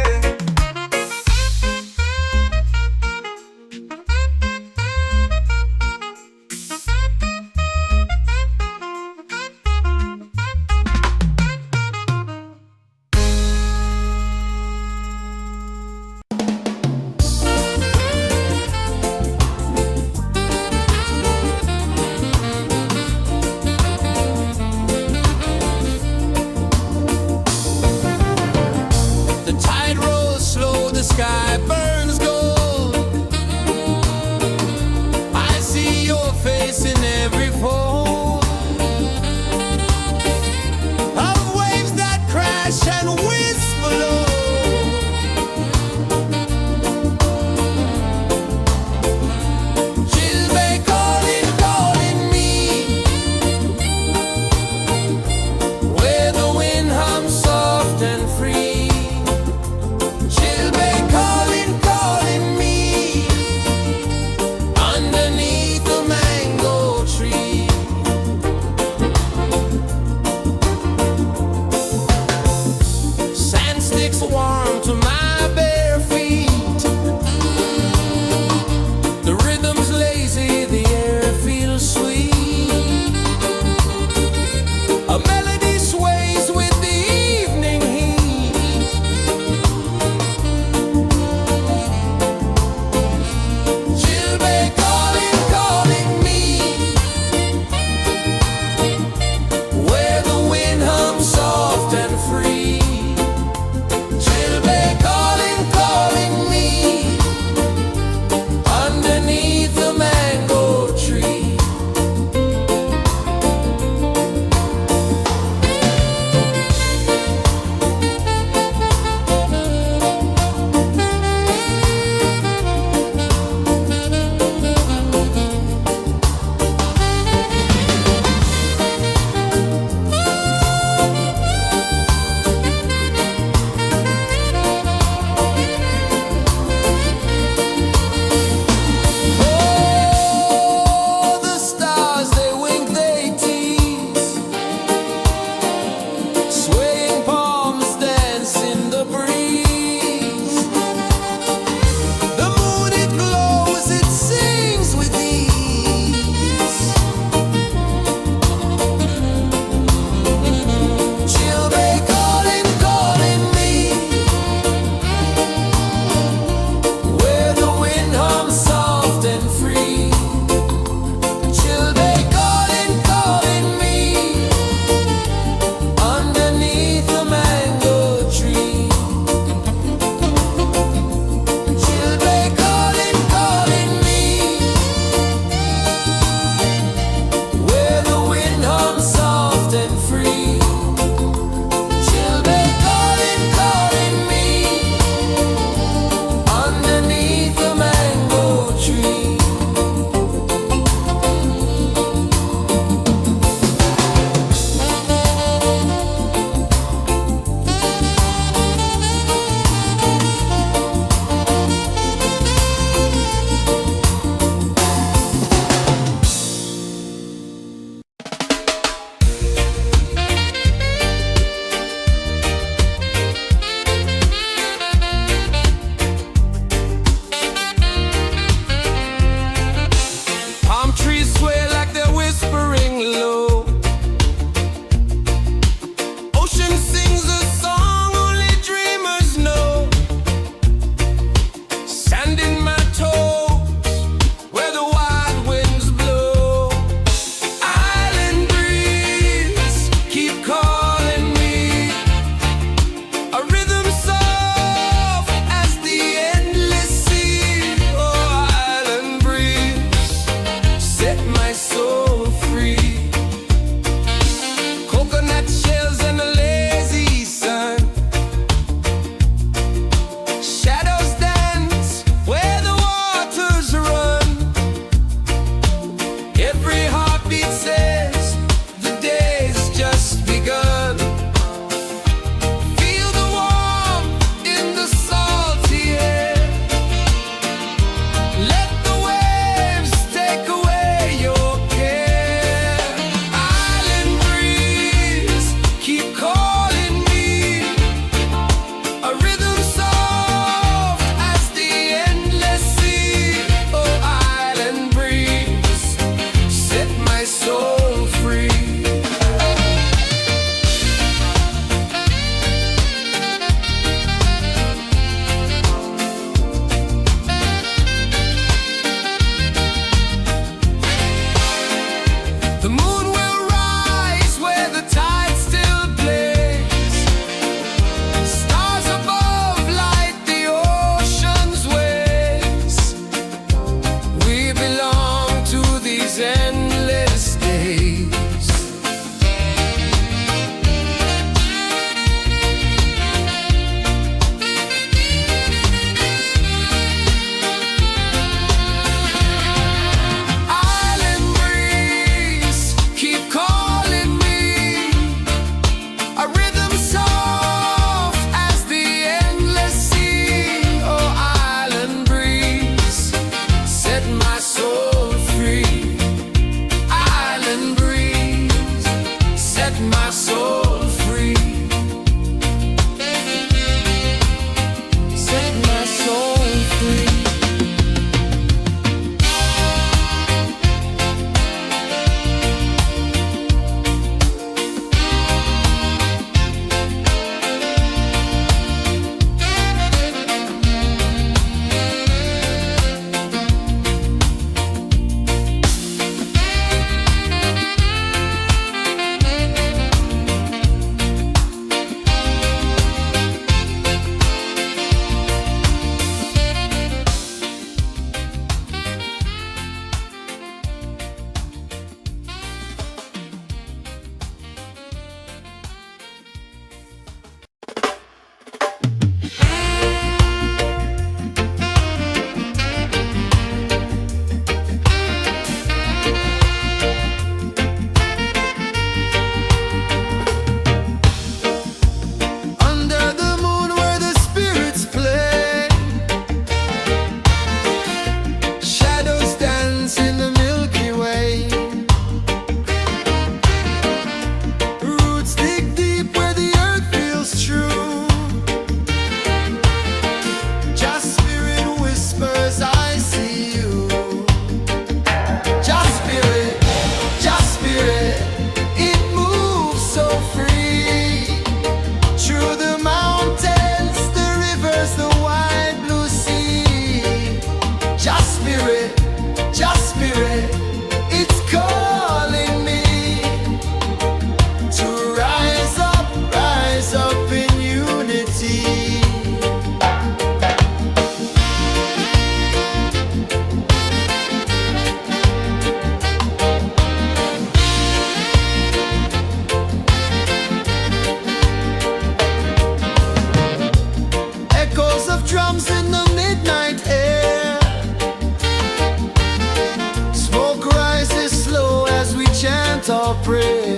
your prayer.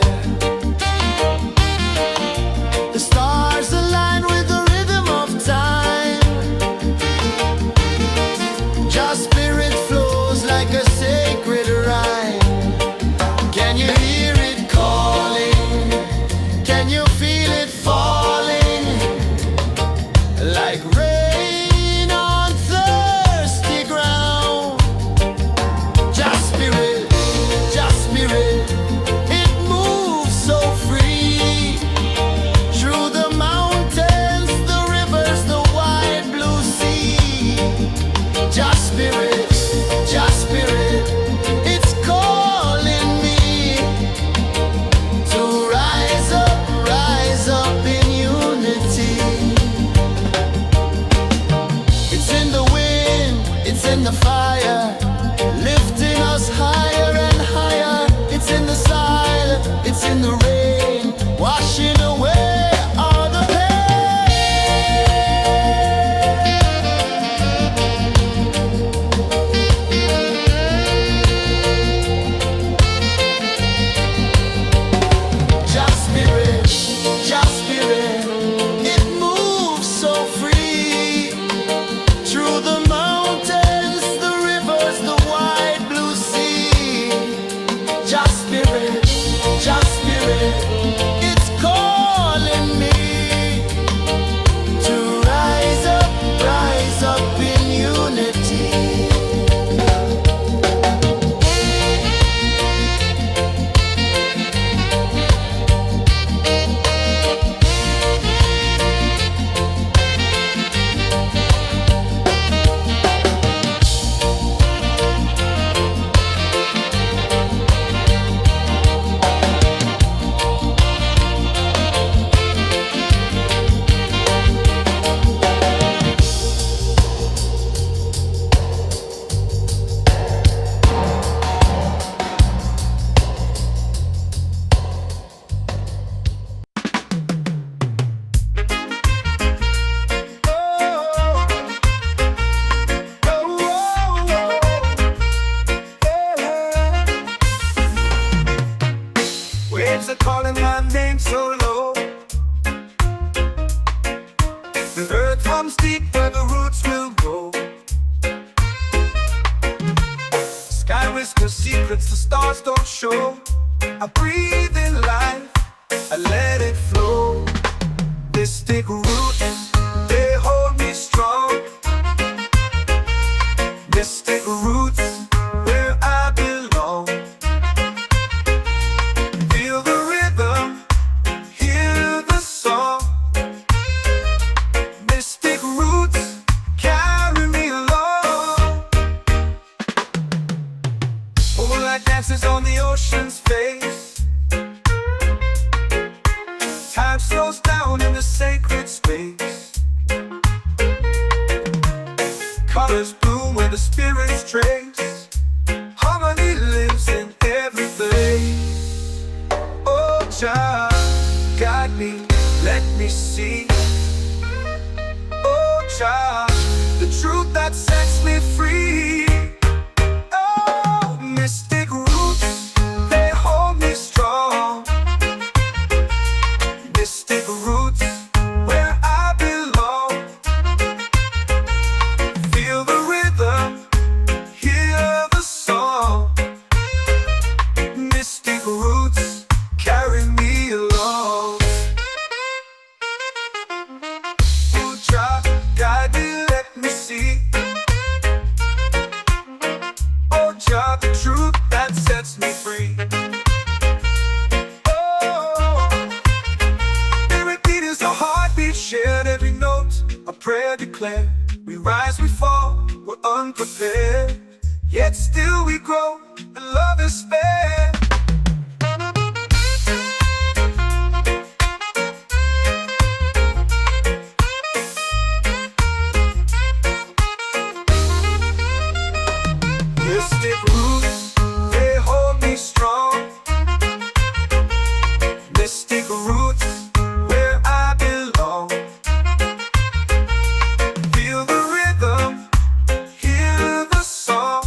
The stars align with the rhythm of time. Your spirit flows like a sacred rhyme. Can you hear it calling? Can you feel it falling? Like rain on thirsty ground. Just spirit, it moves so free. Through the mountains, the rivers, the wide blue sea. Just spirit, it's calling me to rise up in unity. It's in the wind, it's in the fire, lifting us higher and higher. It's in the silence, it's in the rain, washing away all the Just spirit, it moves so free. Through the mountains, the rivers, the wide blue sea. Just spirit, it's calling me to rise up in unity. Waves are calling my name so low. The earth hums deep where the roots will go. Sky whispers secrets the stars don't show. I breathe in life, I let it flow. Mystic roots, they hold me strong. Mystic roots, where I belong. Feel the rhythm, hear the song. Mystic roots, carry me along. Moonlight dances on the ocean's face. Time slows down in the sacred space. Colors bloom where the spirits trace. Harmony lives in every place. Oh, child, guide me, let me see. Oh, child, the truth that sets me free. Oh, mystic roots, they hold me strong. Mystic roots, where I belong. Feel the rhythm, hear the song. Mystic roots, carry me along. Oh, child, guide me, let me see. Oh, child, the truth that sets me free. Shared every note, a prayer declared. We rise, we fall, we're unprepared. Yet still we grow, and love is spared. Mystic roots, they hold me strong. Mystic roots, where I belong. Feel the rhythm, hear the song.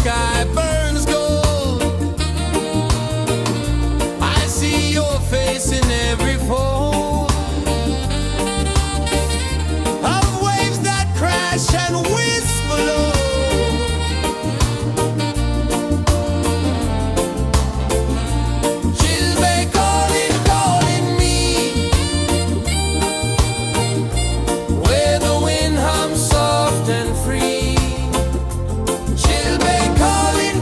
sky burns gold. I see your face in every fold of waves that crash and whisper low. She'll be calling, calling me where the wind hums soft and free. She'll be calling,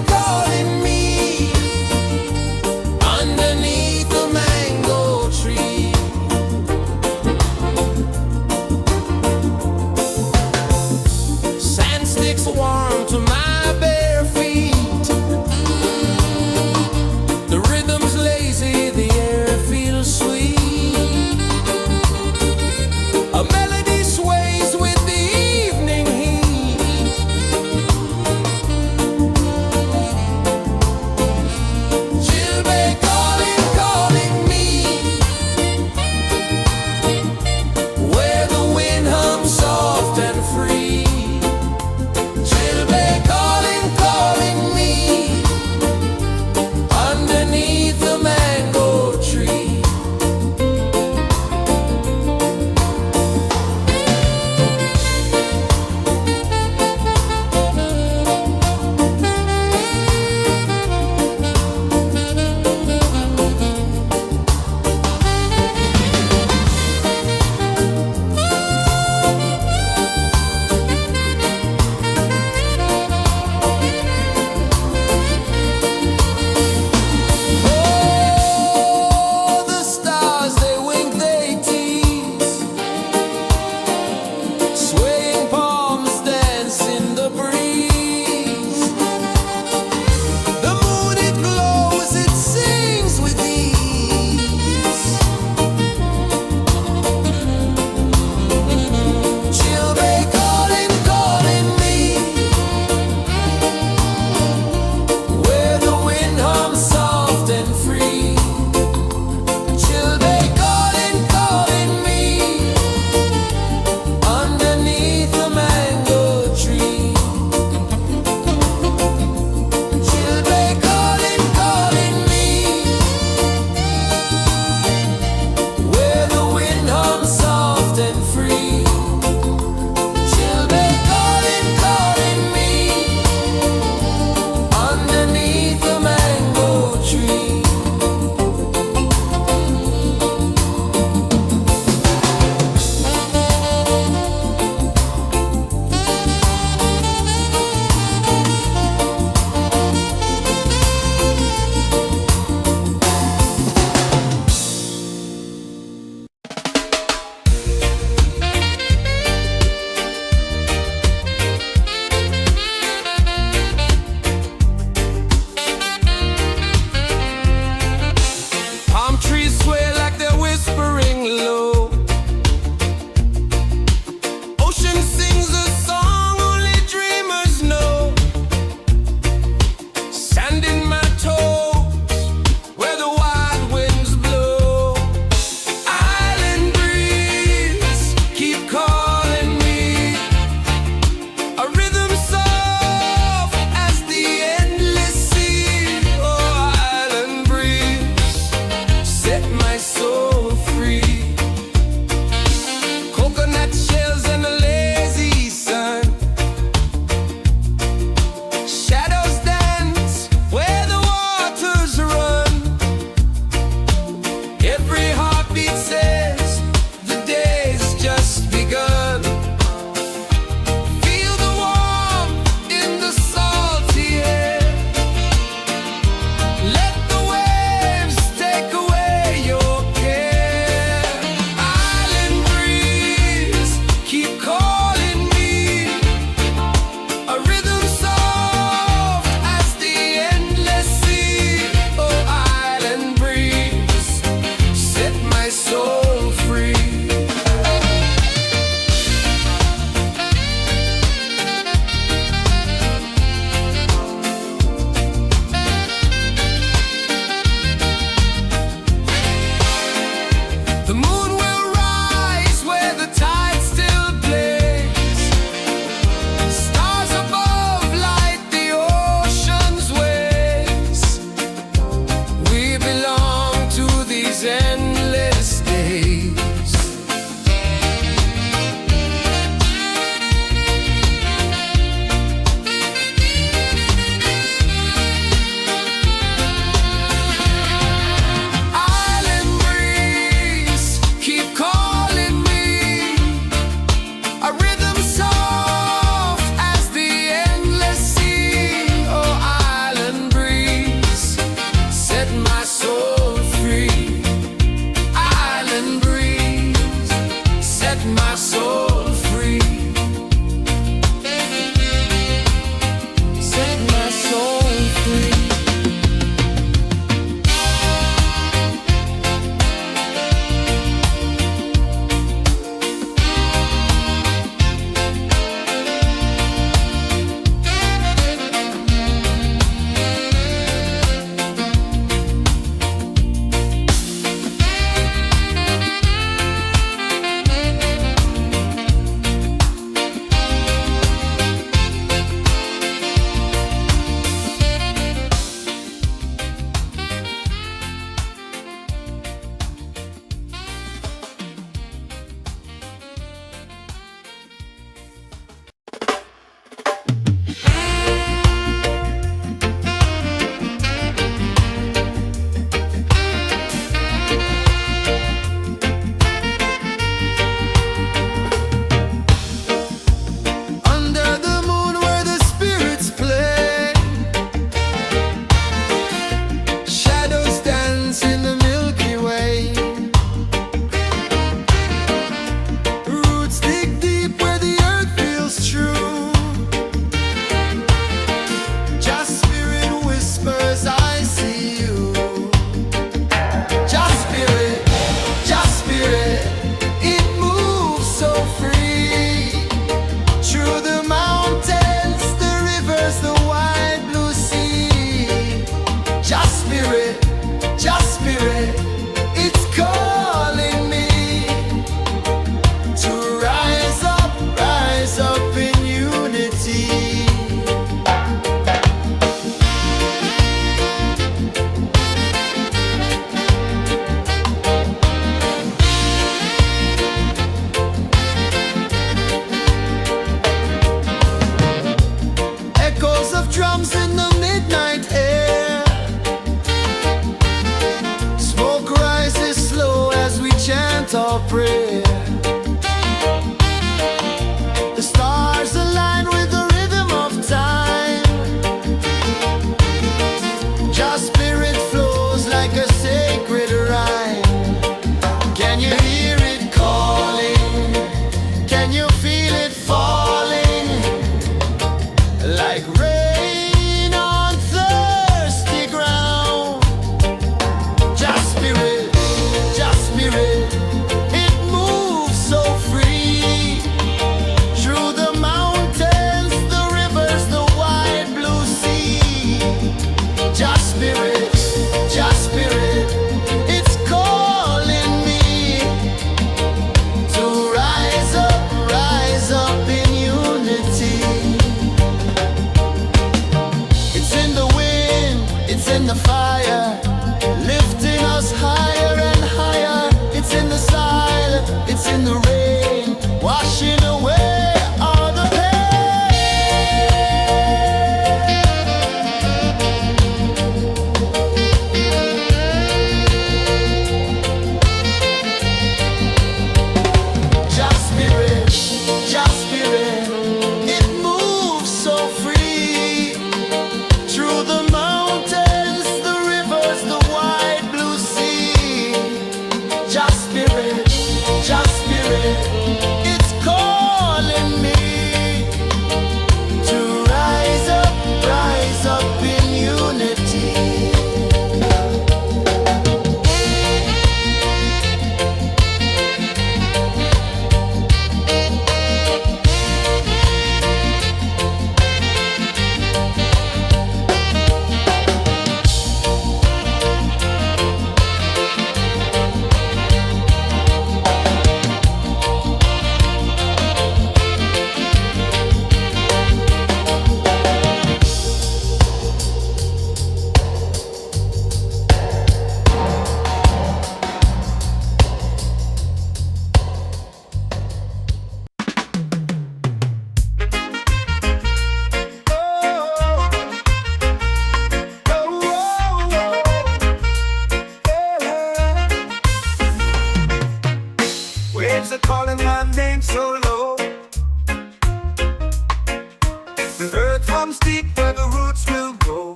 comes deep where the roots will grow.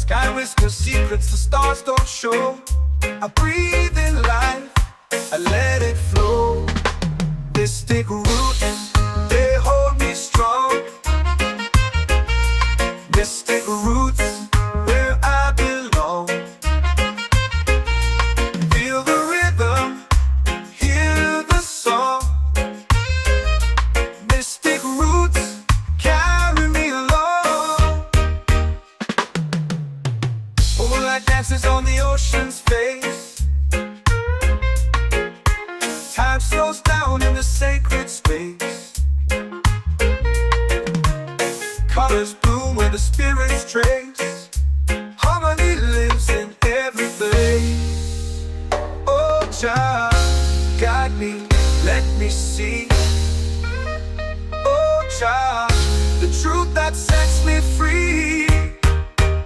Sky whispers secrets the stars don't show. I breathe in life, I let it flow. Mystic roots, they hold me strong. Mystic roots, where I belong. Feel the rhythm, hear the song. Mystic roots, carry me along. Moonlight dances on the ocean's face. Time slows down in the sacred space. Colors bloom where the spirits trace. Harmony lives in every place. Oh, child, guide me, let me see. Oh, child, the truth that sets me free.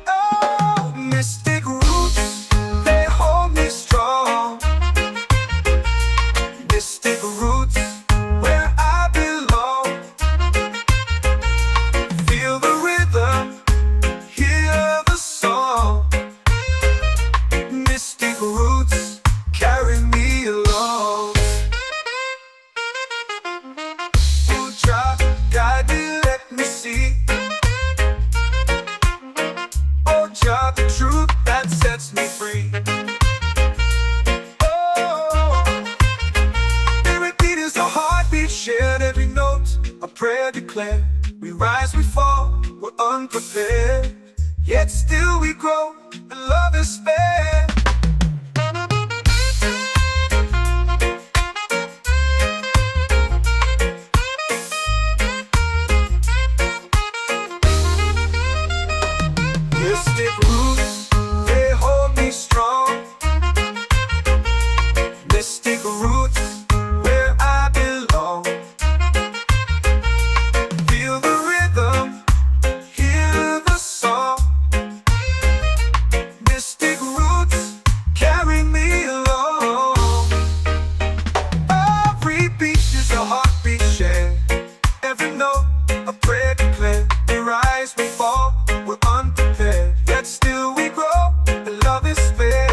Oh, mystic roots, they hold me strong. Mystic roots, where I belong. Feel the rhythm, hear the song. Mystic roots, carry me along. Oh, child, guide me, let me see. Oh, child, the truth that sets me free. Shared every note, a prayer declared. We rise, we fall, we're unprepared. Yet still we grow, and love is spared. Mystic roots, they hold me strong. Mystic roots, where I belong. Feel the rhythm, hear the song. Mystic roots, carry me along. Every beat is a heartbeat shared. Every note, a prayer declared. We rise, we fall, we're unprepared. Yet still we grow, and love is spared.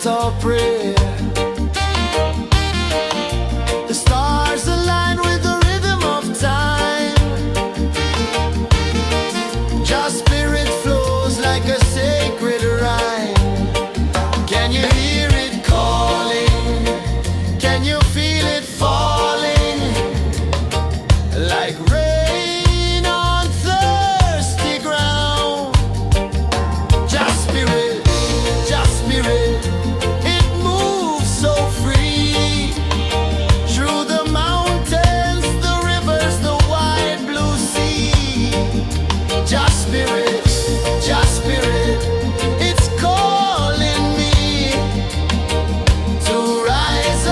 chant or pray. The stars align with the rhythm of time. Just spirit flows like a sacred rhyme. Can you hear it calling? Can you feel it falling? Like rain on thirsty ground. Just spirit, it moves so free. Through the mountains, the rivers, the wide blue sea. Just spirit, it's calling me to rise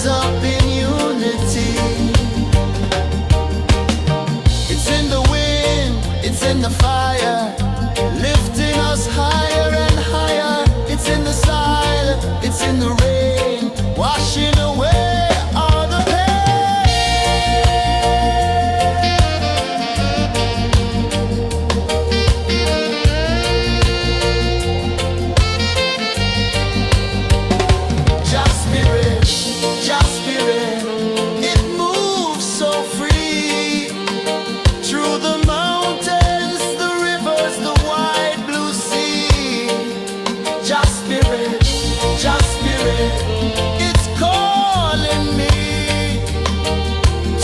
up in unity. It's in the wind, it's in the fire, lifting us higher and higher. It's in the silence, it's in the rain, washing away all the Just spirit, it moves so free. Through the mountains, the rivers, the wide blue sea. Just spirit, it's calling me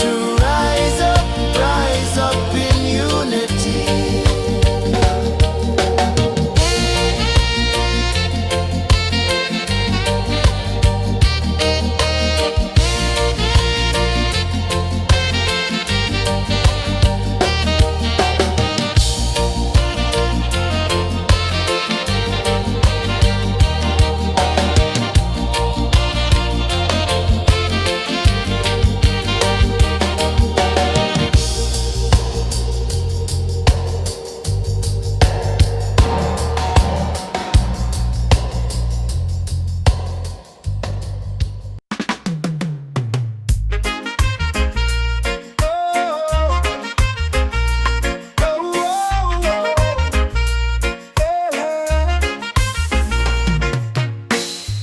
to rise up in unity.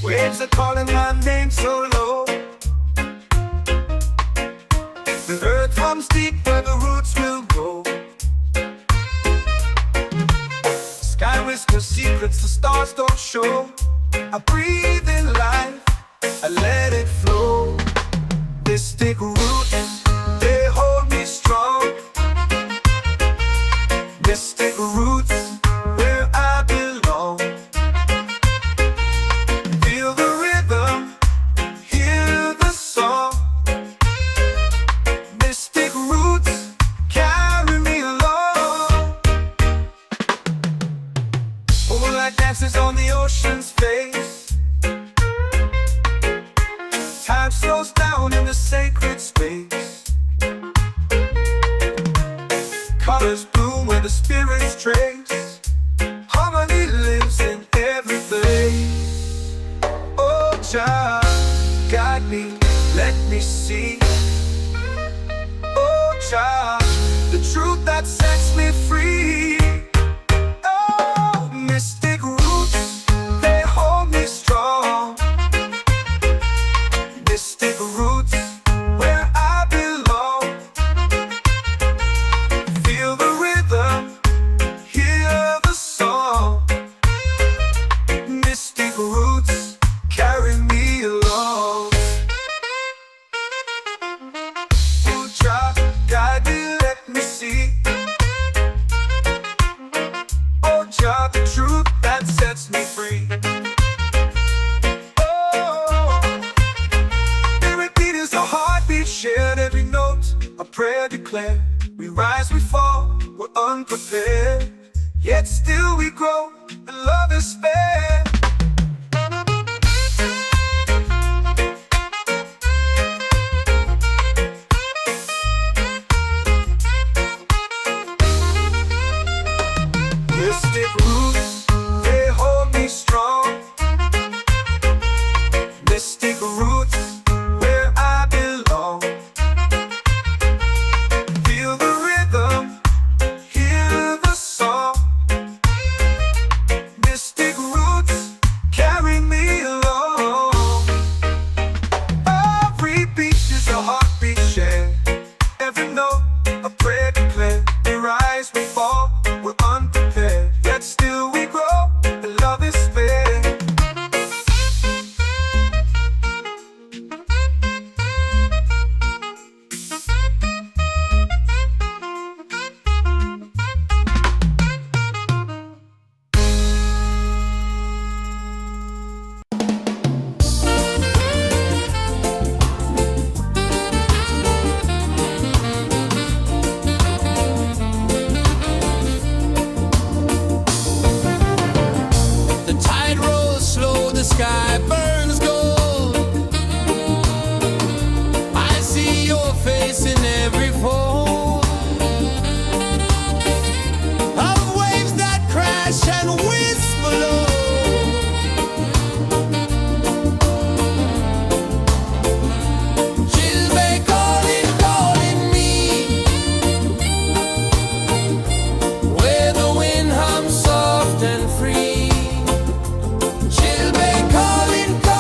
Waves are calling my name so low. The earth hums deep where the roots will go. Sky whispers secrets the stars don't show. I breathe in life, I let it flow. Mystic roots, they hold me strong. Mystic roots, where I belong. Feel the rhythm, hear the song. Mystic roots, carry me along. Moonlight dances on the ocean's face. Time slows down in the sacred space. Colors bloom where the spirits trace. Harmony lives in every place. Oh, Jah, guide me, let me see. Oh, Jah, the truth that sets me free. Oh, mystic roots, they hold me strong. Mystic roots, where I belong. Feel the rhythm, hear the song. Mystic roots, carry me along. Oh, Jah, guide me, let me see. Oh, Jah, the truth that sets me free. Oh, spirit beat is a heartbeat shared, every note a prayer declared. We rise, we fall, we're unprepared, yet still we grow, and love is spared. Mystic roots, they hold me strong. Mystic roots, where I belong. Feel the rhythm, hear the song. Mystic roots, the sky burns gold. I see your face in every fold of waves that crash and whisper low. Calling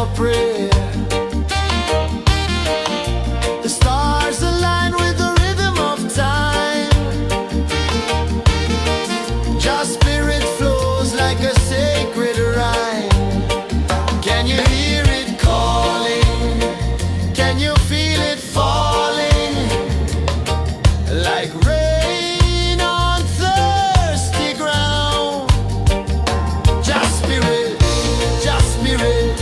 our prayer. The stars align with the rhythm of time. Your spirit flows like a sacred rhyme. Can you hear it calling? Can you feel it falling? Like rain on thirsty ground. Just spirit,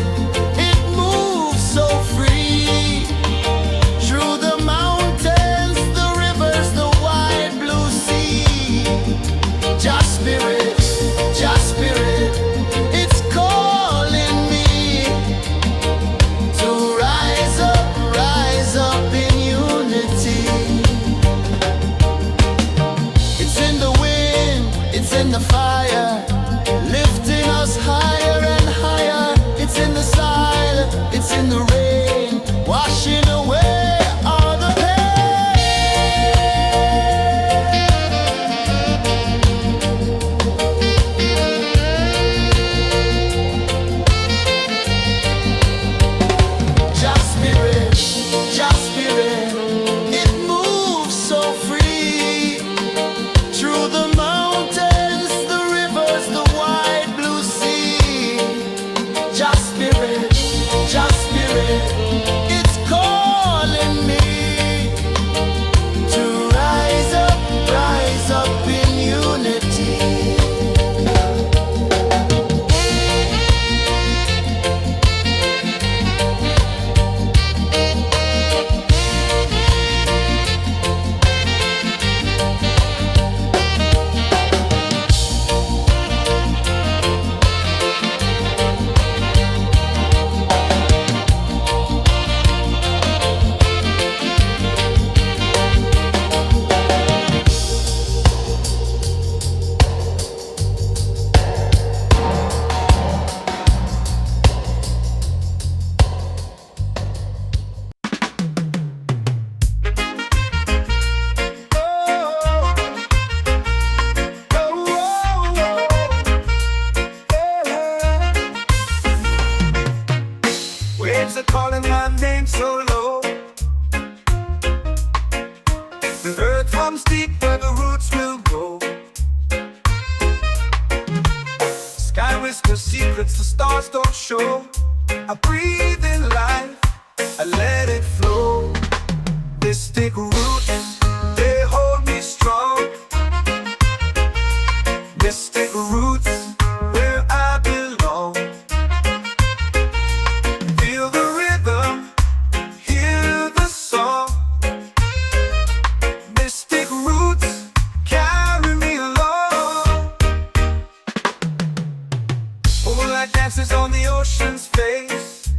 it moves so free. Through the mountains, the rivers, the wide blue sea. Just spirit, it's calling me to rise up in unity. It's in the wind, it's in the fire, lifting us higher and higher. It's in the silence, it's in the rain, washing away all the pain. Just spirit, it moves so free. Through the mountains, the rivers, the wide blue sea. Just spirit, it's calling me to rise up in unity. Waves are calling my name so low. The earth comes deep where the roots will grow. Sky whispers secrets the stars don't show. I breathe in life, I let it flow. Mystic roots, they hold me strong. Mystic roots, where I belong. Feel the rhythm, hear the song. Mystic roots, carry me along. Moonlight dances on the ocean's face.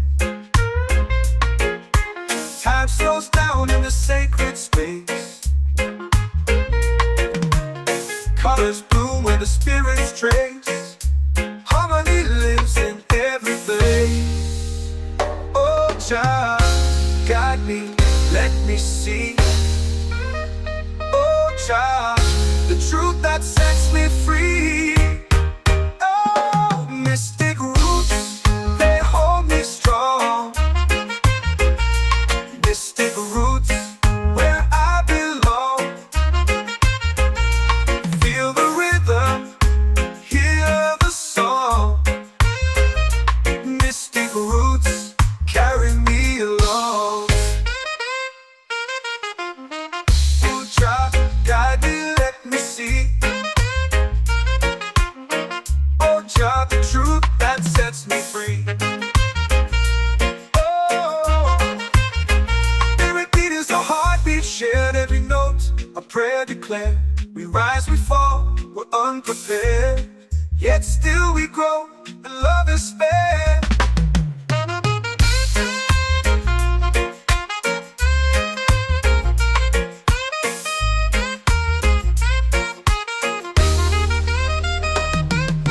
Time slows down in the sacred space. Colors bloom where the spirits trace. Harmony lives in every place. Oh, child, guide me, let me see. Oh, child, the truth that sets me free. Oh, mystic roots, they hold me strong. Mystic roots, where I belong. Feel the rhythm, hear the song. Mystic roots, carry me along. Oh, child, guide me, let me see. Oh, child, the truth that sets me free. Oh, every beat is a heartbeat shared, every note a prayer declared. We rise, we fall, we're unprepared, yet still we grow, and love is spared.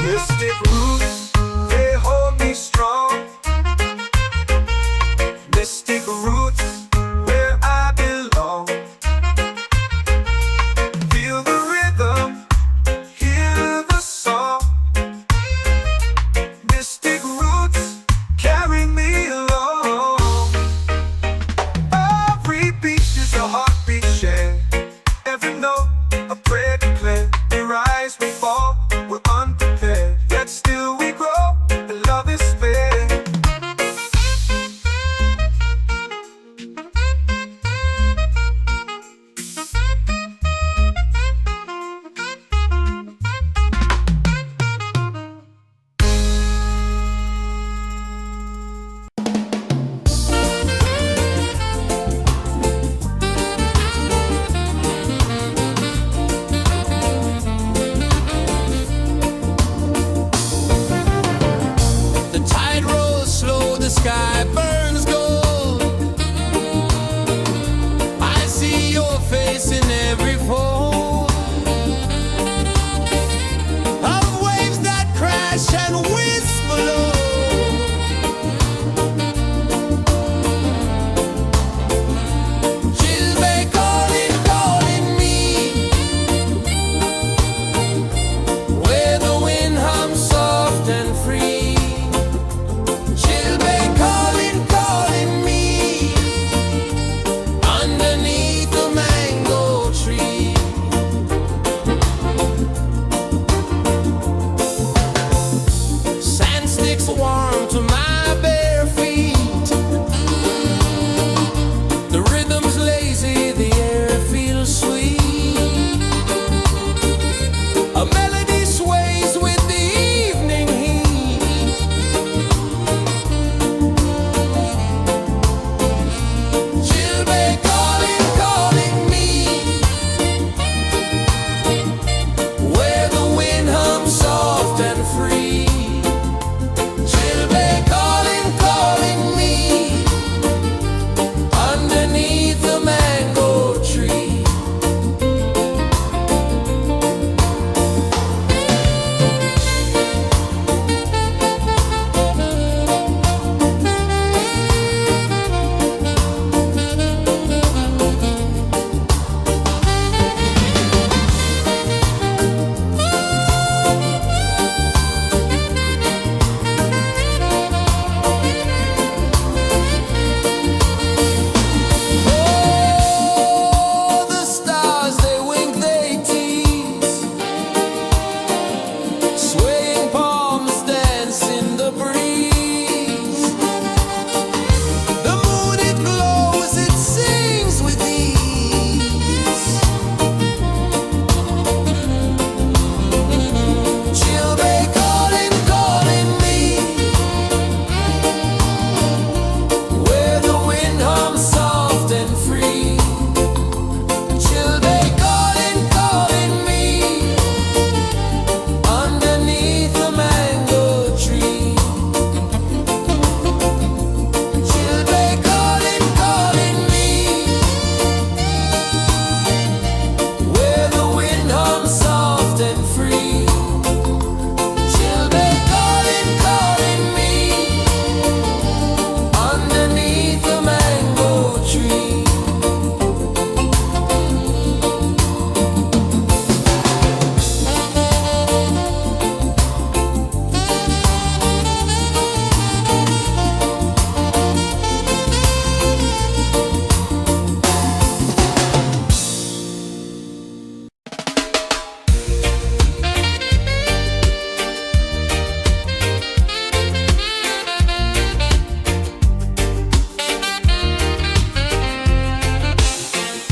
Mystic roots, they hold me strong. Mystic roots, where I belong. Feel the rhythm, hear the song. Mystic roots, and free. Children calling, calling me underneath the mango tree.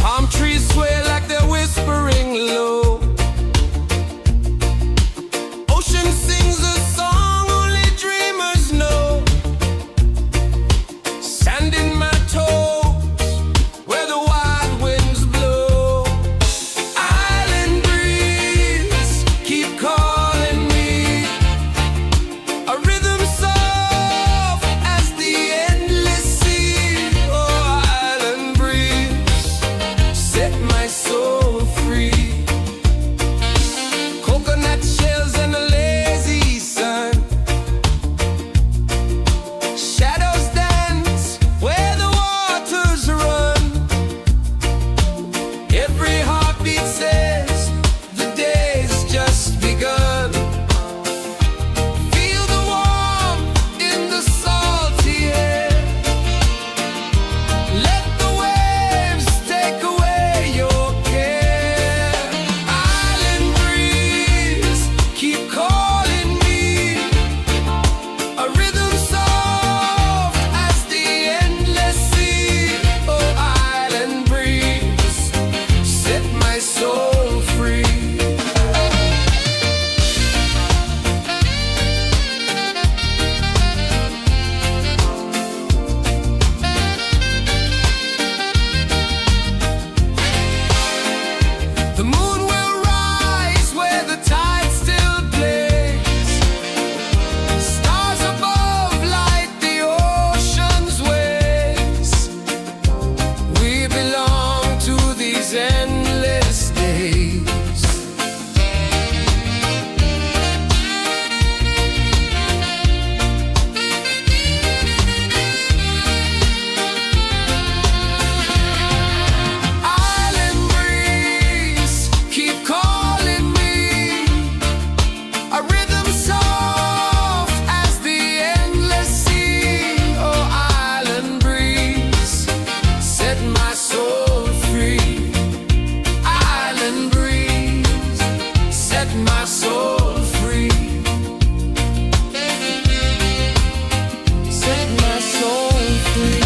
Palm trees sway like they're whispering low. Ocean sings a song only dreamers know. Sand in my toes where the wild winds blow. Island breeze keep calling me. A rhythm soft as the endless sea. Oh, island breeze, set my soul free. Coconut shells and a lazy sun. Shadows dance where the waters run. Every heartbeat says the day's just begun. Feel the warmth in the salty air. Let the waves take away your care. Island breeze, keep calling me. A rhythm soft as the endless sea. Oh, island breeze, set my soul free. The moon will rise where the tide still plays. Stars above light the ocean's waves. We belong to these endless days. Island breeze, keep calling me. A rhythm soft as the endless sea. Oh, island breeze, set my soul free. Island breeze, set my soul free. Set my soul free.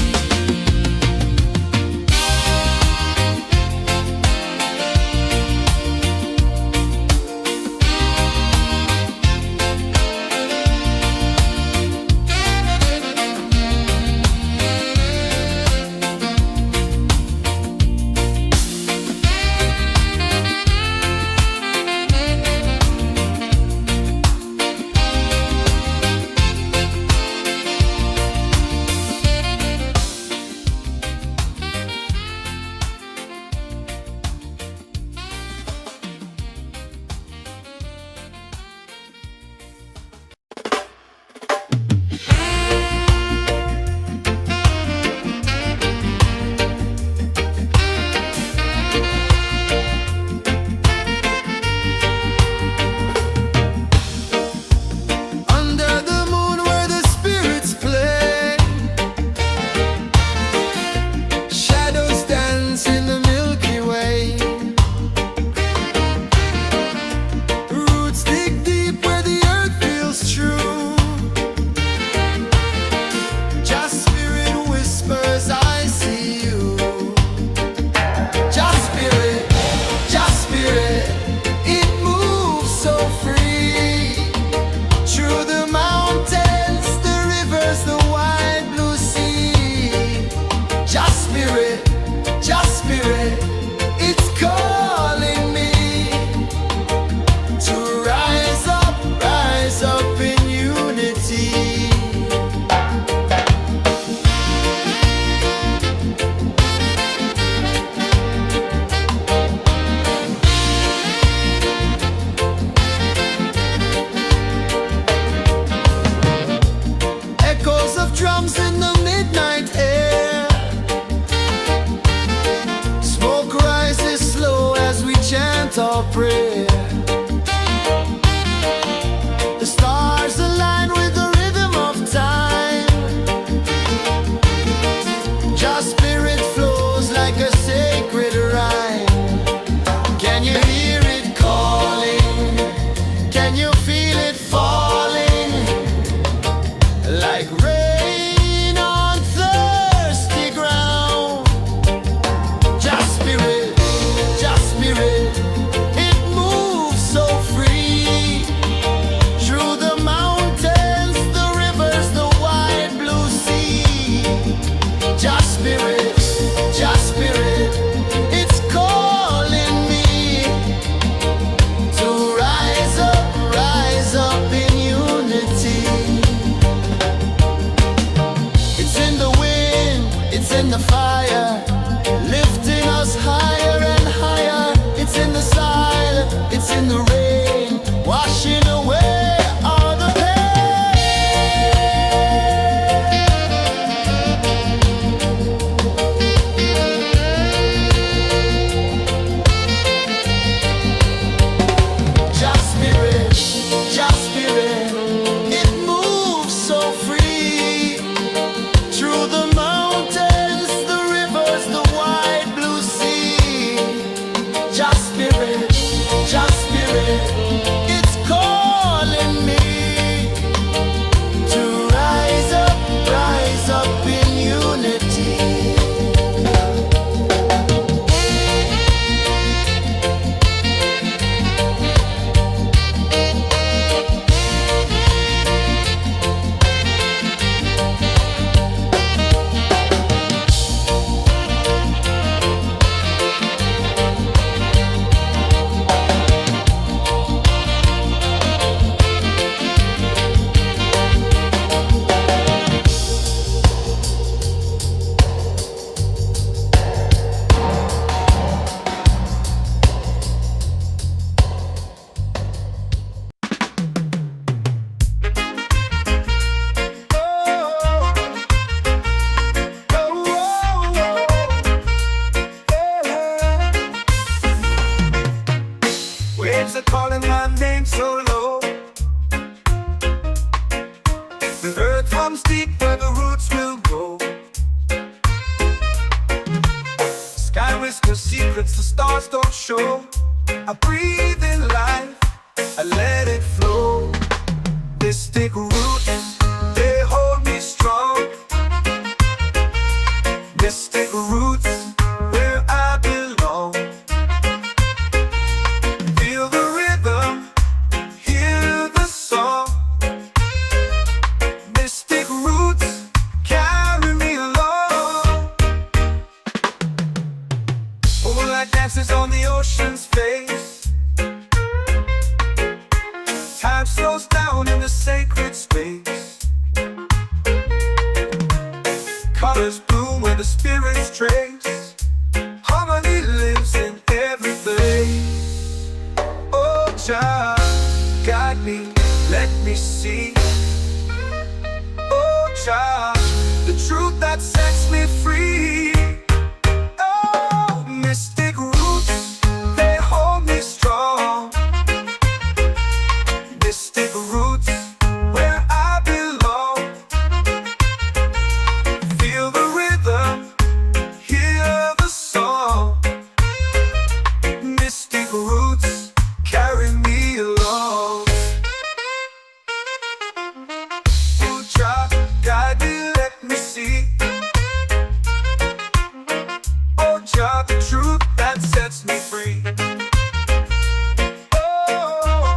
Can you feel it falling like rain on thirsty ground? Just spirit, it moves so free through the mountains, the rivers, the wide blue sea. Just spirit, it's calling me to rise up in unity. It's in the wind, it's in the fire, lifting us higher and higher. It's in the silence, it's in the rain, washing away all the Just spirit, it moves so free through the mountains, the rivers, the wide blue sea. Just spirit, it's calling me to rise up in unity. Waves are calling my name so low. The earth hums deep where the roots will grow. Sky whispers secrets the stars don't show. I breathe in life, I let it flow. Mystic roots, they hold me strong. Mystic roots, where I belong. Feel the rhythm, hear the song. Mystic roots, carry me along. Moonlight dances on the ocean's face. Time slows down in the sacred space. Colors bloom where the spirits trace. Harmony lives in every place. Oh, child, guide me, let me see. Oh, child, the truth that sets me free. Oh, mystic roots, they hold me strong. Mystic roots, where I belong. Feel the rhythm, hear the song. Mystic roots, carry me along. Oh, child, guide me, let me see. Oh, child, the truth that sets me free. Oh,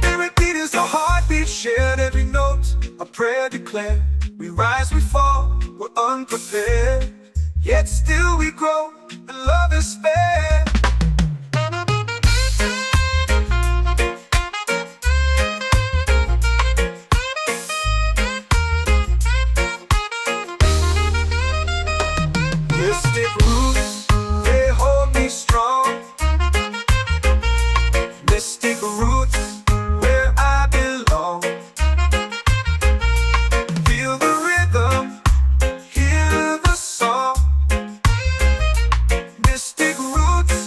every beat is a heartbeat shared, every note a prayer declared. We rise, we fall, we're unprepared, yet still we grow, and love is spared. Mystic roots, they hold me strong. Mystic roots, where I belong. Feel the rhythm, hear the song. Mystic roots,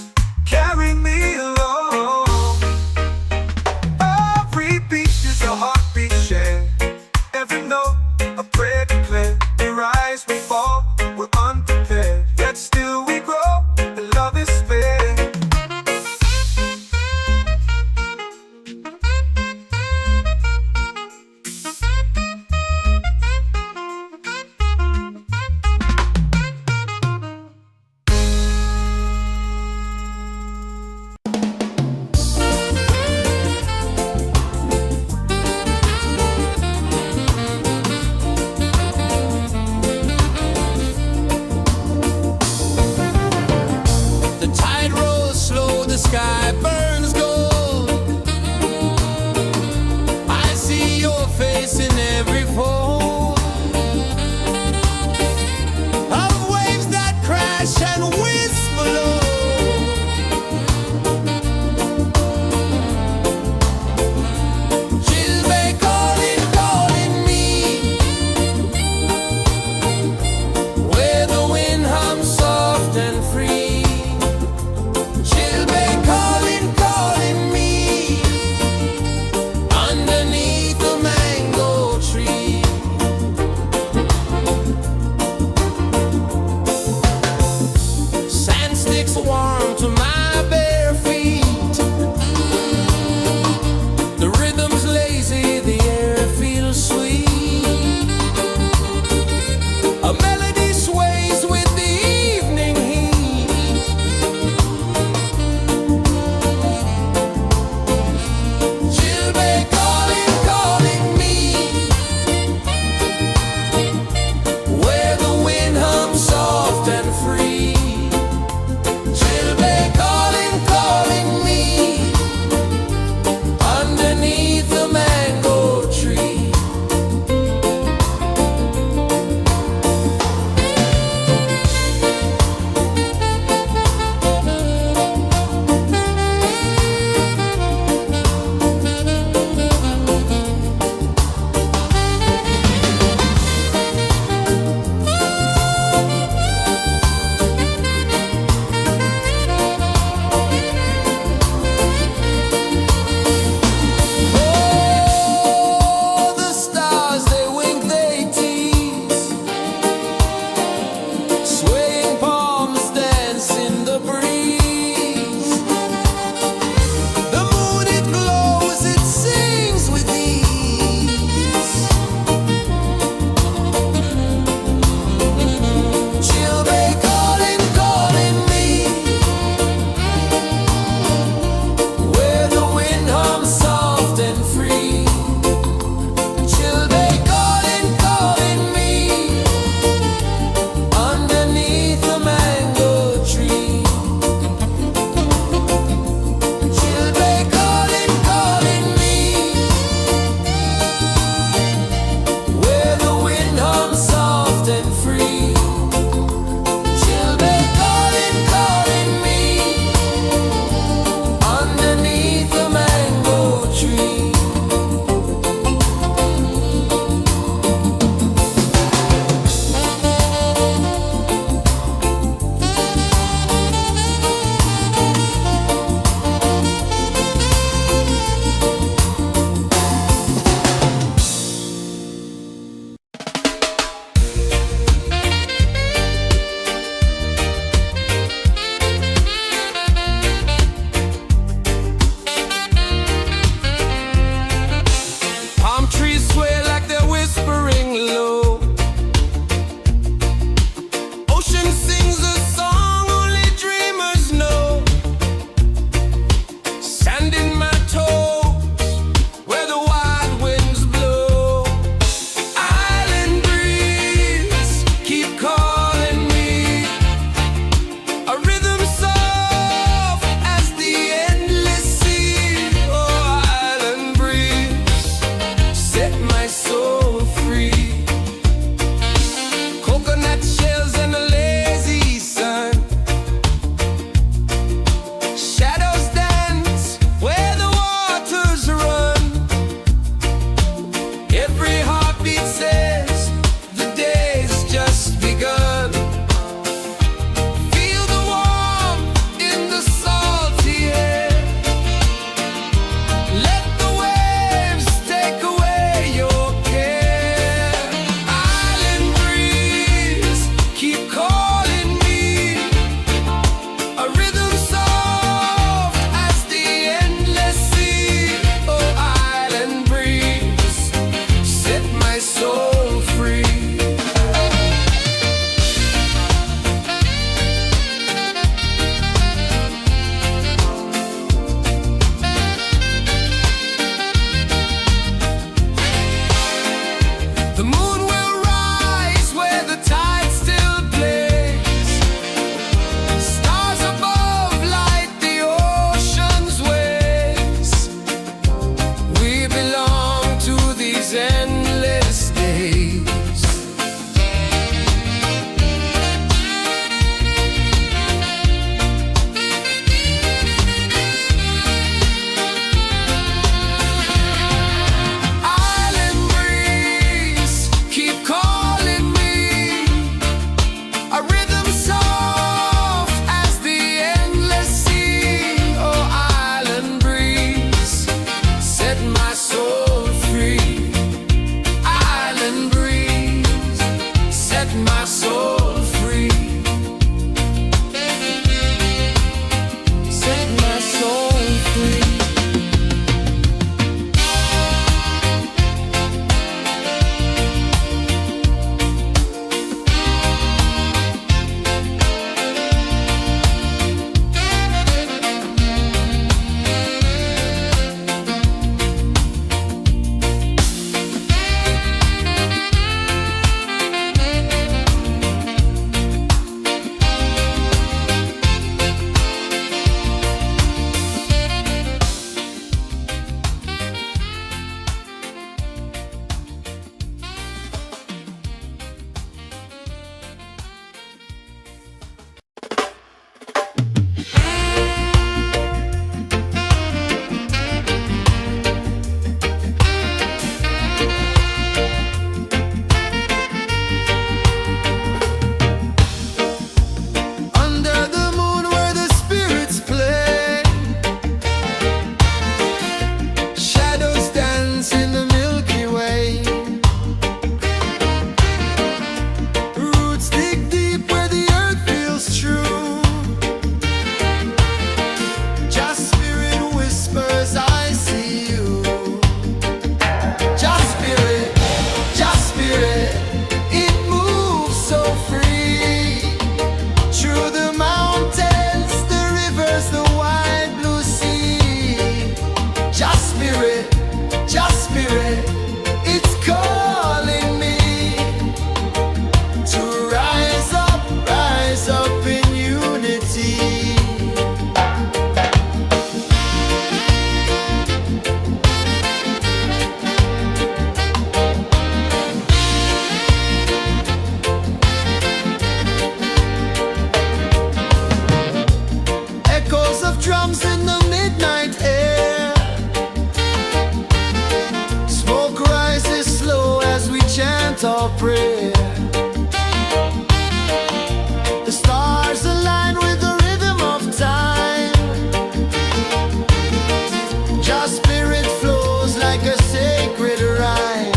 Jah spirit flows like a sacred rhyme.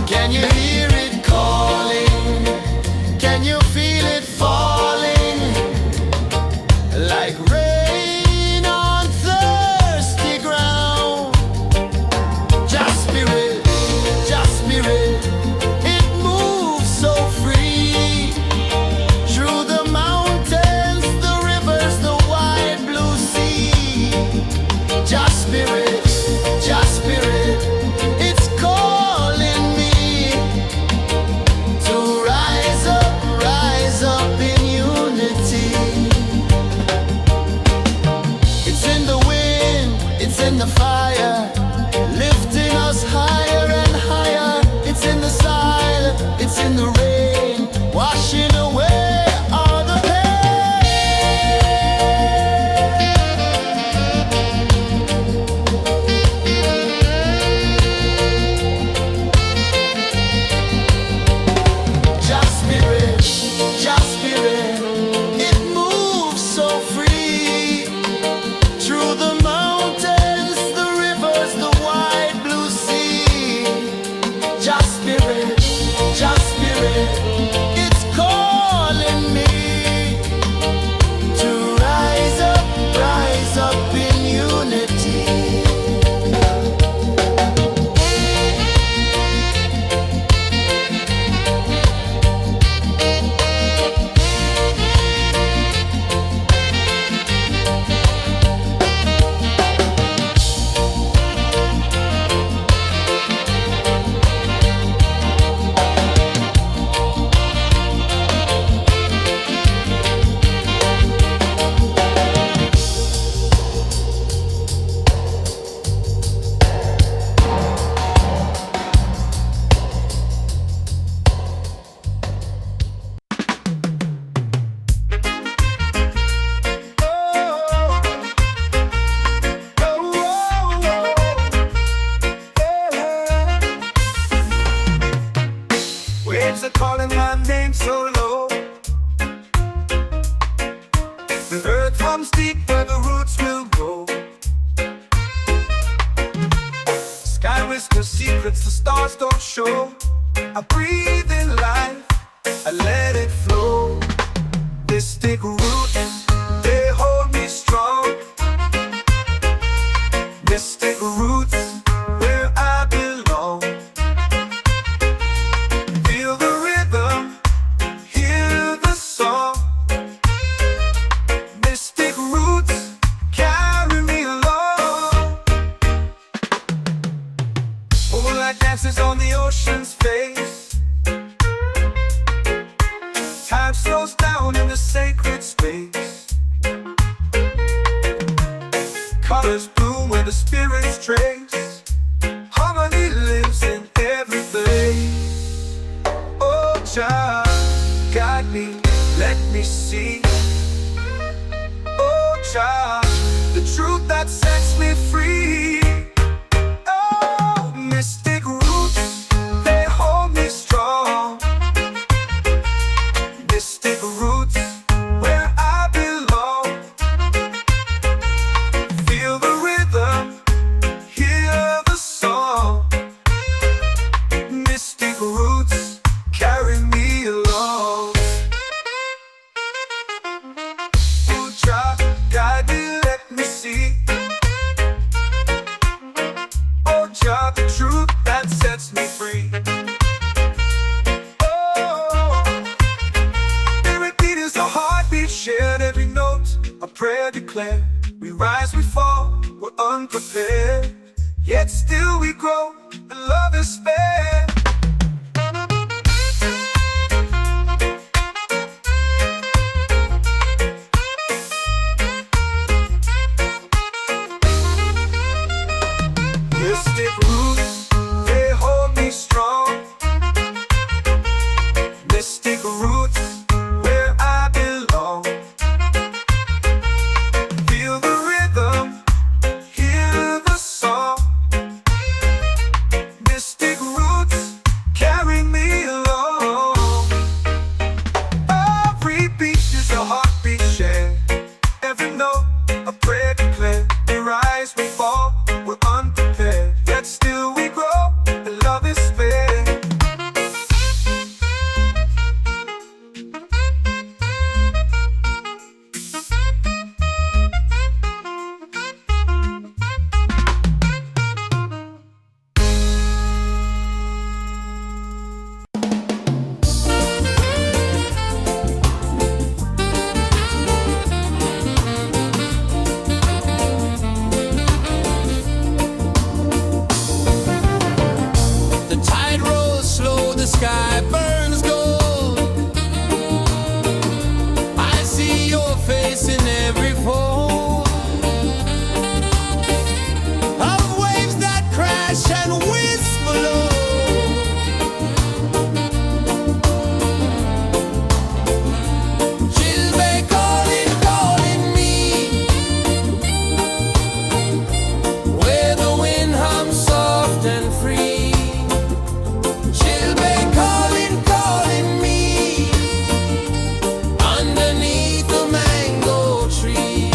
Can you hear it calling? Can you feel it falling? Like rain on thirsty ground. Jah spirit, it moves so free. Through the mountains, the rivers, the wide blue sea. Jah spirit, it's calling me to rise up in unity. It's in the wind, it's in the fire, lifting us higher and higher. It's in the silence, it's in the rain, washing away all the Jah spirit, it moves so free. Through the mountains, the rivers, the wide blue sea. Jah spirit, it's calling me to rise up in unity. Waves are calling my name so low. The earth hums deep where the roots will go. Sky whispers secrets the stars don't show. I breathe in life, I let it flow. Mystic roots, they hold me strong. Mystic roots, where I belong. Feel the rhythm, hear the song. Mystic roots, carry me along. Moonlight dances on the ocean's face. Time slows down in the sacred space. Colors bloom where the spirits trace. Harmony lives in every face. Oh Jah, guide me, let me see. Oh Jah, the truth that sets me free. Oh, mystic roots, they hold me strong. Mystic roots, where I belong. Feel the rhythm, hear the song. Mystic roots, carry me along. Oh Jah, guide me, let me see. Oh Jah, the truth that sets me free. Oh, spirit beat is a heartbeat shared, every note a prayer declared. We rise, we fall, we're unprepared, yet still we grow, and love is spared. Mystic roots, they hold me strong. Mystic roots, where I belong. Feel the rhythm, hear the song. Mystic roots, carry me along. Every beat is a heartbeat shared, every note a prayer declared. We rise, we fall, hush and whisper low. Children calling, calling me, where the wind hums soft and free. Children calling, calling me, underneath the mango tree.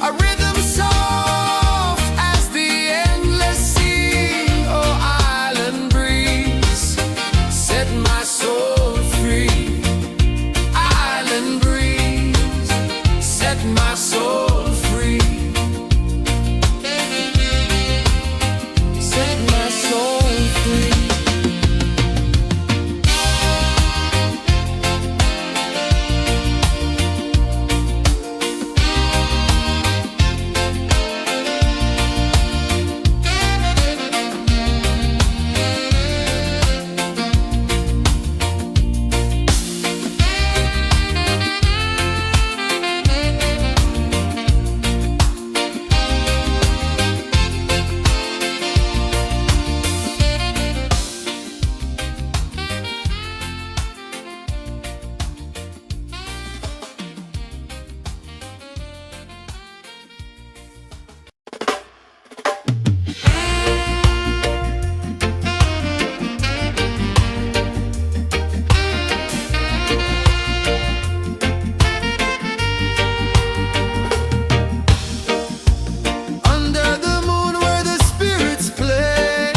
A rhythm soft as the endless sea. Oh, island breeze, set my soul free. Island breeze, set my soul free. Set my soul free. Under the moon where the spirits play,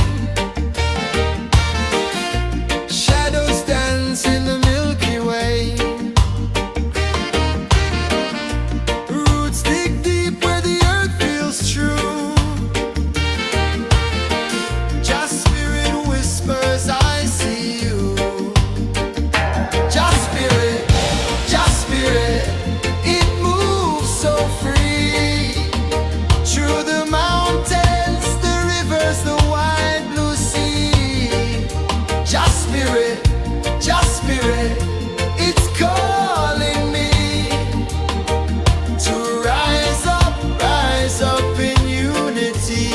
shadows dance in the Milky Way. Roots dig deep where the earth feels true. Just spirit whispers, I see you. Just spirit, it moves so free. Through the mountains, the rivers, the wide blue sea. Just spirit, it's calling me to rise up in unity.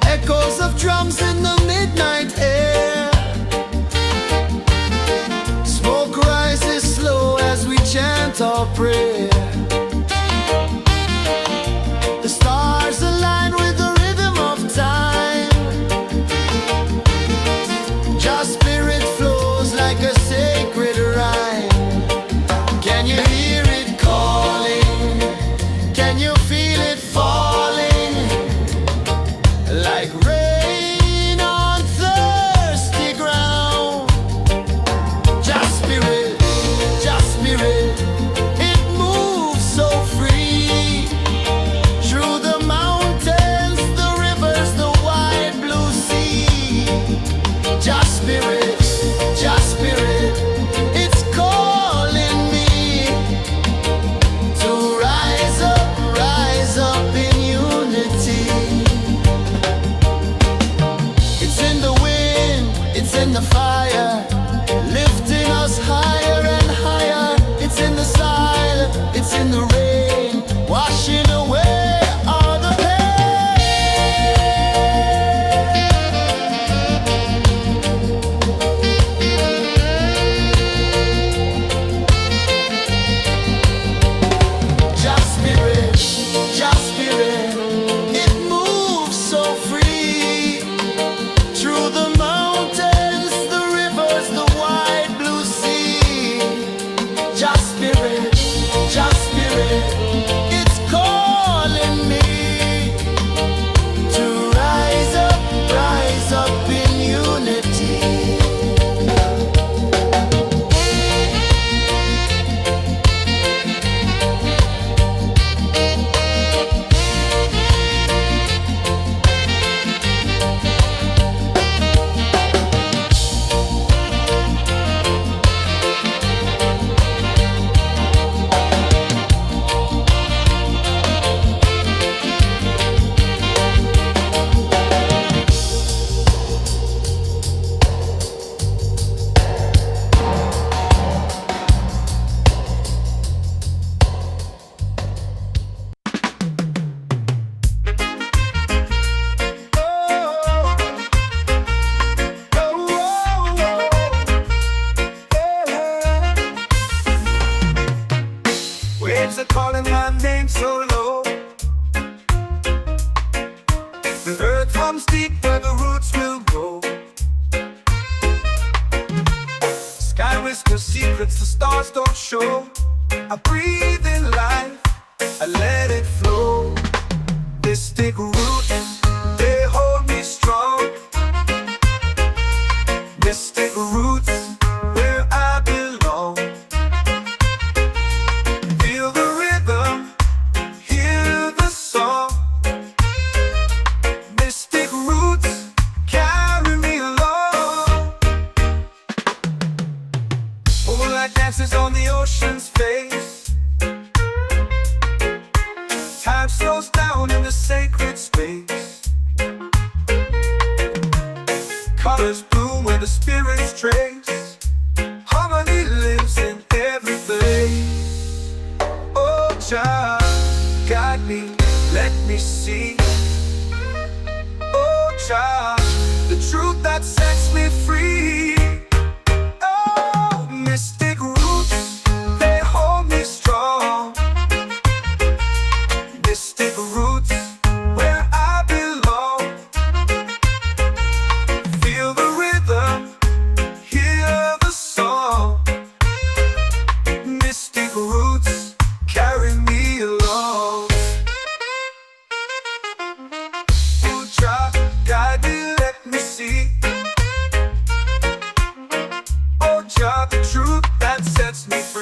Echoes of drums in the midnight air. Smoke rises slow as we chant our prayer. The stars align with the rhythm of time. Just spirit flows like a sacred rhyme. Can you hear it calling? Can you feel it falling? Like rain on thirsty ground. Just spirit, it moves so free. Through the mountains, the rivers, the wide blue sea. Just spirit, it's calling me to rise up in unity. It's in the wind, it's in the fire, lifting us higher and higher. It's in the silence, it's in the rain, washing away all the pain. Just spirit, it moves so free. Through the mountains, the comes deep where the roots will grow. Sky whispers secrets the stars don't show. I breathe in life, I let it flow. Mystic roots, they hold me strong. Mystic roots, where I belong. Feel the rhythm, hear the song. Mystic roots, carry me along. Moonlight dances on the ocean's face. Time slows down in the sacred space. Colors bloom where the spirits trace. Harmony lives in every place. Oh, child, guide me, let me see. Oh, child, the truth that sets me free.